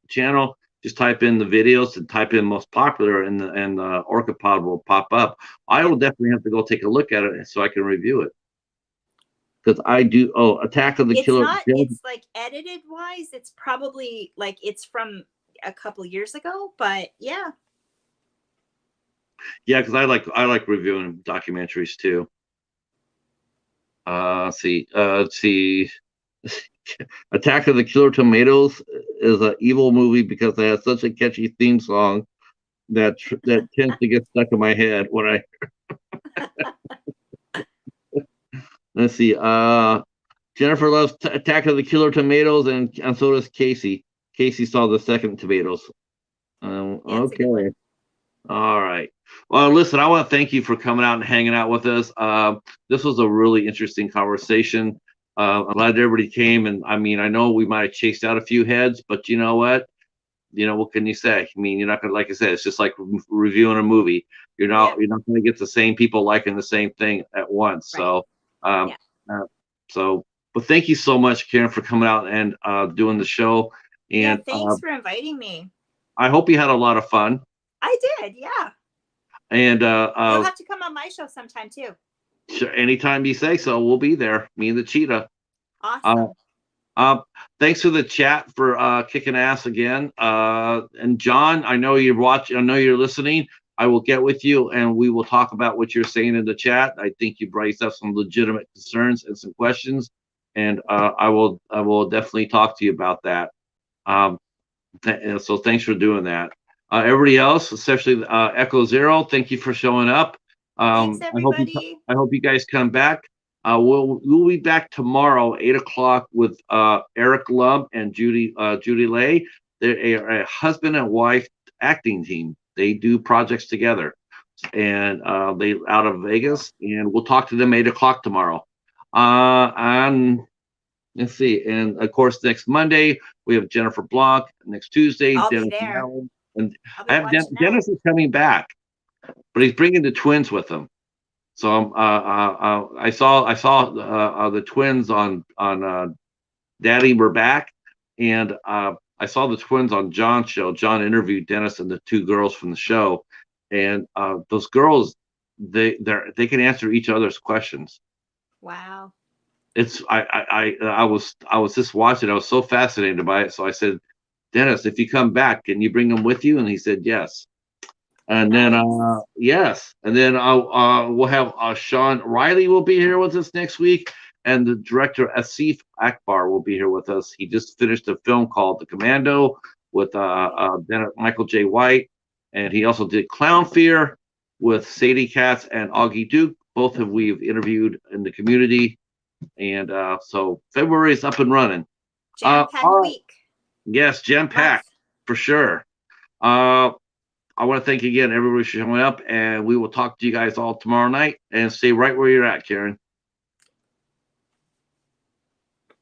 channel, just type in the videos and type in most popular, and the Orca Pod will pop up. I will definitely have to go take a look at it so I can review it. Because I do. Oh, Attack of the Killer. It's like edited wise, it's probably like it's from a couple years ago, but yeah. Yeah, because I like reviewing documentaries too. Let's see. Attack of the Killer Tomatoes is an evil movie because it has such a catchy theme song that tends to get stuck in my head when I. Let's see. Jennifer loves Attack of the Killer Tomatoes, and so does Casey. Casey saw the second Tomatoes. Okay. All right. Well, listen, I want to thank you for coming out and hanging out with us. This was a really interesting conversation. I'm glad everybody came, and I mean, I know we might have chased out a few heads, but you know what? What can you say? I mean, you're not gonna, like I said, it's just like reviewing a movie. You're not going to get the same people liking the same thing at once. Right. So, but thank you so much, Karen, for coming out and doing the show. And thanks for inviting me. I hope you had a lot of fun. I did, yeah. And you'll have to come on my show sometime too. Sure, anytime you say so, we'll be there. Me and the Cheetah. Awesome. Thanks for the chat for kicking ass again. And John, I know you're watching. I know you're listening. I will get with you and we will talk about what you're saying in the chat. I think you raised up some legitimate concerns and some questions, and I will definitely talk to you about that. So thanks for doing that. Everybody else, especially Echo Zero, thank you for showing up. Thanks, everybody. I hope you guys come back. We'll be back tomorrow, 8 o'clock, with Eric Lum and Judy Lay. They're a husband and wife acting team. They do projects together, and they out of Vegas. And we'll talk to them 8 o'clock tomorrow. And let's see. And of course, next Monday we have Jennifer Blanc. Next Tuesday, I'll Dennis be there. And I have Dennis is coming back, but he's bringing the twins with him. So I saw the twins on Daddy We're Back, and I saw the twins on John's show. John interviewed Dennis and the two girls from the show, and those girls they can answer each other's questions. Wow. It's I was just watching. I was so fascinated by it. So I said, Dennis, if you come back, can you bring them with you? And he said yes. And then yes, and then we'll have Sean Riley will be here with us next week, and the director Asif Akbar will be here with us. He just finished a film called The Commando with Michael J. White, and he also did Clown Fear with Sadie Katz and Augie Duke. Both of we've interviewed in the community, and so February is up and running. Jam-packed week. Yes, jam-packed for sure. I want to thank again everybody for showing up, and we will talk to you guys all tomorrow night. And stay right where you're at, Karen.